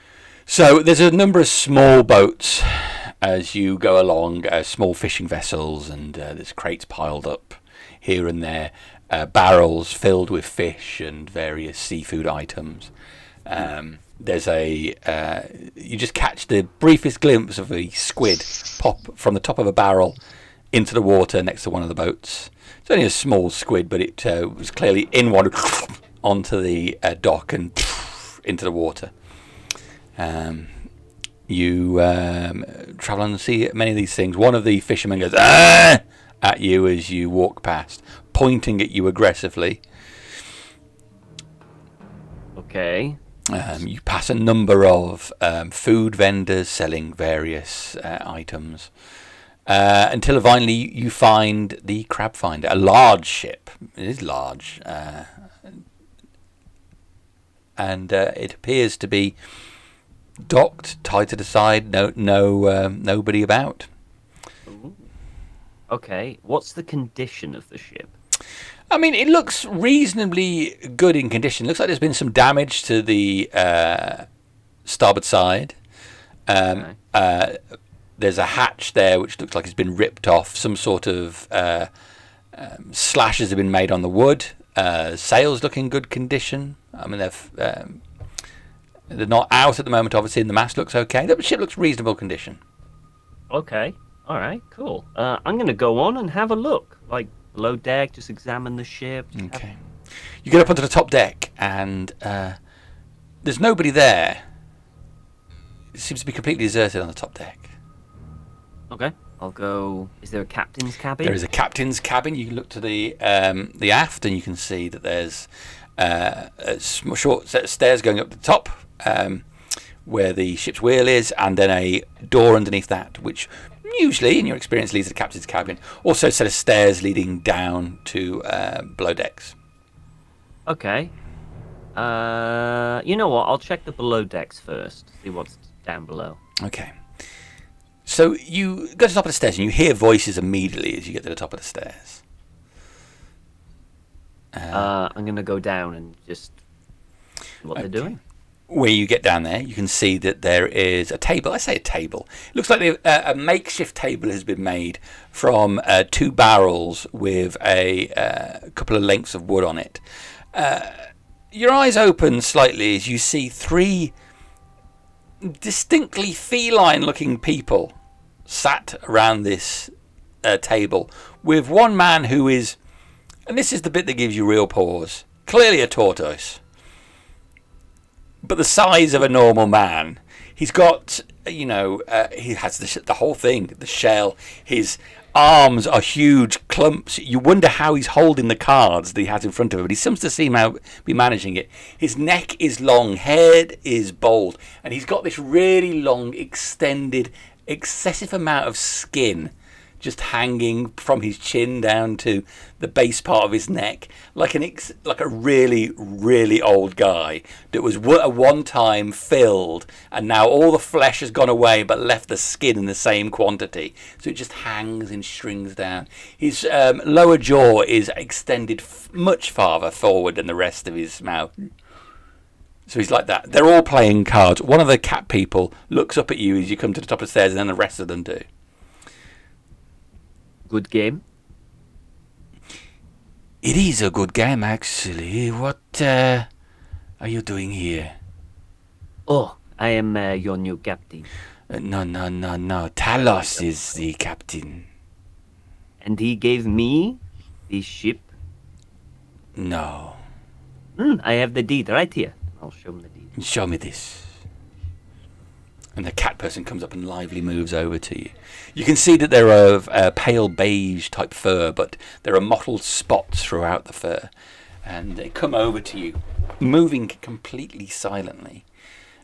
So there's a number of small boats as you go along, small fishing vessels, and there's crates piled up here and there, barrels filled with fish and various seafood items. There's you just catch the briefest glimpse of a squid pop from the top of a barrel into the water next to one of the boats. It's only a small squid, but it was clearly in one onto the dock and into the water. You travel and see many of these things. One of the fishermen goes "Ah!" at you as you walk past, pointing at you aggressively. Okay. You pass a number of food vendors selling various items until finally you find the Crab Finder, a large ship. It is large, and it appears to be docked, tied to the side. Nobody about. Ooh. Okay. What's the condition of the ship? I mean, it looks reasonably good in condition. Looks like there's been some damage to the starboard side. There's a hatch there which looks like it's been ripped off. Some sort of slashes have been made on the wood. Sails look in good condition. I mean, they're not out at the moment, obviously, and the mast looks okay. The ship looks reasonable condition. Okay. All right. Cool. I'm going to go on and have a look. Like, below deck, just examine the ship. Okay. You get up onto the top deck, and there's nobody there. It seems to be completely deserted on the top deck. Okay, I'll go. Is there a captain's cabin? There is a captain's cabin. You can look to the aft, and you can see that there's a short set of stairs going up to the top, where the ship's wheel is, and then a door underneath that, which usually, in your experience, leads to the captain's cabin. Also, a set of stairs leading down to below decks. Okay. You know what? I'll check the below decks first. See what's down below. Okay. So you go to the top of the stairs and you hear voices immediately as you get to the top of the stairs. I'm gonna go down and just see what they're doing. Where you get down there, you can see that there is a table. I say a table. It looks like a makeshift table has been made from 2 barrels with a couple of lengths of wood on it. Your eyes open slightly as you see 3 distinctly feline-looking people sat around this table, with one man who is, and this is the bit that gives you real pause, clearly a tortoise, but the size of a normal man. He's got, he has the whole thing, the shell. His arms are huge clumps. You wonder how he's holding the cards that he has in front of him, but he seems to seem to be managing it. His neck is long, head is bald, and he's got this really long, extended, excessive amount of skin just hanging from his chin down to the base part of his neck, like a really, really old guy that was at one time filled, and now all the flesh has gone away but left the skin in the same quantity, so it just hangs in strings down. His lower jaw is extended much farther forward than the rest of his mouth. So he's like that. They're all playing cards. One of the cat people looks up at you as you come to the top of the stairs, and then the rest of them do. Good game? It is a good game, actually. What are you doing here? Oh, I am your new captain. No. Talos is the captain. And he gave me the ship? No. I have the deed right here. I'll show him the deed. Show me this. And the cat person comes up and lively moves over to you. You can see that they're of pale beige type fur, but there are mottled spots throughout the fur. And they come over to you, moving completely silently.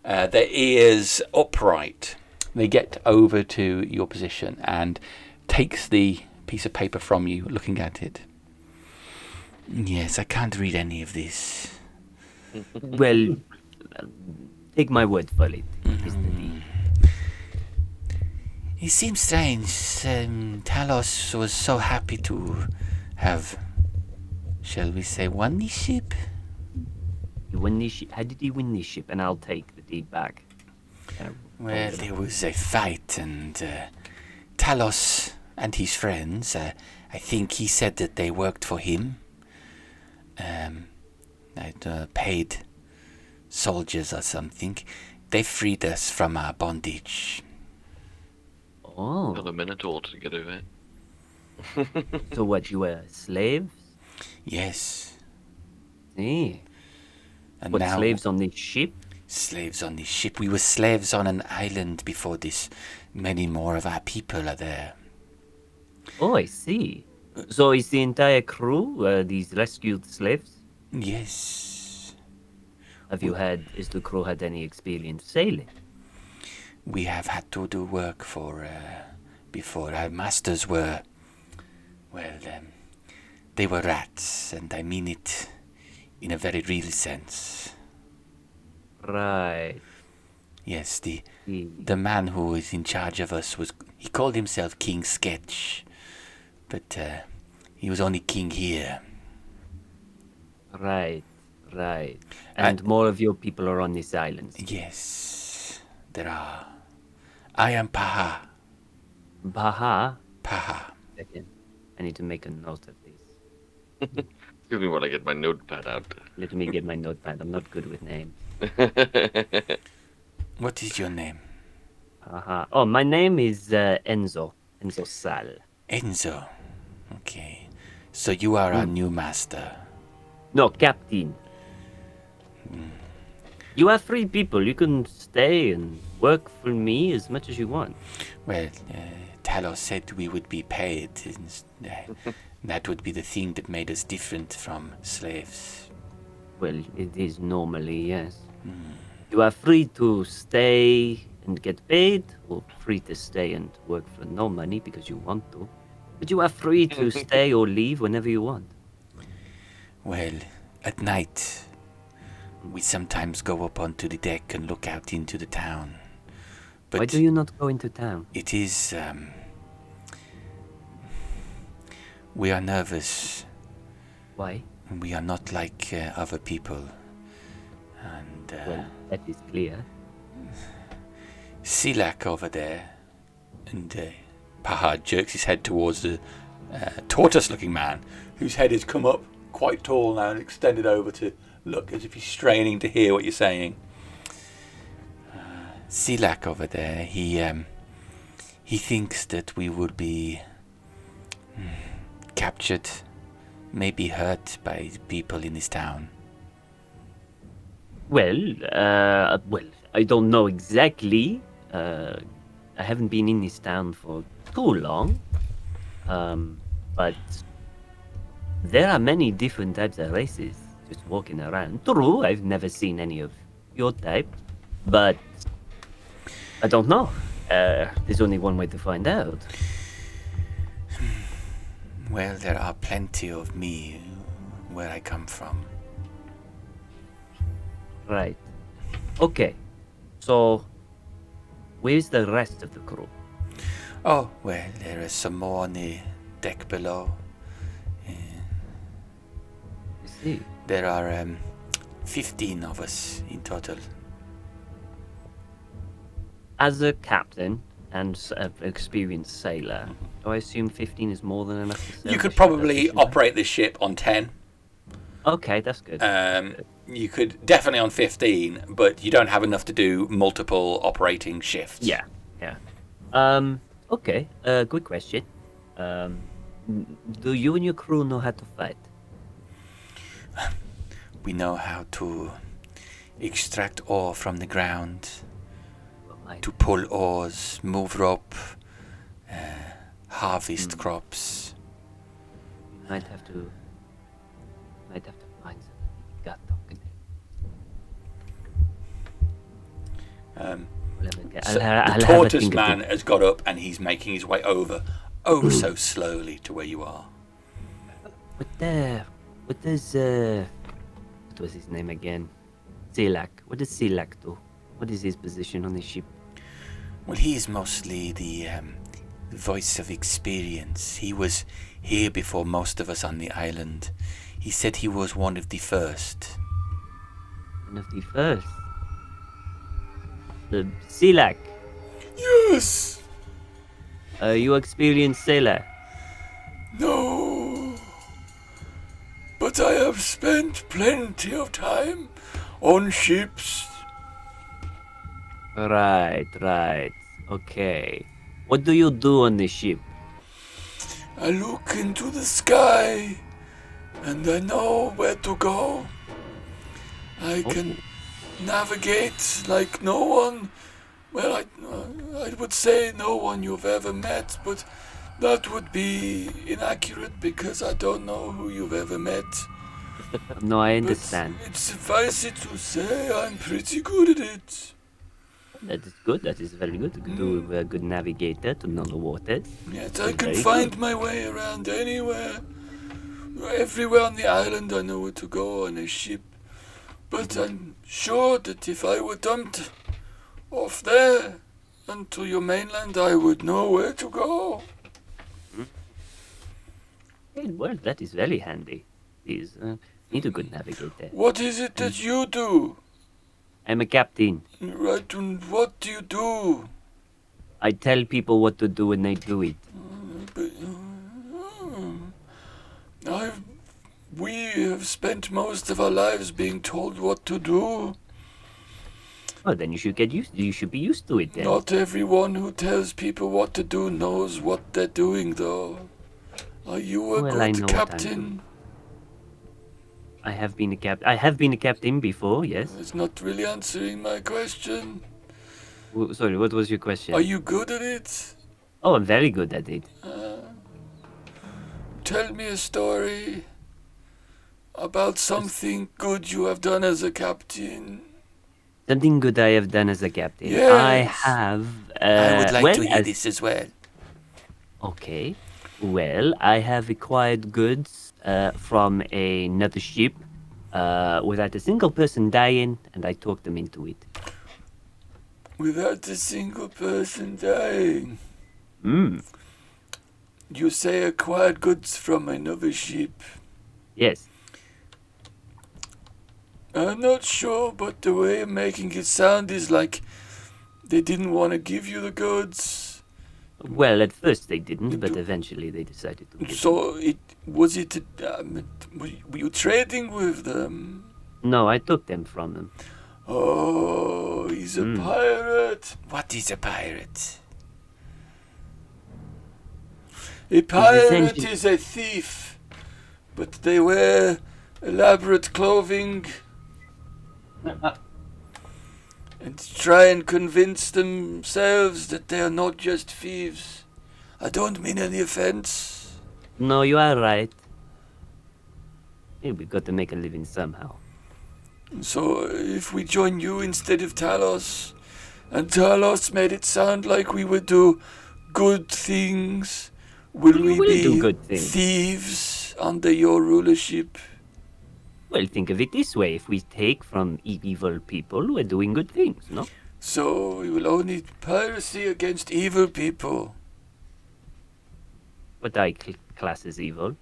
Their ears upright. They get over to your position and takes the piece of paper from you, looking at it. Yes, I can't read any of this. Well, take my word for it. It's the deed. It seems strange. Talos was so happy to have, shall we say, won the ship? He won the ship. How did he win the ship? And I'll take the deed back. Well, there was a fight, and Talos and his friends, I think he said that they worked for him. Paid soldiers or something. They freed us from our bondage. Oh. Got a minotaur to get over it. So what, you were slaves? Yes. See. And what, now, slaves on this ship? Slaves on this ship. We were slaves on an island before this. Many more of our people are there. Oh, I see. So is the entire crew these rescued slaves? Yes. Is the crew had any experience sailing? We have had to do work for, before. Our masters were, they were rats, and I mean it in a very real sense. Right. Yes, the man who was in charge of us he called himself King Sketch, but he was only king here. Right. And more of your people are on this island? Yes, there are. I am Paha. Paha? Paha. I need to make a note of this. Excuse me while I get my notepad out. Let me get my notepad. I'm not good with names. What is your name? Paha. Oh, my name is Enzo. Enzo Sal. Enzo. Okay. So you are our new master. No, Captain. You are free people. You can stay and work for me as much as you want. Well, Talos said we would be paid. And, that would be the thing that made us different from slaves. Well, it is normally, yes. You are free to stay and get paid, or free to stay and work for no money because you want to. But you are free to stay or leave whenever you want. Well, at night, we sometimes go up onto the deck and look out into the town. But why do you not go into town? It is, we are nervous. Why? We are not like other people. And, well, that is clear. Silak over there, and Pahad jerks his head towards the tortoise-looking man, whose head has come up quite tall now and extended over to look as if he's straining to hear what you're saying. Silak over there, he thinks that we would be captured, maybe hurt by people in this town. Well, I don't know exactly. I haven't been in this town for too long. But there are many different types of races just walking around. True, I've never seen any of your type, but I don't know. There's only one way to find out. Well, there are plenty of me where I come from. Right. Okay. So, where's the rest of the crew? Oh, well, there are some more on the deck below. I see. There are 15 of us in total. As a captain and an experienced sailor, do I assume 15 is more than enough to sail You the could ship probably efficiently? operate this ship on 10. Okay, that's good. You could definitely on 15, but you don't have enough to do multiple operating shifts. Yeah. Okay, good question. Do you and your crew know how to fight? We know how to extract ore from the ground, to pull ores, move rope, harvest crops. You might have to find some Gartok in there. So the tortoise man has got up and he's making his way over, so slowly to where you are. What was his name again? Silak. What does Silak do? What is his position on the ship? Well, he is mostly the voice of experience. He was here before most of us on the island. He said he was one of the first. One of the first? The Silak? Yes! Are you experienced sailor? No. But I have spent plenty of time on ships. Right. Okay. What do you do on the ship? I look into the sky and I know where to go. I can navigate like no one. Well, I would say no one you've ever met, but that would be inaccurate because I don't know who you've ever met. No, I understand. But it's suffice it to say I'm pretty good at it. That is good. That is very good. You do a good navigator to know the waters. Yes, I can find my way around anywhere. Everywhere on the island I know where to go on a ship. But I'm sure that if I were dumped off there onto your mainland, I would know where to go. Well, that is very handy. Please, need a good navigator. What is it that you do? I'm a captain. Right, and what do you do? I tell people what to do and they do it. We have spent most of our lives being told what to do. Oh, then you should get used. You should be used to it then. Not everyone who tells people what to do knows what they're doing, though. Are you a good captain? I have been a captain before. Yes. It's not really answering my question. Sorry, what was your question? Are you good at it? Oh, I'm very good at it. Tell me a story about something good you have done as a captain. Something good I have done as a captain. Yes. I have. I would like well, to hear this as well. Okay. Well, I have acquired goods from another ship without a single person dying, and I talked them into it. Without a single person dying. You say acquired goods from another ship. Yes. I'm not sure, but the way you're making it sound is like they didn't want to give you the goods. Well, at first they didn't, but eventually they decided to give So were you trading with them? No, I took them from them. Oh, he's a pirate. What is a pirate? A pirate is a thief, but they wear elaborate clothing and try and convince themselves that they are not just thieves. I don't mean any offense. No, you are right. Hey, we got to make a living somehow. So if we join you instead of Talos, and Talos made it sound like we would do good things, will we be thieves under your rulership? Well, think of it this way. If we take from evil people, we're doing good things, no? So we will only piracy against evil people. What I class as evil.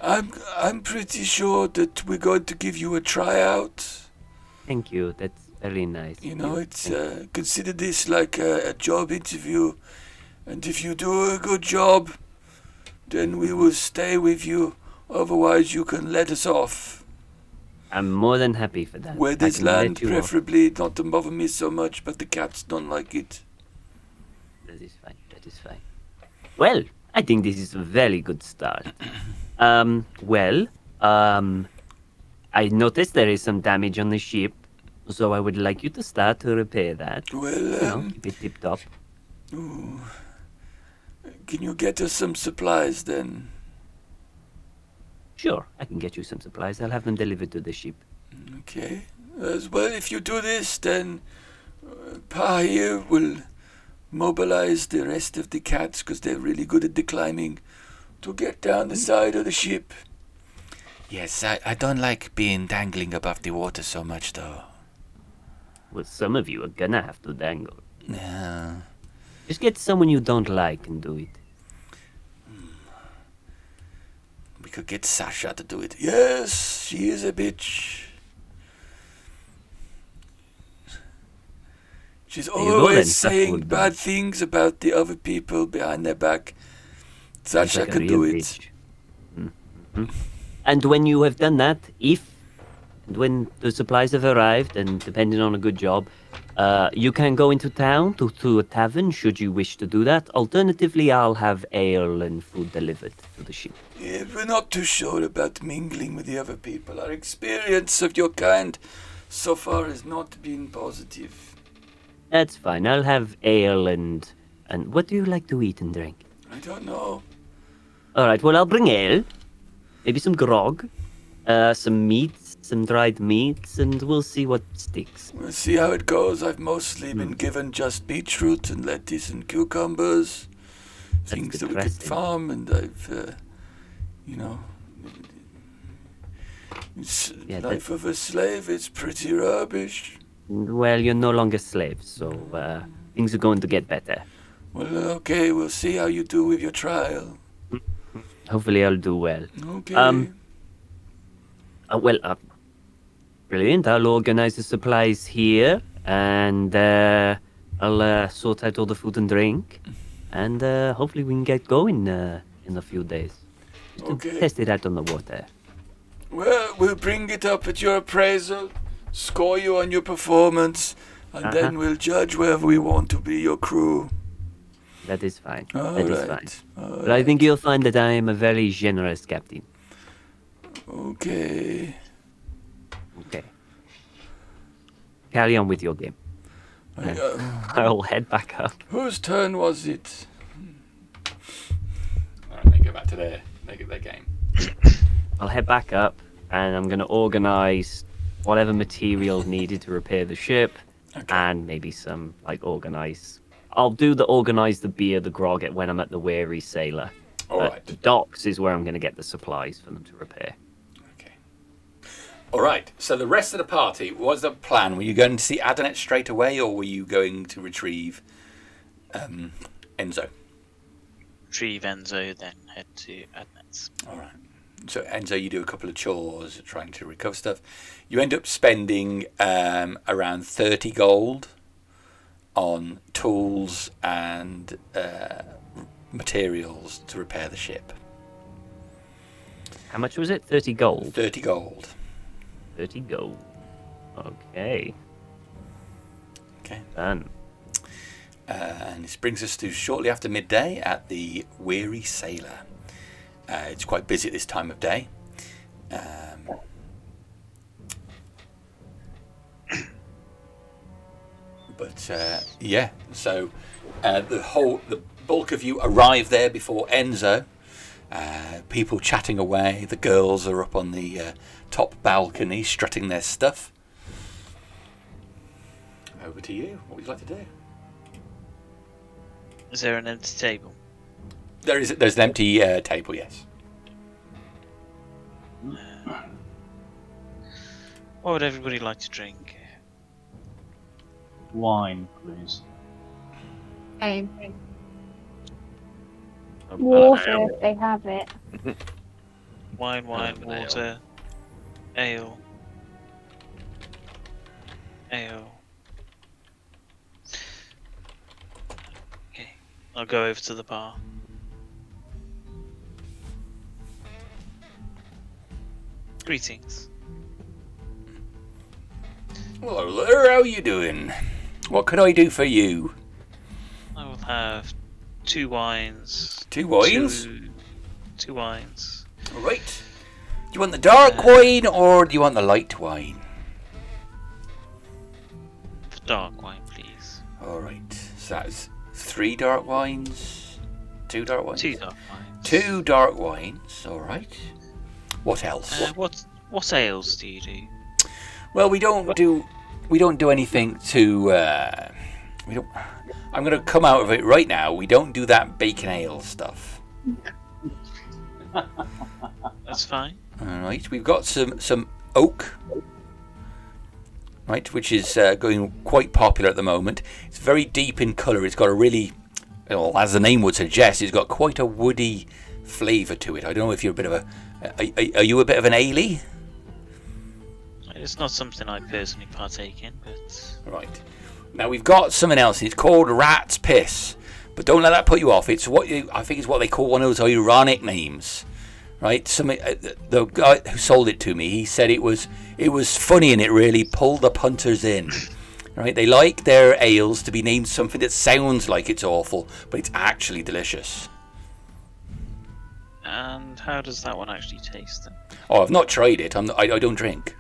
I'm pretty sure that we're going to give you a tryout. Thank you. That's very nice. You know, it's consider this like a job interview, and if you do a good job, then we will stay with you. Otherwise, you can let us off. I'm more than happy for that. Where this land, preferably, not to bother me so much, but the cats don't like it. That is fine. That is fine. Well, I think this is a very good start. I noticed there is some damage on the ship, so I would like you to start to repair that. Well, keep it tip top. Can you get us some supplies then? Sure, I can get you some supplies. I'll have them delivered to the ship. Okay. As well, if you do this, then Pa here will mobilize the rest of the cats, because they're really good at the climbing, to get down the side of the ship. Yes, I don't like being dangling above the water so much, though. Well, some of you are gonna have to dangle. Yeah. Just get someone you don't like and do it. We could get Sasha to do it. Yes, she is a bitch. She's always saying bad things about the other people behind their back. Sasha like can do it. And when you have done that, when the supplies have arrived, and depending on a good job, you can go into town to a tavern should you wish to do that. Alternatively, I'll have ale and food delivered to the ship. Yeah, we're not too sure about mingling with the other people. Our experience of your kind so far has not been positive. That's fine. I'll have ale and what do you like to eat and drink? I don't know. All right. Well, I'll bring ale, maybe some grog, some meats, some dried meats, and we'll see what sticks. We'll see how it goes. I've mostly been given just beetroot and lettuce and cucumbers, things that we could farm, and I've, life of a slave is pretty rubbish. Well, you're no longer slaves, so things are going to get better. Well, okay, we'll see how you do with your trial. Hopefully I'll do well. Okay. Brilliant. I'll organize the supplies here, and I'll sort out all the food and drink, and hopefully we can get going in a few days. Just to test it out on the water. Well, we'll bring it up at your appraisal, score you on your performance, and then we'll judge whether we want to be your crew. That is fine. All That is right. fine. But I think you'll find that I am a very generous captain. Okay. Okay. Carry on with your game. I'll head back up. Whose turn was it? Alright, they go back to their game. I'll head back up, and I'm going to organize whatever materials needed to repair the ship, and maybe some, I'll do organize the beer, the grog when I'm at the Weary Sailor. Alright. The docks is where I'm going to get the supplies for them to repair. Alright, so the rest of the party, what was the plan? Were you going to see Adonet straight away, or were you going to retrieve Enzo? Retrieve Enzo, then head to Adnet's. Alright. So Enzo, you do a couple of chores, trying to recover stuff. You end up spending around 30 gold on tools and materials to repair the ship. How much was it? 30 gold? 30 gold. 30 gold. Okay. Okay. Done. And this brings us to shortly after midday at the Weary Sailor. It's quite busy at this time of day. Yeah, so the bulk of you arrive there before Enzo. People chatting away. The girls are up on the top balcony strutting their stuff. Over to you. What would you like to do? Is there an empty table? There's an empty table, yes. What would everybody like to drink? Wine, please. Water, if they have it. Wine, water, ale. Okay, I'll go over to the bar. Greetings. Hello there, how are you doing? What can I do for you? I will have 2 wines. 2 wines? 2 wines. Alright. Do you want the dark wine or do you want the light wine? The dark wine, please. Alright. So that's 3 dark wines? 2 dark wines? 2 dark wines. 2 dark wines, alright. What else? What ales do you do? Well, we don't do anything to I'm going to come out of it right now. We don't do that bacon ale stuff. That's fine. Alright, we've got some oak, right, which is going quite popular at the moment. It's very deep in colour. It's got a really, well, as the name would suggest, it's got quite a woody flavour to it. I don't know if you're a bit of a... Are you a bit of an ale-y? It's not something I personally partake in, but... Right. Now we've got something else. It's called Rat's Piss. But don't let that put you off. I think it's what they call one of those ironic names. Right? The guy who sold it to me, he said it was funny and it really pulled the punters in. Right? They like their ales to be named something that sounds like it's awful, but it's actually delicious. And how does that one actually taste then? Oh, I've not tried it. I don't drink.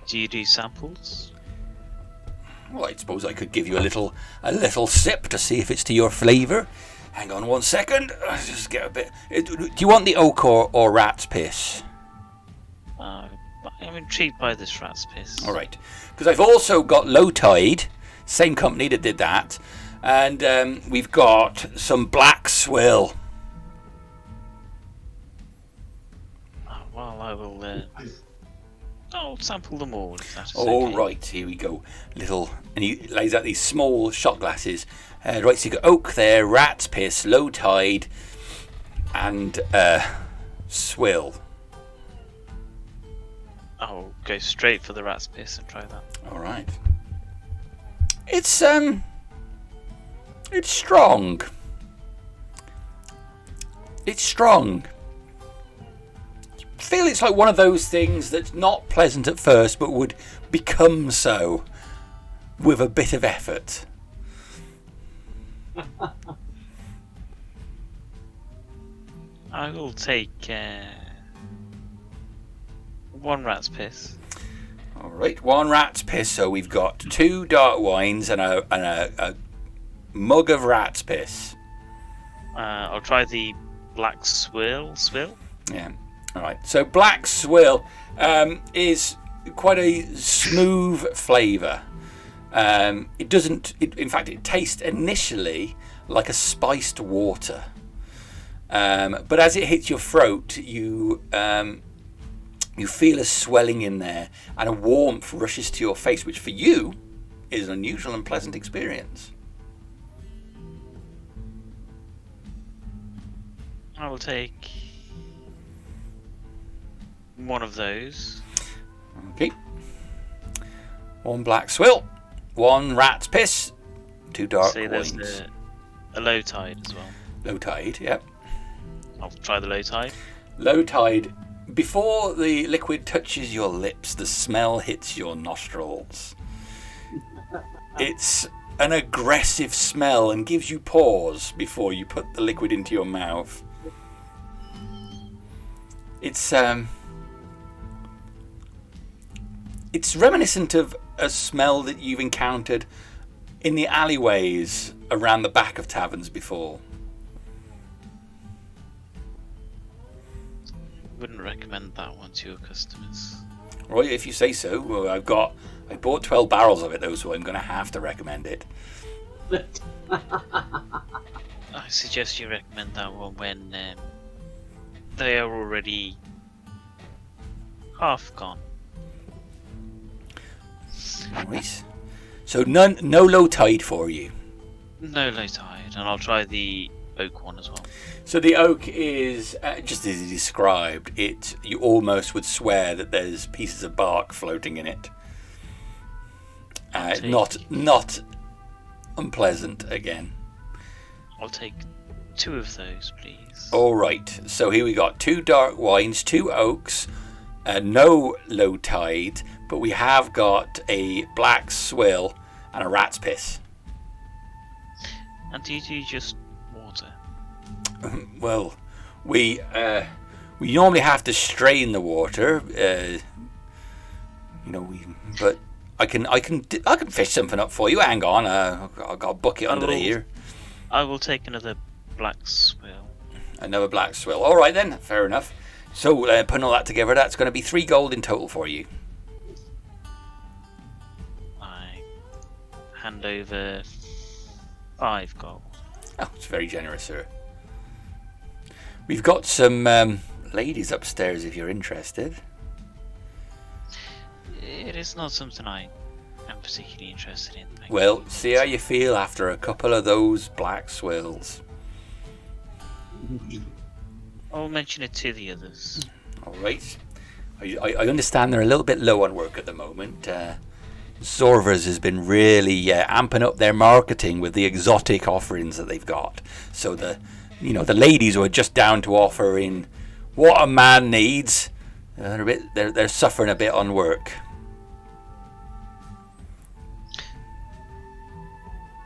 Do you do samples? Well, I suppose I could give you a little sip to see if it's to your flavour. Hang on 1 second. Just get a bit. Do you want the oak or rat's piss? I'm intrigued by this rat's piss. All right, because I've also got Low Tide, same company that did that, and we've got some black swill. Well, I will. I'll sample them all. If that's All okay. right, here we go. And he lays out these small shot glasses. Right, so you got oak there, rat's piss, Low Tide, and swill. I'll go straight for the rat's piss and try that. All right. It's strong. It's strong. I feel it's like one of those things that's not pleasant at first, but would become so with a bit of effort. I will take one rat's piss. All right, one rat's piss. So we've got 2 dark wines and a mug of rat's piss. I'll try the black swill. Yeah. All right. So black swill is quite a smooth flavour. It doesn't. In fact, it tastes initially like a spiced water, but as it hits your throat, you feel a swelling in there, and a warmth rushes to your face, which for you is an unusual and pleasant experience. I will take one of those. Okay. 1 black swill, 1 rat's piss, 2 dark See, wines. there's a low tide as well. Low tide, yep. I'll try the low tide. Low tide. Before the liquid touches your lips, the smell hits your nostrils. It's an aggressive smell and gives you pause before you put the liquid into your mouth. It's reminiscent of a smell that you've encountered in the alleyways around the back of taverns before. Wouldn't recommend that one to your customers. Right, if you say so. Well, I bought 12 barrels of it though, so I'm going to have to recommend it. I suggest you recommend that one when they are already half gone. Right. So no low tide for you. No low tide, and I'll try the oak one as well. So the oak is just as you described it. You almost would swear that there's pieces of bark floating in it. Not unpleasant again. I'll take 2 of those, please. All right. So here we got 2 dark wines, 2 oaks, no low tide, but we have got a black swill and a rat's piss. And do you do just water? Well, we normally have to strain the water, but I can fish something up for you. Hang on, I've got a bucket under here. I will take another black swill. Another black swill. All right then, fair enough. So putting all that together, that's going to be 3 gold in total for you. I hand over 5 gold. Oh, it's very generous, sir. We've got some ladies upstairs if you're interested. It is not something I am particularly interested in. Well, see how you feel after a couple of those black swills. I'll mention it to the others. All right. I understand they're a little bit low on work at the moment. Zorvers has been really amping up their marketing with the exotic offerings that they've got. So the ladies who are just down to offer in what a man needs, they're suffering a bit on work.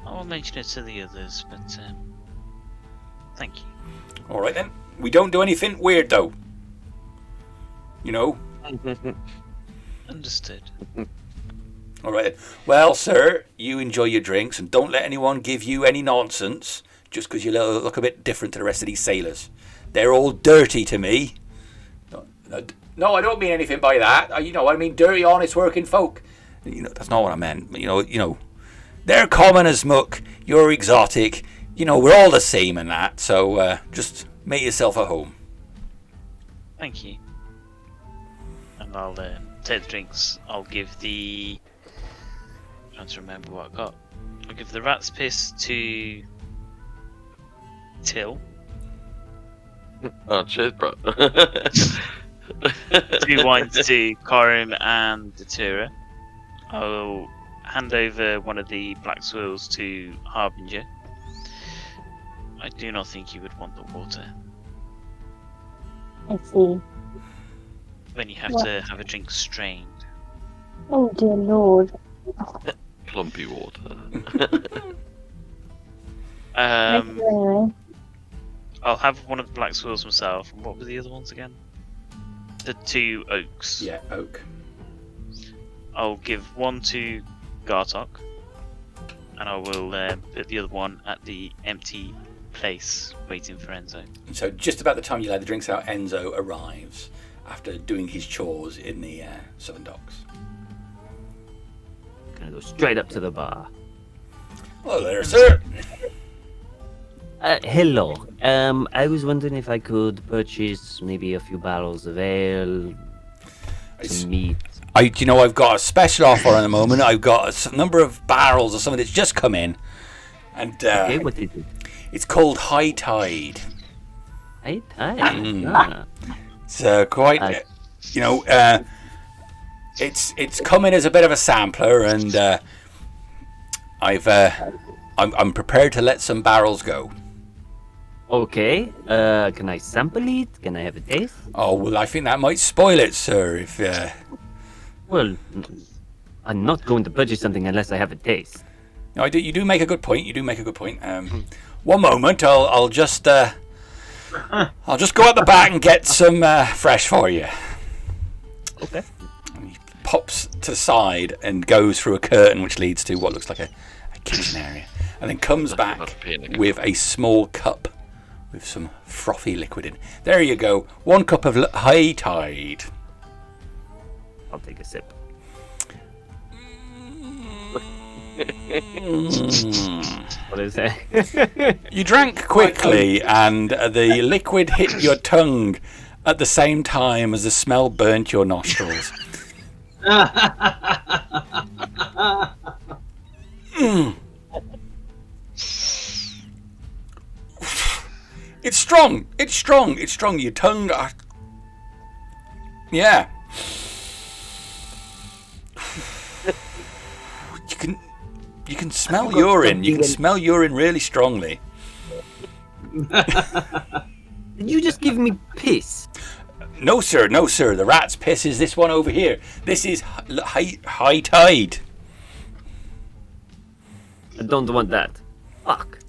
I'll mention it to the others, but thank you. All right then. We don't do anything weird though. Understood. All right then. Well, sir, you enjoy your drinks and don't let anyone give you any nonsense just because you look a bit different to the rest of these sailors. They're all dirty to me. No, I don't mean anything by that. I mean dirty, honest working folk. That's not what I meant. They're common as muck. You're exotic. We're all the same in that. So just make yourself at home. Thank you. And I'll take the drinks. I'll give the... I'm trying to remember what I got. I'll give the rat's piss to Till. Oh, cheers, bro. 2 wines to Corym and Datura. I'll hand over one of the black swills to Harbinger. I do not think you would want the water. I see. When you have What? to have a drink strained. Oh dear lord. Plumpy water. Thank you anyway. I'll have one of the black swirls myself. And what were the other ones again? The 2 oaks. Yeah, oak. I'll give one to Gartok, and I will put the other one at the empty place waiting for Enzo. So just about the time you lay the drinks out, Enzo arrives after doing his chores in the Southern Docks. Gonna go straight up to the bar. Hello there, sir. Hello. I was wondering if I could purchase maybe a few barrels of ale, some meat. I've got a special offer at the moment. I've got a number of barrels of something that's just come in, and Okay, what is it? it's called High Tide. High Tide. It's quite, it's come in as a bit of a sampler, and I'm prepared to let some barrels go. Okay. Can I sample it? Can I have a taste? Oh well, I think that might spoil it, sir. If Well, I'm not going to purchase something unless I have a taste. no, you do make a good point. You do make a good point. One moment, I'll just go out the back and get some fresh for you. Okay. And he pops to the side and goes through a curtain which leads to what looks like a kitchen area, and then comes back with a small cup with some frothy liquid in. There you go. 1 cup of High Tide. I'll take a sip. What is it? You drank quickly, and the liquid hit your tongue at the same time as the smell burnt your nostrils. It's strong. It's strong. It's strong. Your tongue. Yeah. You can smell urine. You can smell urine really strongly. Did you just give me piss? No, sir. No, sir. The rat's piss is this one over here. This is high tide. I don't want that. Fuck.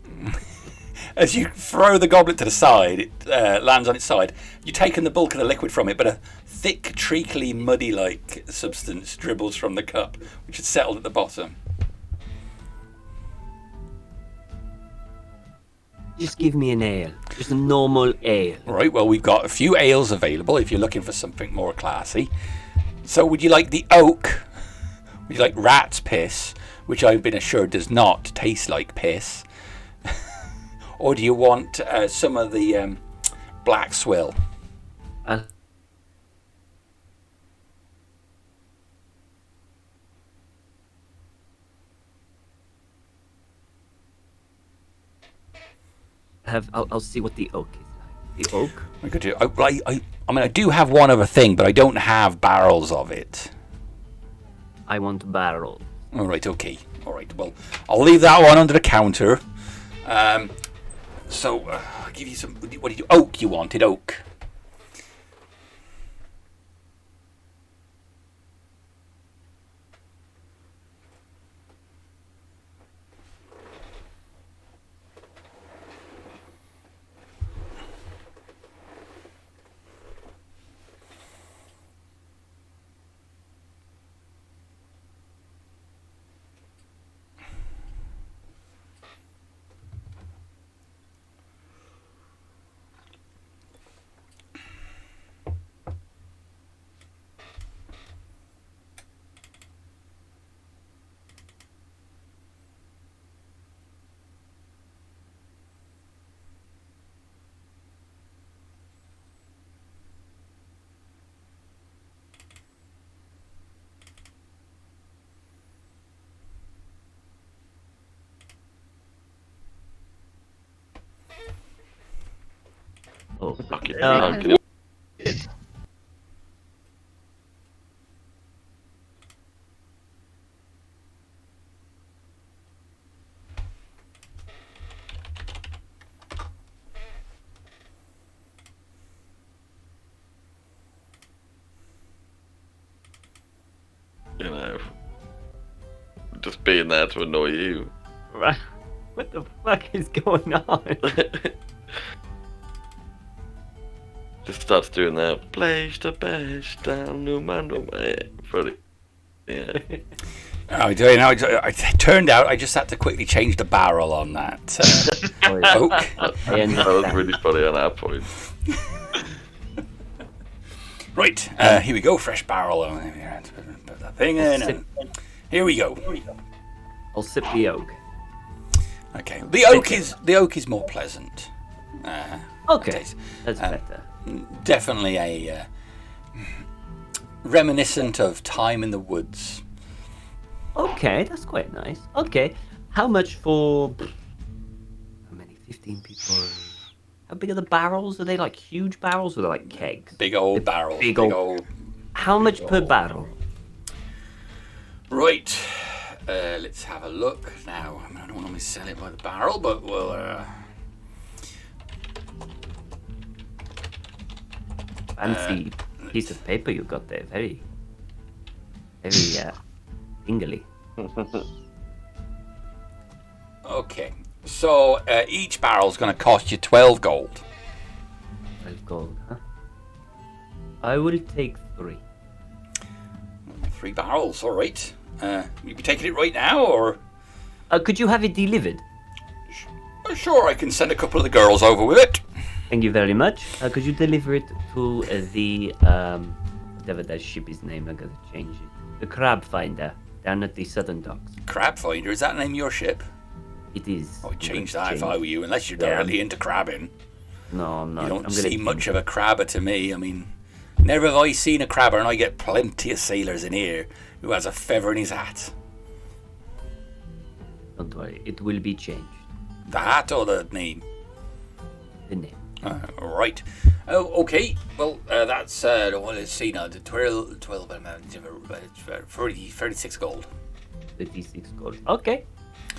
As you throw the goblet to the side, it lands on its side. You've taken the bulk of the liquid from it, but a thick, treacly, muddy-like substance dribbles from the cup, which had settled at the bottom. Just give me an ale. Just a normal ale. Right, well, we've got a few ales available if you're looking for something more classy. So would you like the oak? Would you like rat's piss, which I've been assured does not taste like piss? Or do you want some of the black swill? I'll see what the oak is like. The oak? We could do. I do have one other thing, but I don't have barrels of it. I want barrel. All right. Okay. All right. Well, I'll leave that one under the counter. So I'll give you some. What did you? Oak. You wanted oak. Oh, Fuck it. no. being there to annoy you. Right. What the fuck is going on? Just starts doing that. Place the best down, no man, no way. Funny. Yeah. Oh, it turned out I just had to quickly change the barrel on that oak. That was really funny on that point. Right, here we go. Fresh barrel. Put that thing in. And here we go. I'll sip the oak. Okay, the oak is more pleasant. Okay, that's better. Definitely a reminiscent of time in the woods. Okay, that's quite nice. Okay, how much for... How many? 15 people? How big are the barrels? Are they like huge barrels or are they like kegs? Big old barrels. Big old... How much per barrel? Right, let's have a look now. I mean, I don't normally sell it by the barrel, but we'll... Fancy piece of paper you got there. Very tingly. Okay, so each barrel's going to cost you 12 gold. 12 gold, huh? I will take 3. 3 barrels, all right. You be taking it right now, or? Could you have it delivered? Sure, I can send a couple of the girls over with it. Thank you very much. Could you deliver it to the whatever that ship is named? I gotta change it. The Crab Finder down at the Southern Docks. Crab Finder, is that the name of your ship? It is. I'd change that if I were you, unless you're directly into crabbing. No, I'm not. You don't seem much of a crabber to me. I mean, never have I seen a crabber, and I get plenty of sailors in here who has a feather in his hat. Don't worry, it will be changed. The hat or the name? The name. All right. Oh, okay. Well, that's let's see now. The 12 36 gold. 36 gold. Okay.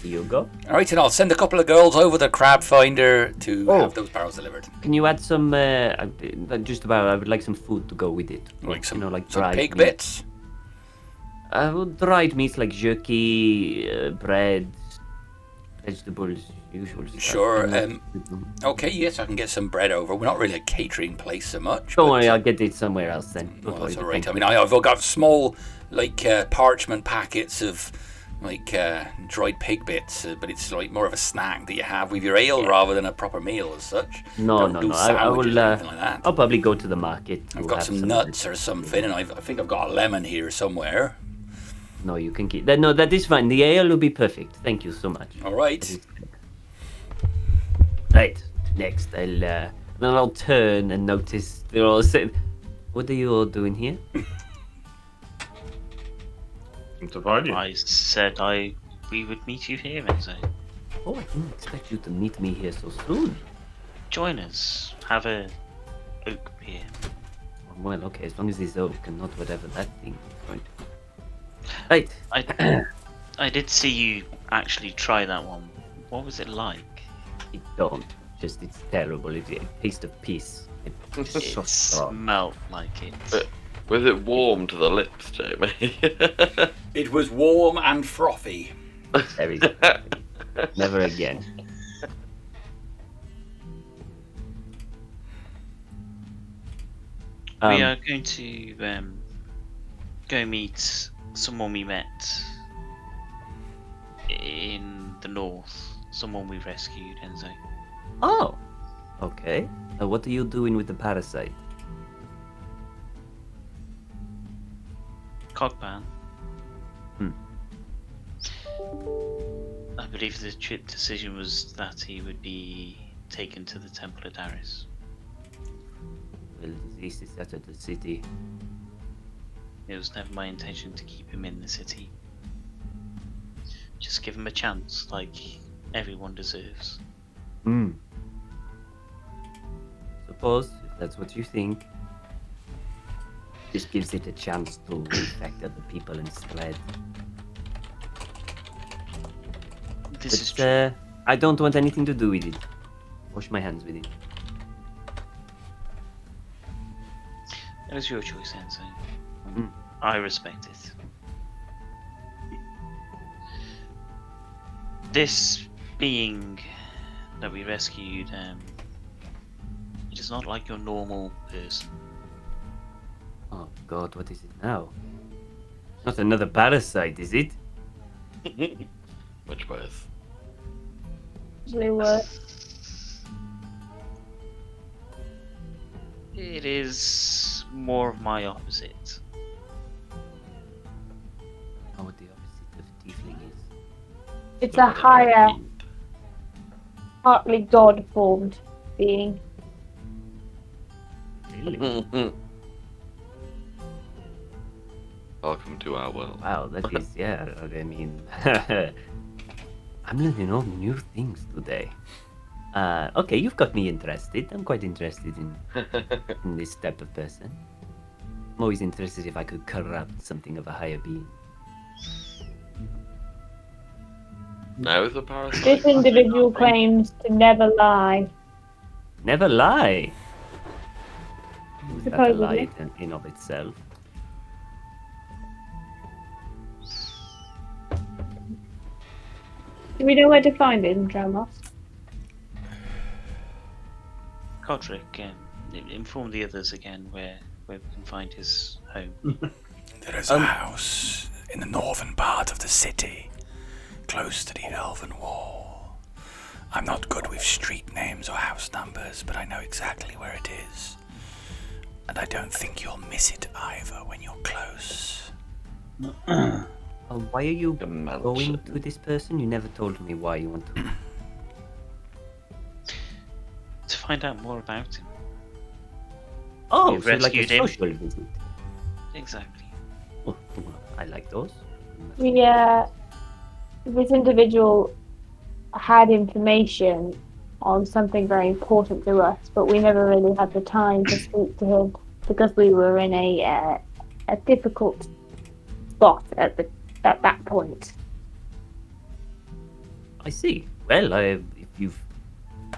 Here you go. All right, and I'll send a couple of girls over the Crab Finder to have those barrels delivered. Can you add some? Just about. I would like some food to go with it. Like some, like some dried pig meat. bits. Dried meats like jerky, bread, vegetables, usual stuff. Sure. Okay, yes, I can get some bread over. We're not really a catering place so much. Don't worry, I'll get it somewhere else then. Well, that's all right. I mean, I've got small, parchment packets of, dried pig bits, but it's like more of a snack that you have with your ale rather than a proper meal as such. No. I will. Like that. I'll probably go to the market. I've got some nuts or something, and I think I've got a lemon here somewhere. No, you can keep that. No, that is fine. The ale will be perfect. Thank you so much. All right. Right. Next, I'll turn and notice they're all sitting. What are you all doing here? To find you. I said we would meet you here, Enzo. Oh, I didn't expect you to meet me here so soon. Join us. Have a oak beer. Well, okay, as long as it's oak and not whatever that thing is going to be. Right. I did see you actually try that one. What was it like? It don't. Just it's terrible. It's a taste of peace. It smelled like it. But was it warm to the lips, Jamie? It was warm and frothy. Very good. Never again. We are going to go meet someone we met in the north. Someone we rescued, Enzo. Oh, okay. What are you doing with the parasite? Cogban. Hmm. I believe the decision was that he would be taken to the Temple of Darius. Well, this is out of the city. It was never my intention to keep him in the city. Just give him a chance, like everyone deserves. Suppose, if that's what you think, just gives it a chance to infect other people and spread. This is true. I don't want anything to do with it. Wash my hands with it. That was your choice, Enzo. I respect it. This being that we rescued, it is not like your normal person. Oh God, what is it now? Not another parasite, is it? Much worse. Actually, were. It is more of my opposite. Oh, what the opposite of tiefling is. It's a higher, partly god-formed being. Really? Welcome to our world. Wow, that is, yeah, I mean, I'm learning all new things today. Okay, you've got me interested. I'm quite interested in this type of person. I'm always interested if I could corrupt something of a higher being. Now is a parasite. This individual claims to never lie. Never lie! Is that a Supposedly. lie in of itself? Do we know where to find him, Dramos? Godric, inform the others again where we can find his home. There is a house in the northern part of the city, close to the Elven Wall. I'm not good with street names or house numbers, but I know exactly where it is. And I don't think you'll miss it either when you're close. Why are you The mansion. going to this person? You never told me why you want to. To find out more about him. Oh, We've so like a rescued him. social visit. Exactly. Oh, I like those. This individual had information on something very important to us, but we never really had the time to speak to him because we were in a difficult spot at that point. I see. Well, if you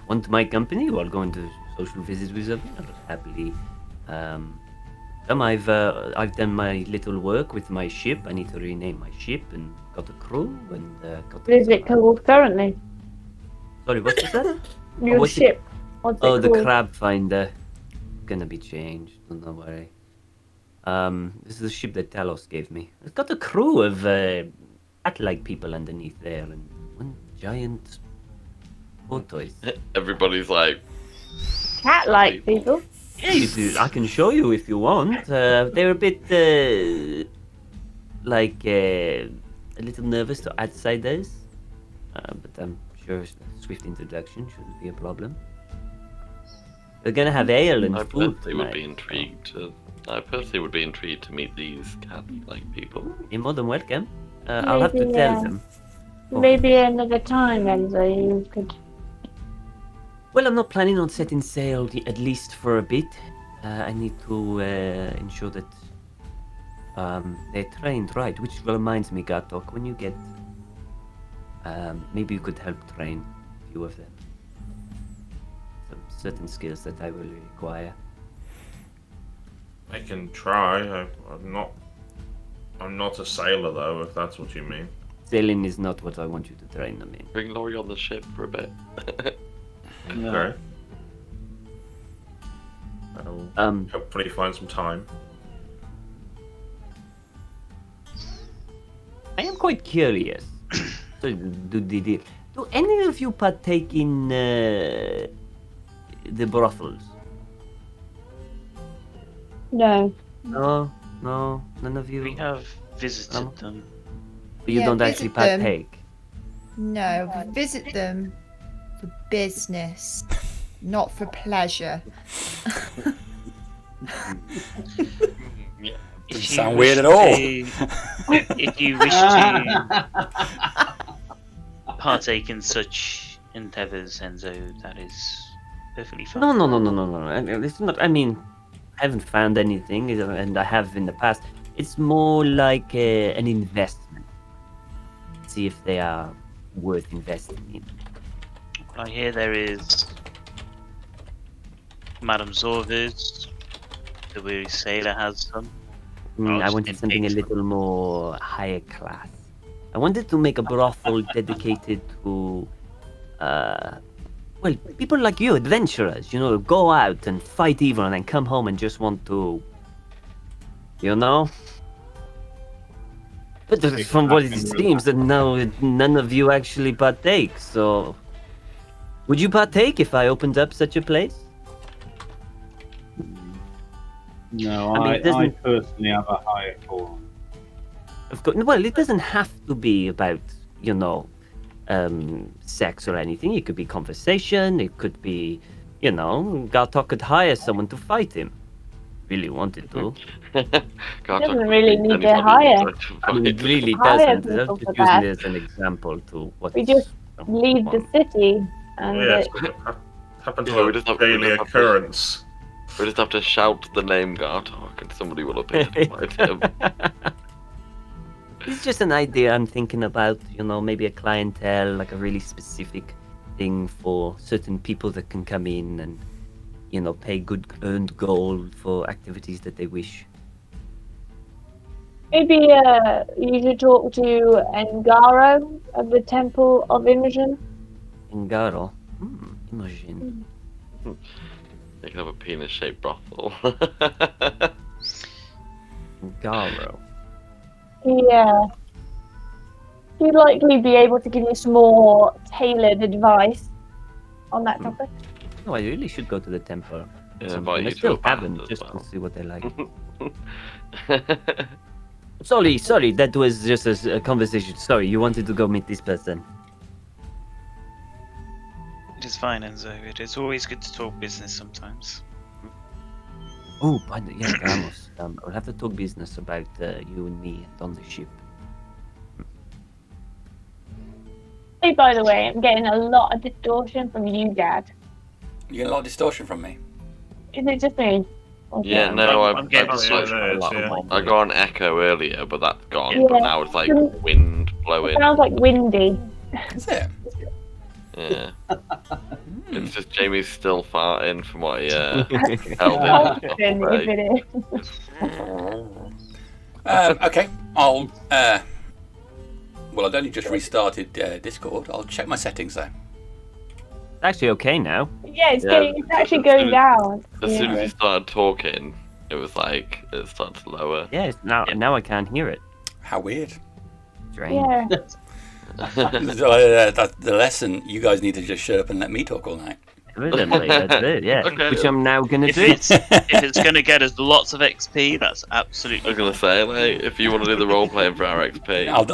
want my company while going to social visits with them, I will happily come. I've done my little work with my ship. I need to rename my ship and got a crew and got. What is it called currently? Sorry, what's that? Your what's it- ship. What's it Oh, the called? crab finder. Gonna be changed. Don't worry. This is the ship that Talos gave me. It's got a crew of cat-like people underneath there and one giant tortoise. Everybody's like, Cat-like people. Yeah, you do. I can show you if you want. They're a bit a little nervous to outsiders, but I'm sure a swift introduction shouldn't be a problem. They're gonna have ale and I food personally would be tonight. intrigued to meet these cat-like people. You're more than welcome. I'll have to Maybe, tell them. Oh. Maybe another time, Enzo, you could. Well, I'm not planning on setting sail at least for a bit. I need to ensure that they're trained right. Which reminds me, Gartok, when you get, maybe you could help train a few of them. Some certain skills that I will require. I can try. I'm not a sailor though, if that's what you mean. Sailing is not what I want you to train them in. Bring Laurie on the ship for a bit. Okay. I'll hopefully find some time. I am quite curious. So, do any of you partake in the brothels? No. No, none of you. We have visited them. But you Yeah, don't actually visit them. partake. No, we visit them for business, not for pleasure. Doesn't sound weird at all. If you wish to partake in such endeavours, Enzo, that is perfectly fine. No. It's not. I mean, I haven't found anything, and I have in the past. It's more like an investment. See if they are worth investing in. I hear there is Madame Zorvis, the weary sailor has some. I wanted something a little more higher class. I wanted to make a brothel dedicated to, well, people like you, adventurers. You know, go out and fight evil, and then come home and just want to, you know. But from what it seems, that now none of you actually partake. So, would you partake if I opened up such a place? No, I mean, it doesn't- I personally have a higher call. Of course, well, it doesn't have to be about, you know, sex or anything. It could be conversation. It could be, you know, Gartok could hire someone to fight him. Really wanted to. Doesn't really need to hire. I mean, it really Hire doesn't. I'm people just for using that. it as an example to what. We just leave the city and Yes, happened Yeah, to we a just have- daily we just have to- occurrence. We just have to shout the name Gartok and somebody will appear to fight him. It's just an idea I'm thinking about, you know, maybe a clientele, like a really specific thing for certain people that can come in and, you know, pay good earned gold for activities that they wish. maybe you should talk to Engaro of the Temple of Imogen. Engaro. Imogen. They can have a penis-shaped brothel. Engaro. He'd likely be able to give you some more tailored advice on that topic. No, I really should go to the temple. Yeah, invite I you to still a band haven't, as just well. to see what they like. Sorry, that was just a conversation. Sorry, you wanted to go meet this person. It is fine, Enzo. It is always good to talk business sometimes. Oh, by the yeah, Dramos. We'll have to talk business about you and me and on the ship. Hey, by the way, I'm getting a lot of distortion from you, Dad. You get a lot of distortion from me. Is it just me? Okay. Yeah, no, I'm getting switched a lot a of lot. I got an echo earlier, but that's gone. Yeah. But now it's like wind blowing. It sounds like windy. Is it? Yeah. It's just Jamie's still farting from what he held in. Often, Right. if it is. Okay, I'll. Well, I'd only just restarted Discord. I'll check my settings though. Actually, okay now. Yeah, it's Yeah, it's actually as going soon- down. As soon as Yeah. he started talking, it was like it started to lower. Yeah, now I can't hear it. How weird. Strange. Yeah. That's the lesson. You guys need to just shut up and let me talk all night. Evidently, that's it. Yeah, Okay. which I'm now gonna If do. it's going to get us lots of XP, that's I absolutely was gonna say, like, if you want to do the role playing for our XP, I'll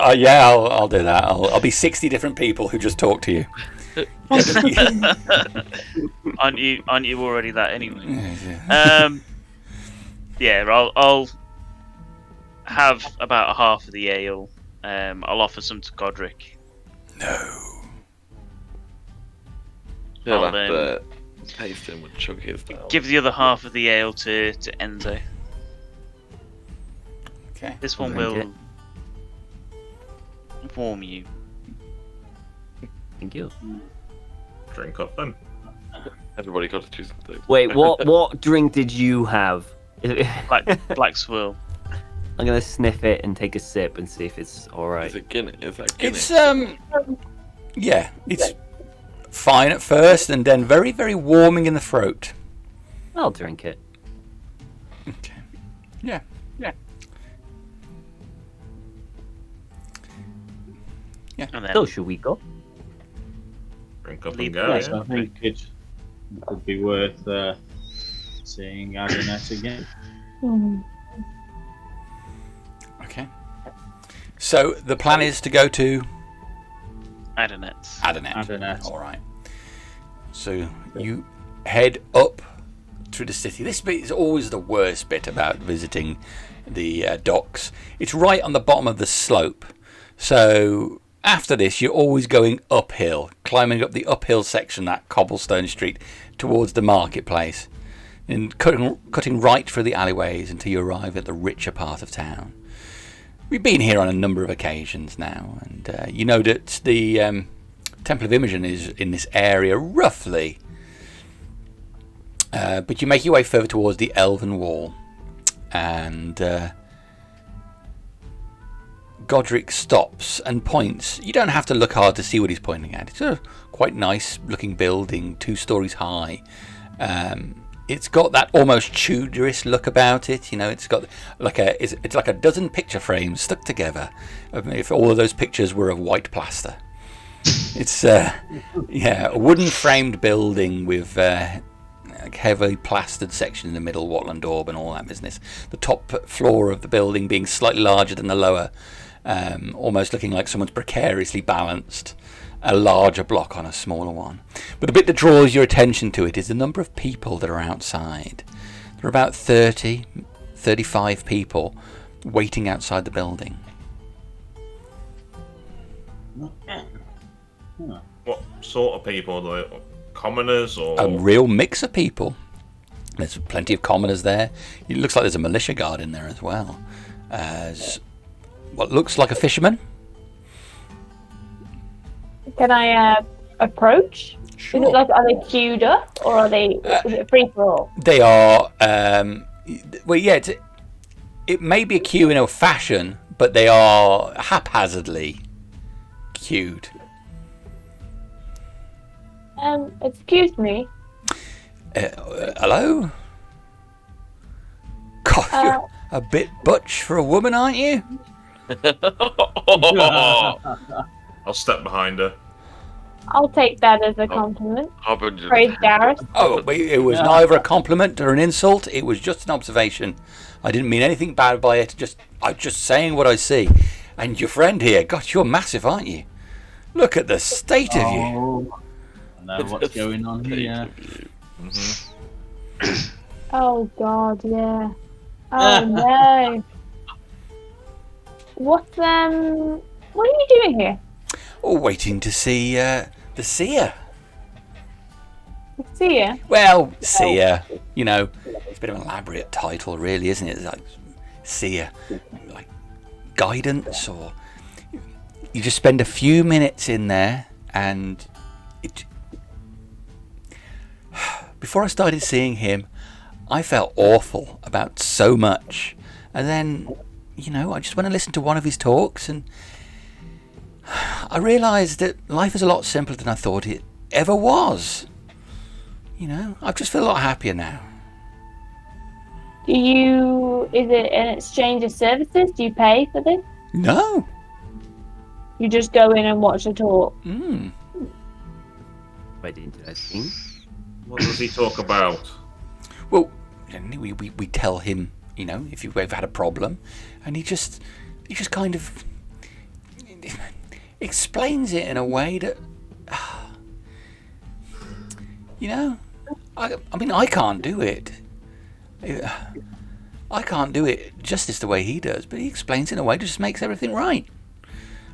do that. I'll be 60 different people who just talk to you. Aren't you already that anyway? Yeah. Yeah, I'll have about a half of the ale. I'll offer some to Godric. No. he'll I'll have to taste him with chug his tail. Give the other half of the ale to Enzo. Okay. This one Drink will warm you. Thank you. Drink up then. Everybody got to choose something. Wait, what drink did you have? Black swirl. I'm gonna sniff it and take a sip and see if it's all right. Is it Guinness? Is that Guinness? It's yeah, it's fine at first and then very, very warming in the throat. I'll drink it. Okay. Yeah. And then So should we go? Drink up Leave and go. Yes, Yeah. I think it could be worth seeing Adonette again. Okay. So the plan is to go to Adonette. Adonette. All right. So you head up through the city. This bit is always the worst bit about visiting the docks. It's right on the bottom of the slope. So after this, you're always going uphill, climbing up the uphill section, that cobblestone street, towards the marketplace, and cutting right through the alleyways until you arrive at the richer part of town. We've been here on a number of occasions now, and you know that the Temple of Imogen is in this area roughly, but you make your way further towards the Elven Wall, and Godric stops and points. You don't have to look hard to see what he's pointing at. It's a quite nice looking building, 2 stories high. It's got that almost Tudorist look about it. You know, it's got like it's like a dozen picture frames stuck together. If all of those pictures were of white plaster. It's a wooden framed building with heavily plastered section in the middle, wattle and daub and all that business. The top floor of the building being slightly larger than the lower, almost looking like someone's precariously balanced a larger block on a smaller one. But the bit that draws your attention to it is the number of people that are outside. There are about 35 people waiting outside the building. What sort of people? Like commoners or a real mix of people? There's plenty of commoners there. It looks like there's a militia guard in there as well. As what looks like a fisherman. Can I approach? Sure. Is it like, are they queued up or are they is it free for all? They are. Well, yeah. It may be a queue in a fashion, but they are haphazardly queued. Excuse me. Hello? God, you're a bit butch for a woman, aren't you? I'll step behind her. I'll take that as a compliment. Harbinger. Praise Gareth. Oh, it was neither a compliment or an insult. It was just an observation. I didn't mean anything bad by it. I'm just saying what I see. And your friend here, God, you're massive, aren't you? Look at the state of you. I know what's going on here. Oh God, yeah. Oh no. What are you doing here? Oh, waiting to see the seer. Seer? Well, seer. You know, it's a bit of an elaborate title, really, isn't it? It's like seer, like guidance, or you just spend a few minutes in there, and it. Before I started seeing him, I felt awful about so much, and then, you know, I just went and listened to one of his talks, and I realised that life is a lot simpler than I thought it ever was. You know, I just feel a lot happier now. Is it an exchange of services? Do you pay for this? No. You just go in and watch the talk? Quite interesting. What does he talk about? Well, we tell him, you know, if you've ever had a problem, and he just kind of explains it in a way that, you know, I mean, I can't do it. I can't do it justice the way he does, but he explains it in a way that just makes everything right.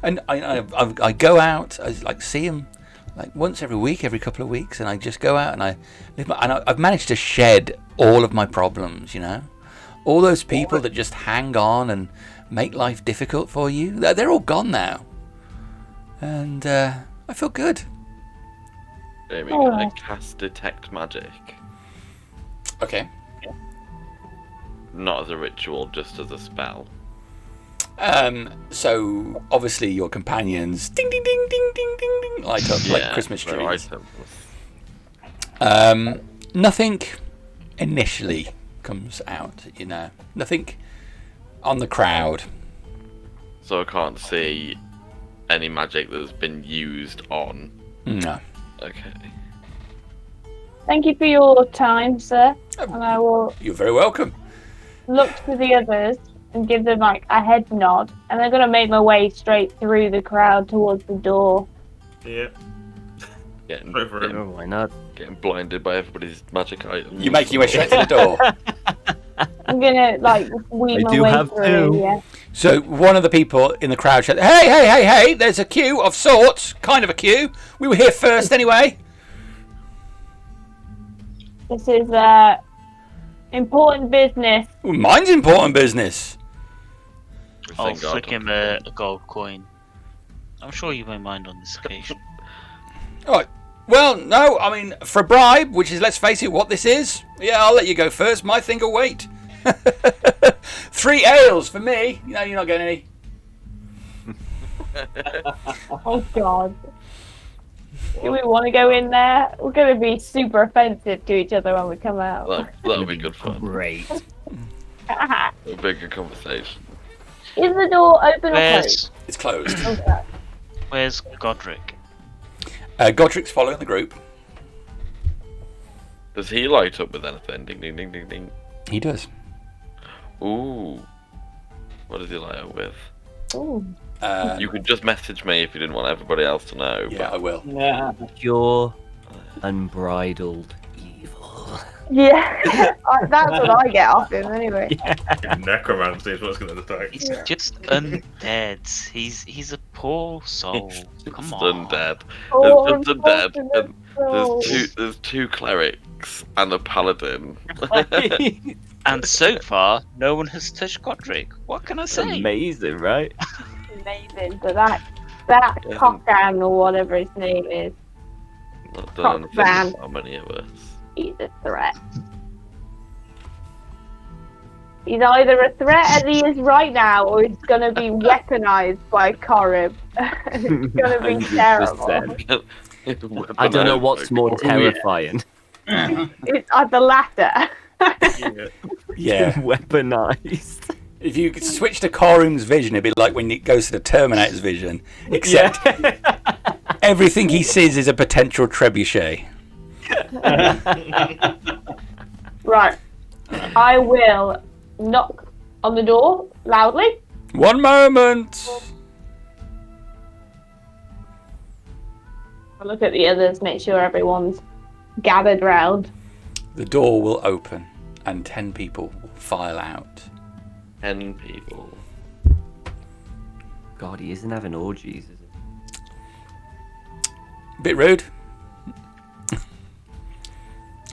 And I go out, I like see him like once every week, every couple of weeks, and I just go out and I've managed to shed all of my problems, you know. All those people that just hang on and make life difficult for you, they're all gone now. And I feel good. Jamie, can I cast Detect Magic? Okay. Not as a ritual, just as a spell. So obviously your companions ding ding ding ding ding ding ding light up like Christmas trees. Nothing initially comes out, you know. Nothing on the crowd. So I can't see any magic that's been used on. No. Okay. Thank you for your time, sir. And I will You're very welcome. look to the others and give them like a head nod, and I'm gonna make my way straight through the crowd towards the door. Yeah. Why not? Getting blinded by everybody's magic items. You're making your way straight to the door. I'm gonna like weave my way through. Yeah. So one of the people in the crowd shouted, hey, there's a queue of sorts, kind of a queue. We were here first anyway. This is important business. Well, mine's important business. I'll flick him a gold coin. I'm sure you won't mind on this occasion. Alright. Well, no, I mean, for a bribe, which is, let's face it, what this is, yeah, I'll let you go first. My thing will wait. 3 ales for me. You know, you're not getting any. Oh God. Do we want to go in there? We're going to be super offensive to each other when we come out. That'll be good fun. Great. A bigger conversation. Is the door open or closed? It's closed. Okay. Where's Godric? Godric's following the group. Does he light up with anything? Ding, ding, ding, ding, ding. He does. Ooh. What does he light up with? Ooh. You could just message me if you didn't want everybody else to know. Yeah, I will. Yeah. Pure, unbridled evil. Yeah, that's what I get off him anyway. Necromancy is what's going to attack. He's just undead. He's a poor soul. Come It's on. undead. Oh, It's just undead. And soul. there's two clerics and a paladin. And so far, no one has touched Godric. What can I say? Amazing, right? Amazing, but that cockgang or whatever his name is, Not done Van. anything. How many of us? he's a threat. He's either a threat as he is right now, or he's gonna be weaponized by Corym. It's gonna be terrible. 100%. I don't know what's more terrifying. It's the latter. Yeah. Weaponized. If you could switch to Corym's vision, it'd be like when it goes to the Terminator's vision, except everything he sees is a potential trebuchet. Right. I will knock on the door loudly. One moment. I'll look at the others, make sure everyone's gathered round. The door will open and 10 people will file out. 10 people. God, he isn't having orgies, is he? Bit rude.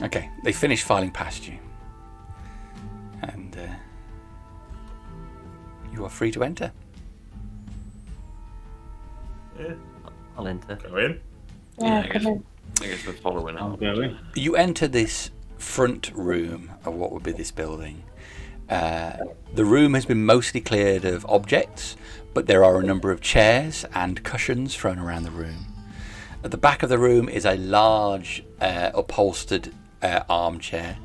Okay, they finish filing past you. And you are free to enter. Yeah. I'll enter. Go in. Yeah, I guess we're following I'll up. go in. You enter this front room of what would be this building. The room has been mostly cleared of objects, but there are a number of chairs and cushions thrown around the room. At the back of the room is a large upholstered armchair,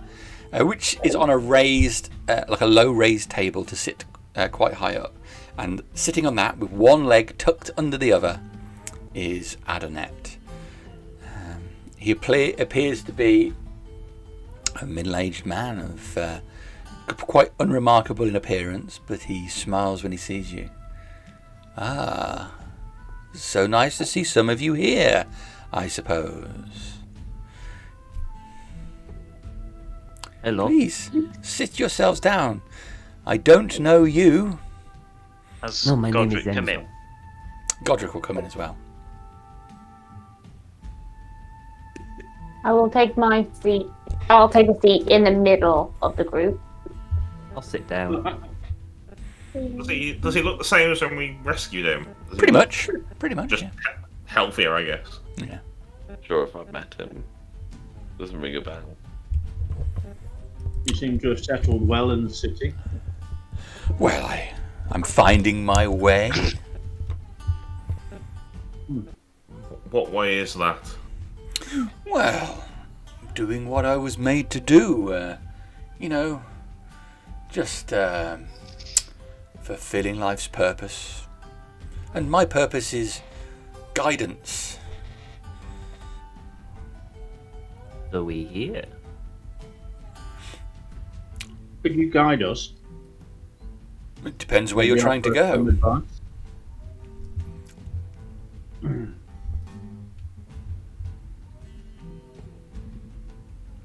which is on a raised, like a low raised table to sit quite high up. And sitting on that with one leg tucked under the other is Adonet. He appears to be a middle-aged man of quite unremarkable in appearance, but he smiles when he sees you. Ah, so nice to see some of you here, I suppose. Hello. Please, sit yourselves down. I don't know you. Has No, my name Godric is come Enzo. in? Godric will come in as well. I will take my seat. I'll take a seat in the middle of the group. I'll sit down. Does he look the same as when we rescued him? Does he Pretty look much. Pretty much, Just yeah. healthier, I guess. Yeah. Sure, if I've met him. Doesn't ring a bell. You seem to have settled well in the city. Well, I'm finding my way. What way is that? Well, doing what I was made to do. You know, just fulfilling life's purpose. And my purpose is guidance. So we here. Could you guide us? It depends where you're Maybe trying to offer some go. advice?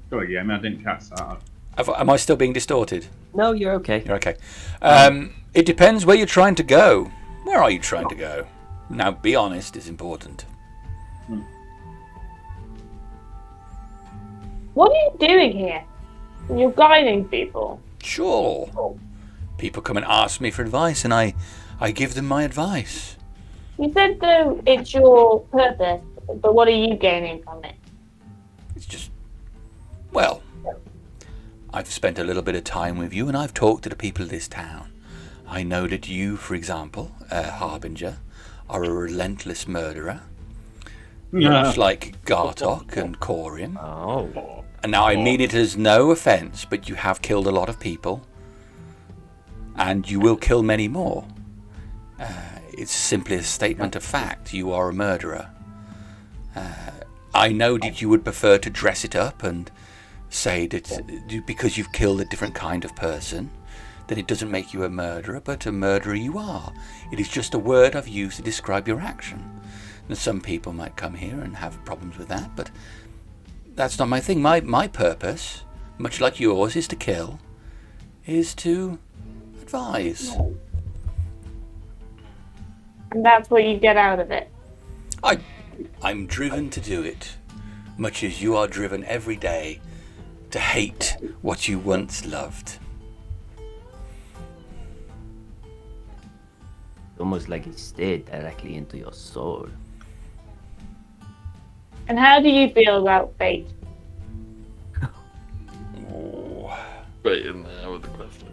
Sorry, Jamie, I didn't catch that. Am I still being distorted? No, you're okay. You're okay. It depends where you're trying to go. Where are you trying to go? Now, be honest is important. What are you doing here? You're guiding people. Sure. People come and ask me for advice, and I give them my advice. You said though it's your purpose, but what are you gaining from it? It's just, well, I've spent a little bit of time with you, and I've talked to the people of this town. I know that you, for example, Harbinger, are a relentless murderer, much like Gartok and Corym. Oh. And now I mean it as no offence, but you have killed a lot of people, and you will kill many more. It's simply a statement of fact. You are a murderer. I know that you would prefer to dress it up and say that because you've killed a different kind of person, that it doesn't make you a murderer, but a murderer you are. It is just a word I've used to describe your action. And some people might come here and have problems with that, but that's not my thing. My purpose, much like yours, is to kill, is to advise. And that's what you get out of it. I'm driven to do it, much as you are driven every day to hate what you once loved. Almost like it stared directly into your soul. And how do you feel about fate? Right in there with the question.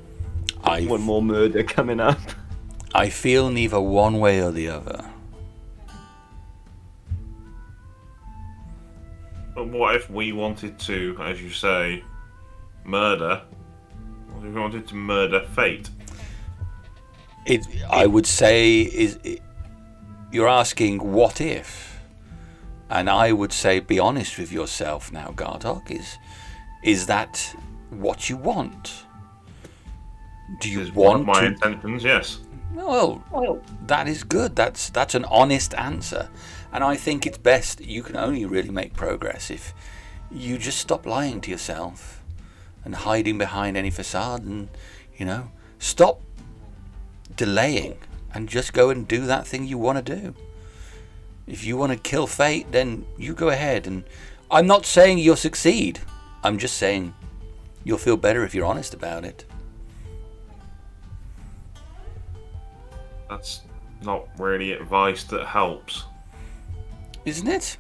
One more murder coming up. I feel neither one way or the other. But what if we wanted to, as you say, murder? What if we wanted to murder fate? I would say you're asking what if, and I would say be honest with yourself now, Gartok. Is that what you want? Do you want one of my intentions? Yes. Well, that is good. That's an honest answer, and I think it's best. You can only really make progress if you just stop lying to yourself and hiding behind any facade, and stop delaying and just go and do that thing you want to do. If you want to kill fate, then you go ahead. And I'm not saying you'll succeed. I'm just saying you'll feel better if you're honest about it. That's not really advice that helps. Isn't it?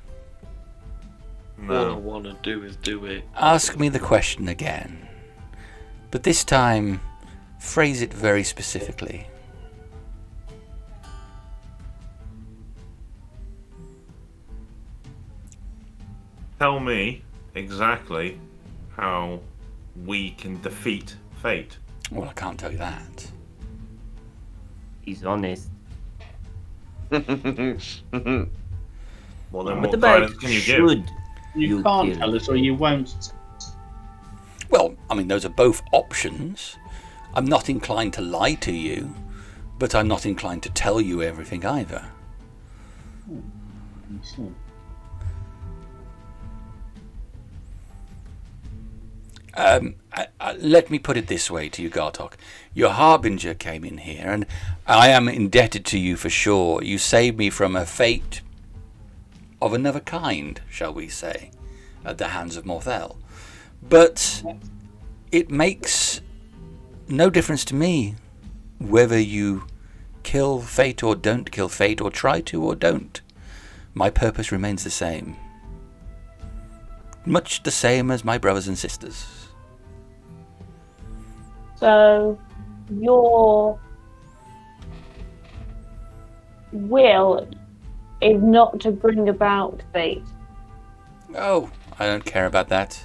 All I want to do is do it. Ask me the question again. But this time, phrase it very specifically. Tell me exactly how we can defeat fate. Well, I can't tell you that. He's honest. Well, then What what about guidance can you give? You can't tell us, or you won't. Well, I mean, those are both options. I'm not inclined to lie to you, but I'm not inclined to tell you everything either. Let me put it this way to you, Gartok. Your Harbinger came in here, and I am indebted to you for sure. You saved me from a fate of another kind, shall we say, at the hands of Morthel. But it makes no difference to me whether you kill fate or don't kill fate, or try to or don't. My purpose remains the same. Much the same as my brothers and sisters. So, your will is not to bring about fate. Oh, I don't care about that.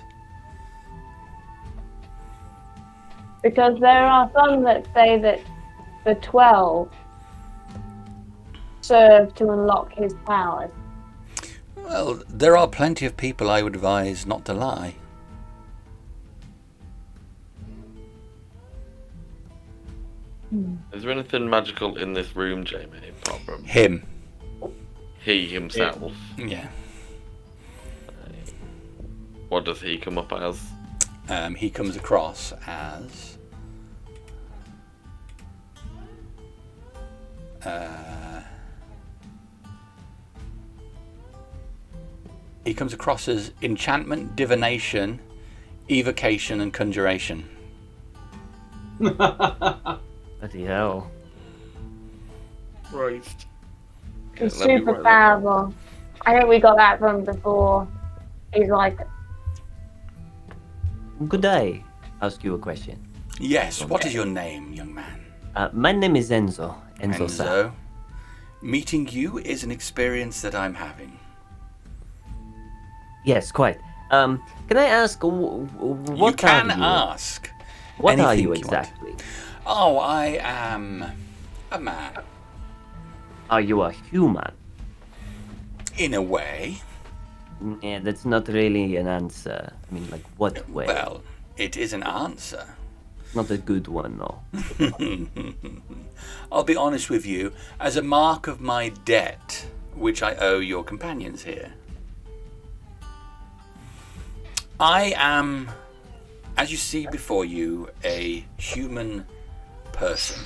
Because there are some that say that the 12 serve to unlock his powers. Well, there are plenty of people I would advise not to lie. Is there anything magical in this room, Jamie, apart from Him. he himself? Yeah. What does he come up as? He comes across as enchantment, divination, evocation, and conjuration. Bloody hell. Christ. He's super powerful. I know we got that from before. He's like, Could I ask you a question? Yes, what is your name, young man? My name is Enzo. Enzo. Sa. Enzo. Meeting you is an experience that I'm having. Yes, quite. Can I ask what You can are you? ask. What are anything you want. exactly? Oh, I am a man. Are you a human? In a way. Yeah, that's not really an answer. I mean, like, what way? Well, it is an answer. Not a good one, no. I'll be honest with you, as a mark of my debt, which I owe your companions here. I am, as you see before you, a human person.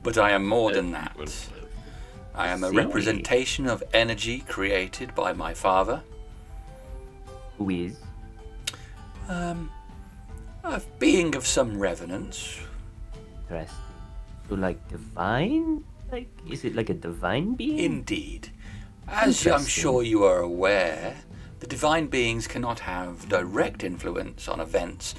But I am more than that. I am a representation of energy created by my father. Who is? A being of some reverence. Interesting. So, like, divine? Like, is it like a divine being? Indeed. As I'm sure you are aware, the divine beings cannot have direct influence on events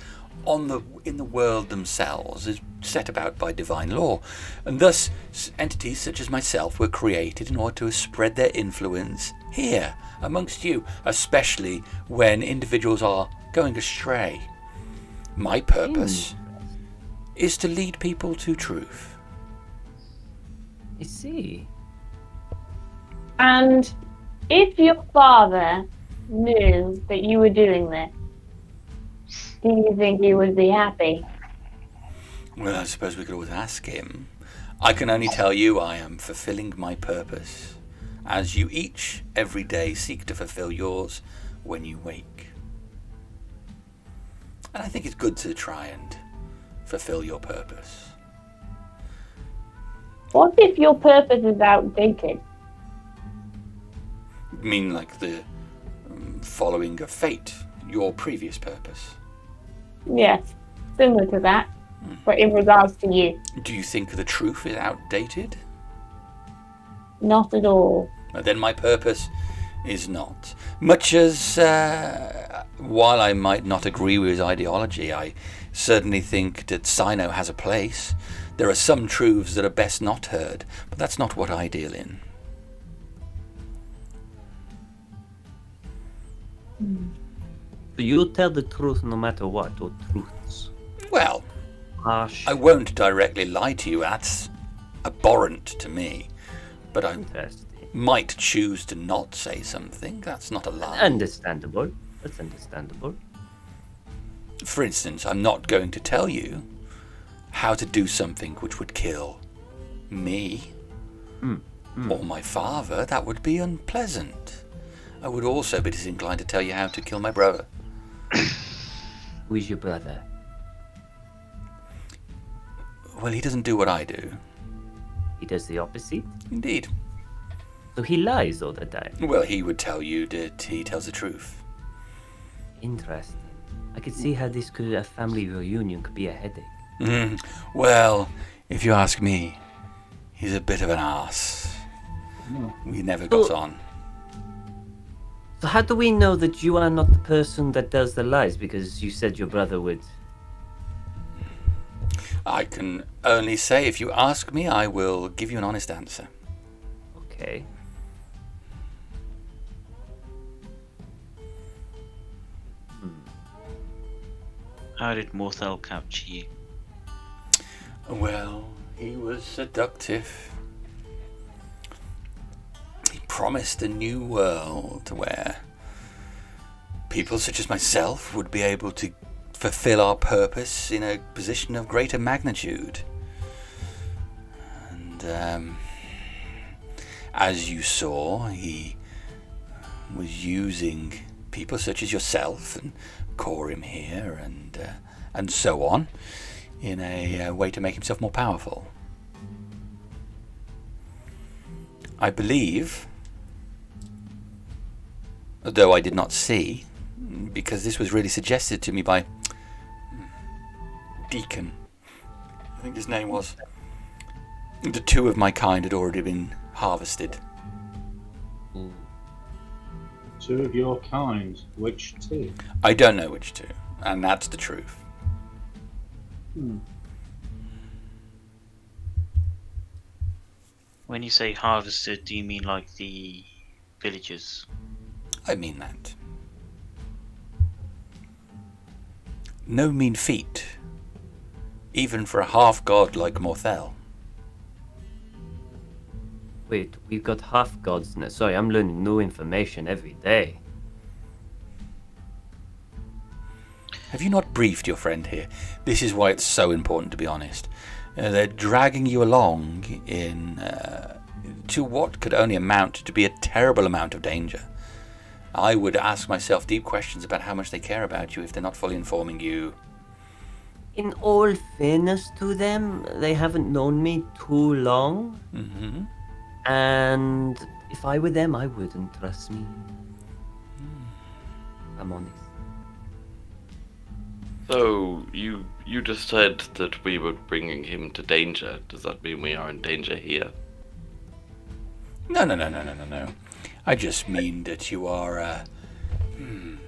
in the world themselves, as set about by divine law, and thus entities such as myself were created in order to spread their influence here amongst you, especially when individuals are going astray. My purpose is to lead people to truth. I see. And if your father knew that you were doing this, do you think he would be happy? Well, I suppose we could always ask him. I can only tell you I am fulfilling my purpose, as you each, every day, seek to fulfill yours when you wake. And I think it's good to try and fulfill your purpose. What if your purpose is outdated? You mean like the following of fate, your previous purpose? Yes, similar to that, but in regards to you. Do you think the truth is outdated? Not at all. Then my purpose is not. Much as, while I might not agree with his ideology, I certainly think that Sino has a place. There are some truths that are best not heard, but that's not what I deal in. So you'll tell the truth no matter what, or truths? Well, harsh. I won't directly lie to you. That's abhorrent to me. But I might choose to not say something. That's not a lie. Understandable. That's understandable. For instance, I'm not going to tell you how to do something which would kill me or my father. That would be unpleasant. I would also be disinclined to tell you how to kill my brother. Who is your brother? Well, he doesn't do what I do. He does the opposite? Indeed. So he lies all the time? Well, he would tell you that he tells the truth. Interesting. I could see how this could, a family reunion could be a headache. Well, if you ask me, he's a bit of an arse. We never got on. So how do we know that you are not the person that does the lies? Because you said your brother would. I can only say, if you ask me, I will give you an honest answer. Okay. How did Morthel capture you? Well, he was seductive. He promised a new world where people such as myself would be able to fulfill our purpose in a position of greater magnitude. And as you saw, he was using people such as yourself and Corym here and so on in a way to make himself more powerful. I believe, though I did not see, because this was really suggested to me by Deacon, I think his name was, the two of my kind had already been harvested. Two of your kind? Which two? I don't know which two, and that's the truth. When you say harvested, do you mean like the villagers? I mean that. No mean feat, even for a half-god like Morthel. Wait, we've got half gods now. Sorry, I'm learning new information every day. Have you not briefed your friend here? This is why it's so important to be honest. They're dragging you along to what could only amount to be a terrible amount of danger. I would ask myself deep questions about how much they care about you if they're not fully informing you. In all fairness to them, they haven't known me too long. Mm-hmm. And if I were them, I wouldn't, trust me. I'm honest. So, you just said that we were bringing him to danger. Does that mean we are in danger here? No. I just mean that you are,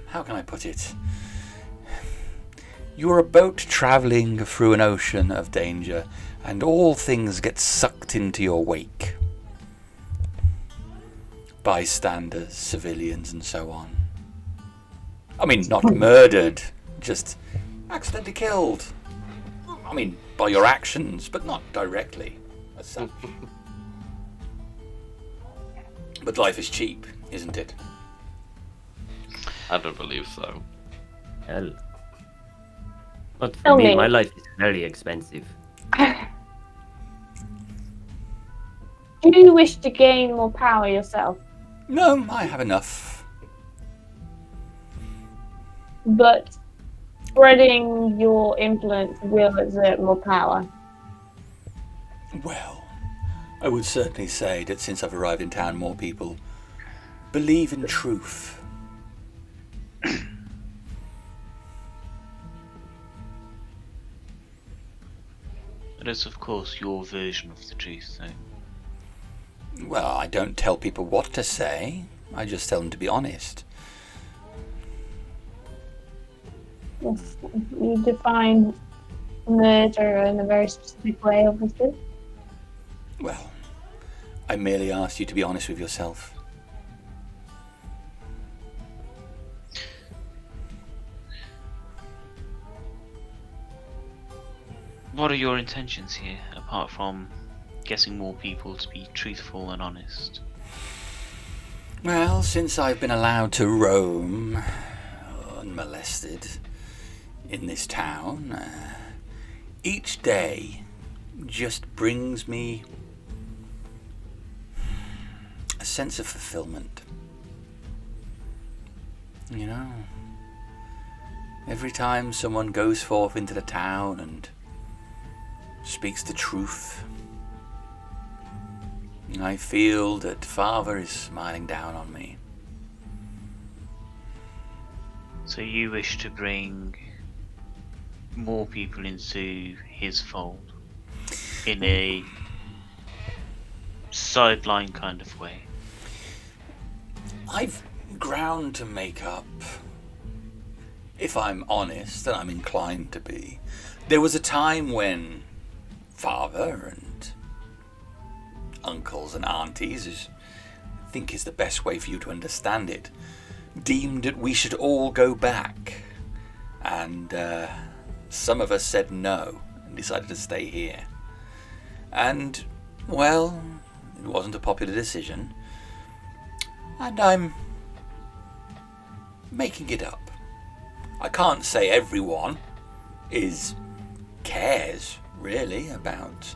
how can I put it? You're a boat travelling through an ocean of danger, and all things get sucked into your wake. Bystanders, civilians, and so on. I mean, not murdered, just accidentally killed. I mean, by your actions, but not directly, as such. But life is cheap, isn't it? I don't believe so. Hell. Not for me, my life is very expensive. Do you wish to gain more power yourself? No, I have enough. But spreading your influence will exert more power. Well, I would certainly say that since I've arrived in town, more people believe in truth. That is, of course, your version of the truth, though. Well, I don't tell people what to say. I just tell them to be honest. Yes, you define murder in a very specific way, obviously. Well, I merely asked you to be honest with yourself. What are your intentions here, apart from getting more people to be truthful and honest? Well, since I've been allowed to roam unmolested in this town, each day just brings me a sense of fulfillment. You know, every time someone goes forth into the town and speaks the truth, I feel that Father is smiling down on me. So you wish to bring more people into his fold in a sideline kind of way? I've ground to make up. If I'm honest, and I'm inclined to be, there was a time when Father and uncles and aunties, as I think is the best way for you to understand it, deemed that we should all go back. And some of us said no and decided to stay here. And, well, it wasn't a popular decision. And I'm making it up. I can't say everyone cares, really, about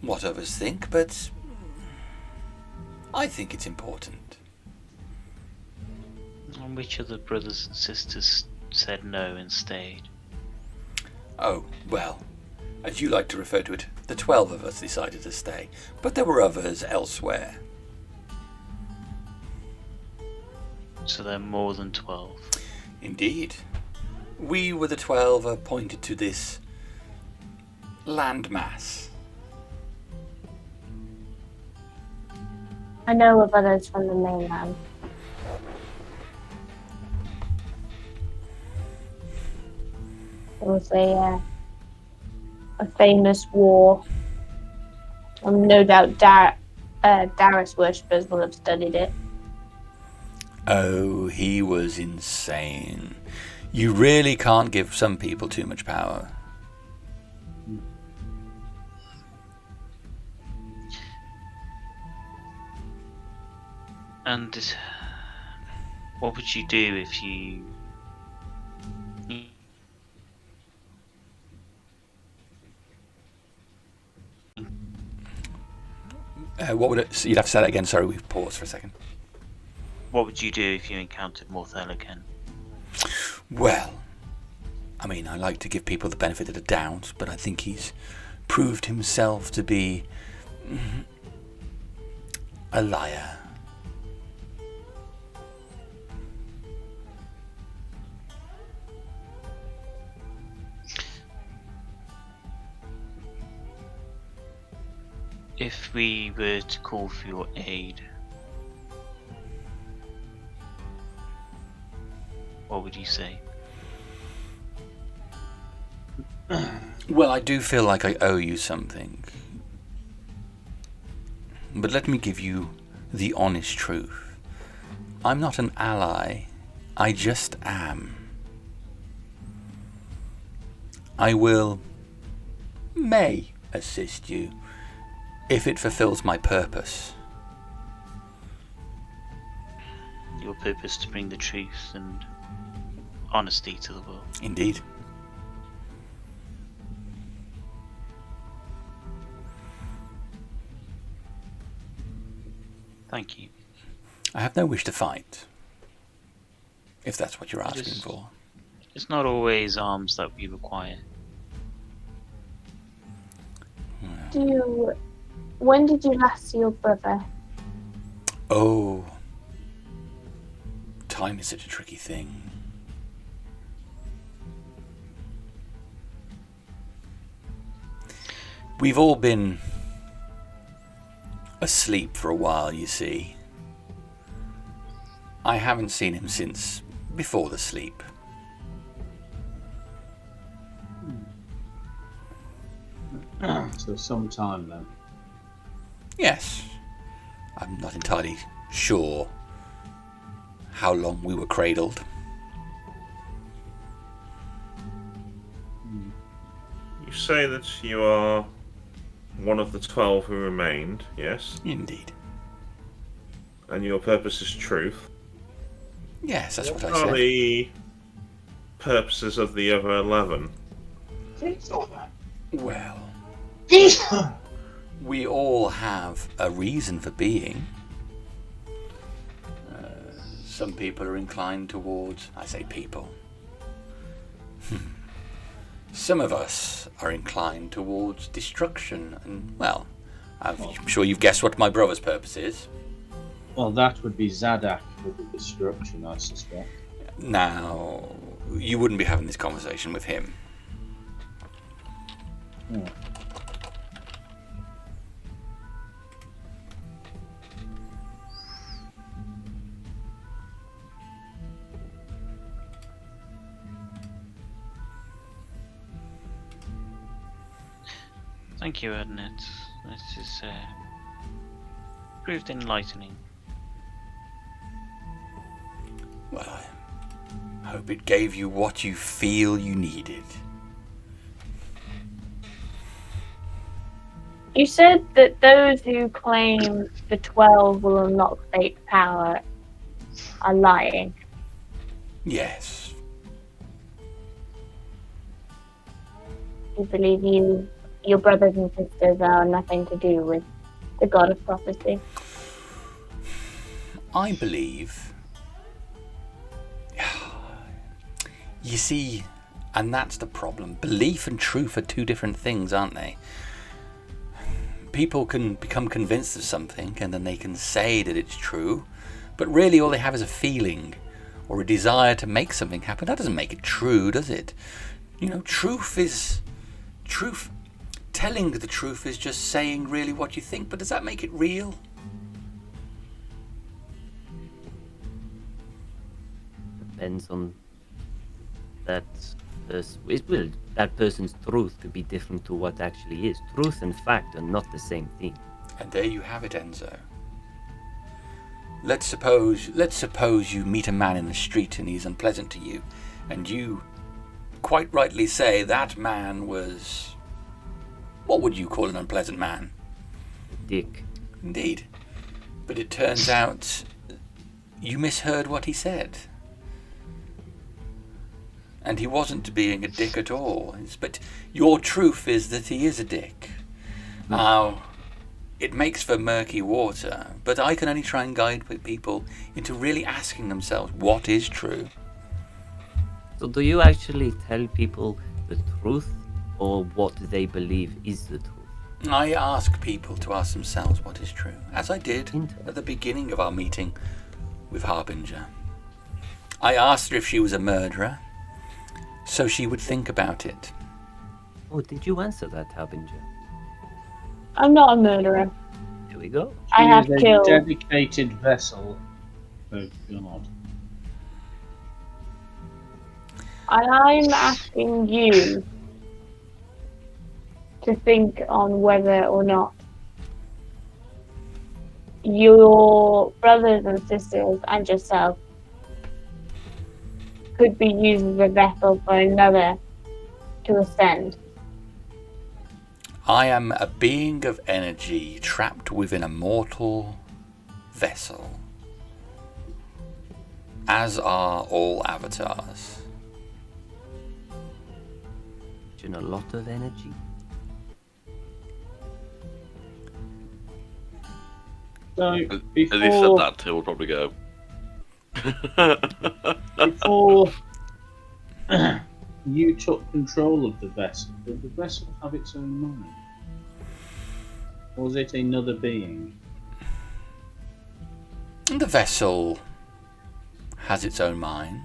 what others think, but I think it's important. And which of the brothers and sisters said no and stayed? Oh, well, as you like to refer to it, the 12 of us decided to stay, but there were others elsewhere. So there are more than 12. Indeed. We were the 12 appointed to this landmass. I know of others from the mainland. There was a famous war No doubt Darius worshippers will have studied it. Oh, he was insane. You really can't give some people too much power. And what would you do if you... What would it... You'd have to say that again. Sorry, we've paused for a second. What would you do if you encountered Morthel again? Well, I mean, I like to give people the benefit of the doubt, but I think he's proved himself to be a liar. If we were to call for your aid, what would you say? Well, I do feel like I owe you something. But let me give you the honest truth. I'm not an ally. I just am. I may assist you if it fulfills my purpose. Your purpose to bring the truth and honesty to the world. Indeed. Thank you. I have no wish to fight, if that's what you're asking for. It's not always arms that we require. When did you last see your brother? Oh, time is such a tricky thing. We've all been asleep for a while, you see. I haven't seen him since before the sleep. So some time then. Yes. I'm not entirely sure how long we were cradled. You say that you are one of the 12 who remained, yes? Indeed. And your purpose is truth? Yes, that's what I What said. are the purposes of the other 11? Well, we all have a reason for being. Some people are inclined towards... I say people. Some of us are inclined towards destruction, and, well, I'm sure you've guessed what my brother's purpose is. Well, that would be Zadok with the destruction, I suspect. Now, you wouldn't be having this conversation with him. Yeah. Thank you, Ernest. This is proved enlightening. Well, I hope it gave you what you feel you needed. You said that those who claim the 12 will unlock fate power are lying. Yes. You believe your brothers and sisters are nothing to do with the god of prophecy? I believe... You see, and that's the problem. Belief and truth are two different things, aren't they? People can become convinced of something and then they can say that it's true, but really all they have is a feeling or a desire to make something happen. That doesn't make it true, does it? You know, truth is... Truth... Telling the truth is just saying really what you think, but does that make it real? Depends on that that person's truth could be different to what actually is. Truth and fact are not the same thing. And there you have it, Enzo. Let's suppose you meet a man in the street and he's unpleasant to you, and you quite rightly say that man was... What would you call an unpleasant man? Dick. Indeed. But it turns out you misheard what he said. And he wasn't being a dick at all. But your truth is that he is a dick. Now, it makes for murky water, but I can only try and guide people into really asking themselves what is true. So do you actually tell people the truth or what they believe is the truth? I ask people to ask themselves what is true, as I did at the beginning of our meeting with Harbinger. I asked her if she was a murderer, so she would think about it. Oh, did you answer that, Harbinger? I'm not a murderer. Here we go. I have She is killed. a dedicated vessel of God. And I'm asking you to think on whether or not your brothers and sisters and yourself could be used as a vessel for another to ascend. I am a being of energy trapped within a mortal vessel, as are all avatars. A lot of energy. So As he said that, he'll probably go. before you took control of the vessel, did the vessel have its own mind? Or was it another being? The vessel has its own mind,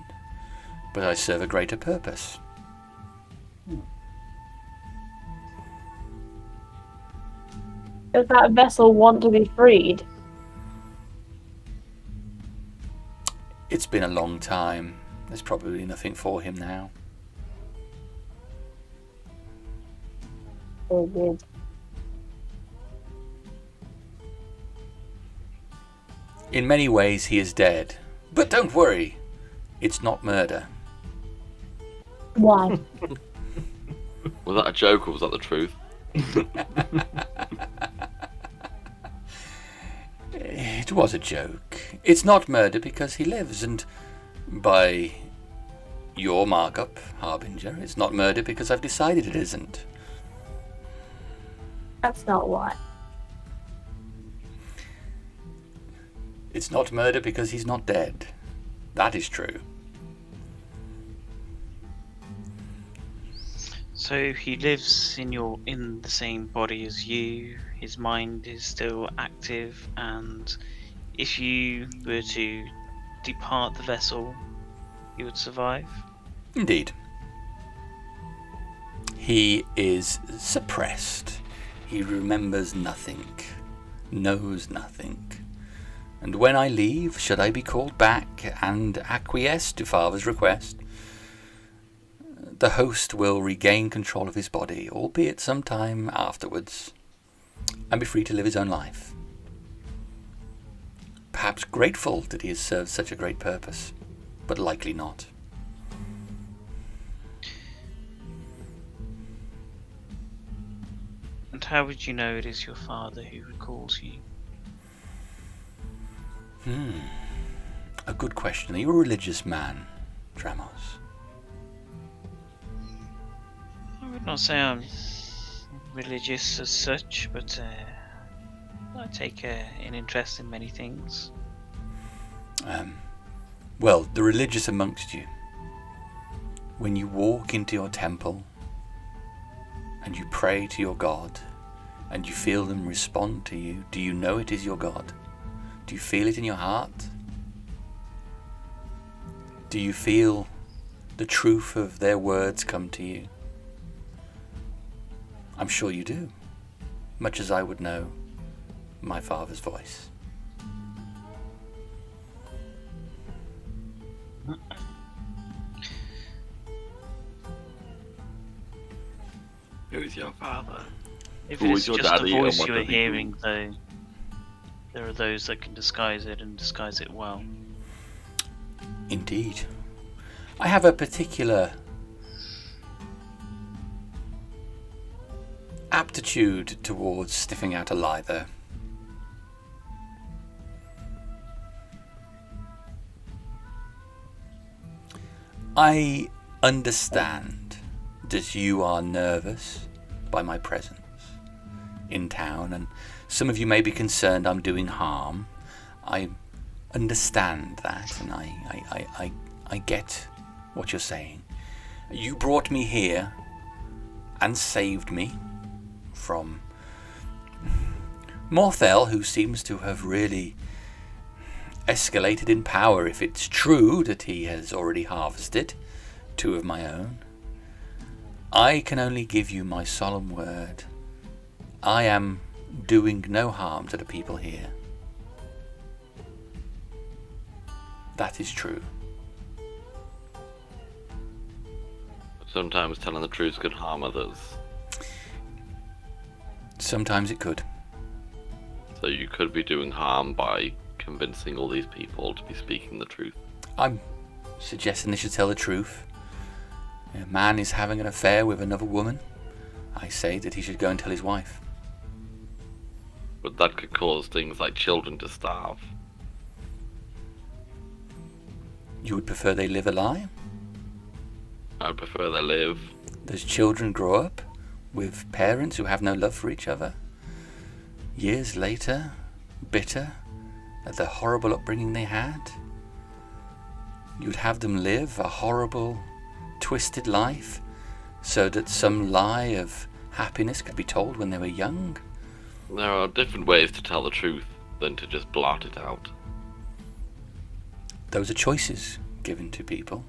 but I serve a greater purpose. Does that vessel want to be freed? It's been a long time. There's probably nothing for him now. Or did? In many ways, he is dead. But don't worry, it's not murder. Why? Was that a joke or was that the truth? It was a joke. It's not murder because he lives, and by your markup, Harbinger, it's not murder because I've decided it isn't. That's not why. It's not murder because he's not dead. That is true. So he lives in the same body as you. His mind is still active, and if you were to depart the vessel, he would survive. Indeed. He is suppressed. He remembers nothing, knows nothing. And when I leave, should I be called back and acquiesce to Father's request, the host will regain control of his body, albeit some time afterwards, and be free to live his own life. Perhaps grateful that he has served such a great purpose, but likely not. And how would you know it is your father who recalls you? A good question. Are you a religious man, Dramos? I would not say I'm religious as such, but I take an interest in many things. Well, the religious amongst you, when you walk into your temple and you pray to your God and you feel them respond to you, do you know it is your God? Do you feel it in your heart? Do you feel the truth of their words come to you? I'm sure you do, much as I would know my father's voice. is your father? If Who it's is your just a daddy and voice what you were does he do? hearing, though, there are those that can disguise it and disguise it well. Indeed. I have a particular aptitude towards sniffing out a lie, though. I understand that you are nervous by my presence in town, and some of you may be concerned I'm doing harm. I understand that, and I get what you're saying. You brought me here and saved me from Morthel, who seems to have really escalated in power, if it's true that he has already harvested 2 of my own. I can only give you my solemn word. I am doing no harm to the people here. That is true. Sometimes telling the truth could harm others. Sometimes it could. So you could be doing harm by convincing all these people to be speaking the truth. I'm suggesting they should tell the truth. A man is having an affair with another woman. I say that he should go and tell his wife. But that could cause things like children to starve. You would prefer they live a lie? I'd prefer they live. Those children grow up with parents who have no love for each other. Years later, bitter at the horrible upbringing they had. You'd have them live a horrible, twisted life so that some lie of happiness could be told when they were young. There are different ways to tell the truth than to just blot it out. Those are choices given to people.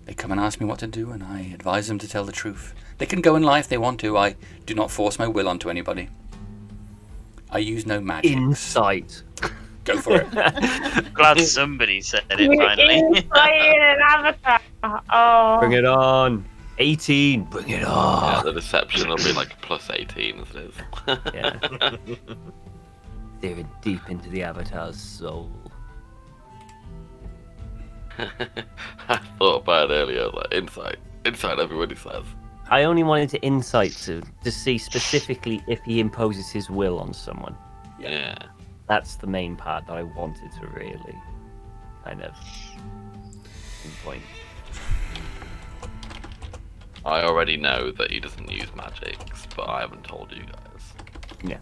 They come and ask me what to do, and I advise them to tell the truth. They can go and lie if they want to. I do not force my will onto anybody. I use no magic. Insight. Go for it. Glad somebody said it finally. An avatar. Oh. Bring it on. 18. Bring it Yeah, on. the deception will be like plus 18 as it is. Yeah. Staring deep into the avatar's soul. I thought about it earlier, like insight. Insight, everybody says. I only wanted to insight to see specifically if he imposes his will on someone. Yeah. That's the main part that I wanted to really kind of pinpoint. I already know that he doesn't use magics, but I haven't told you guys. Yeah.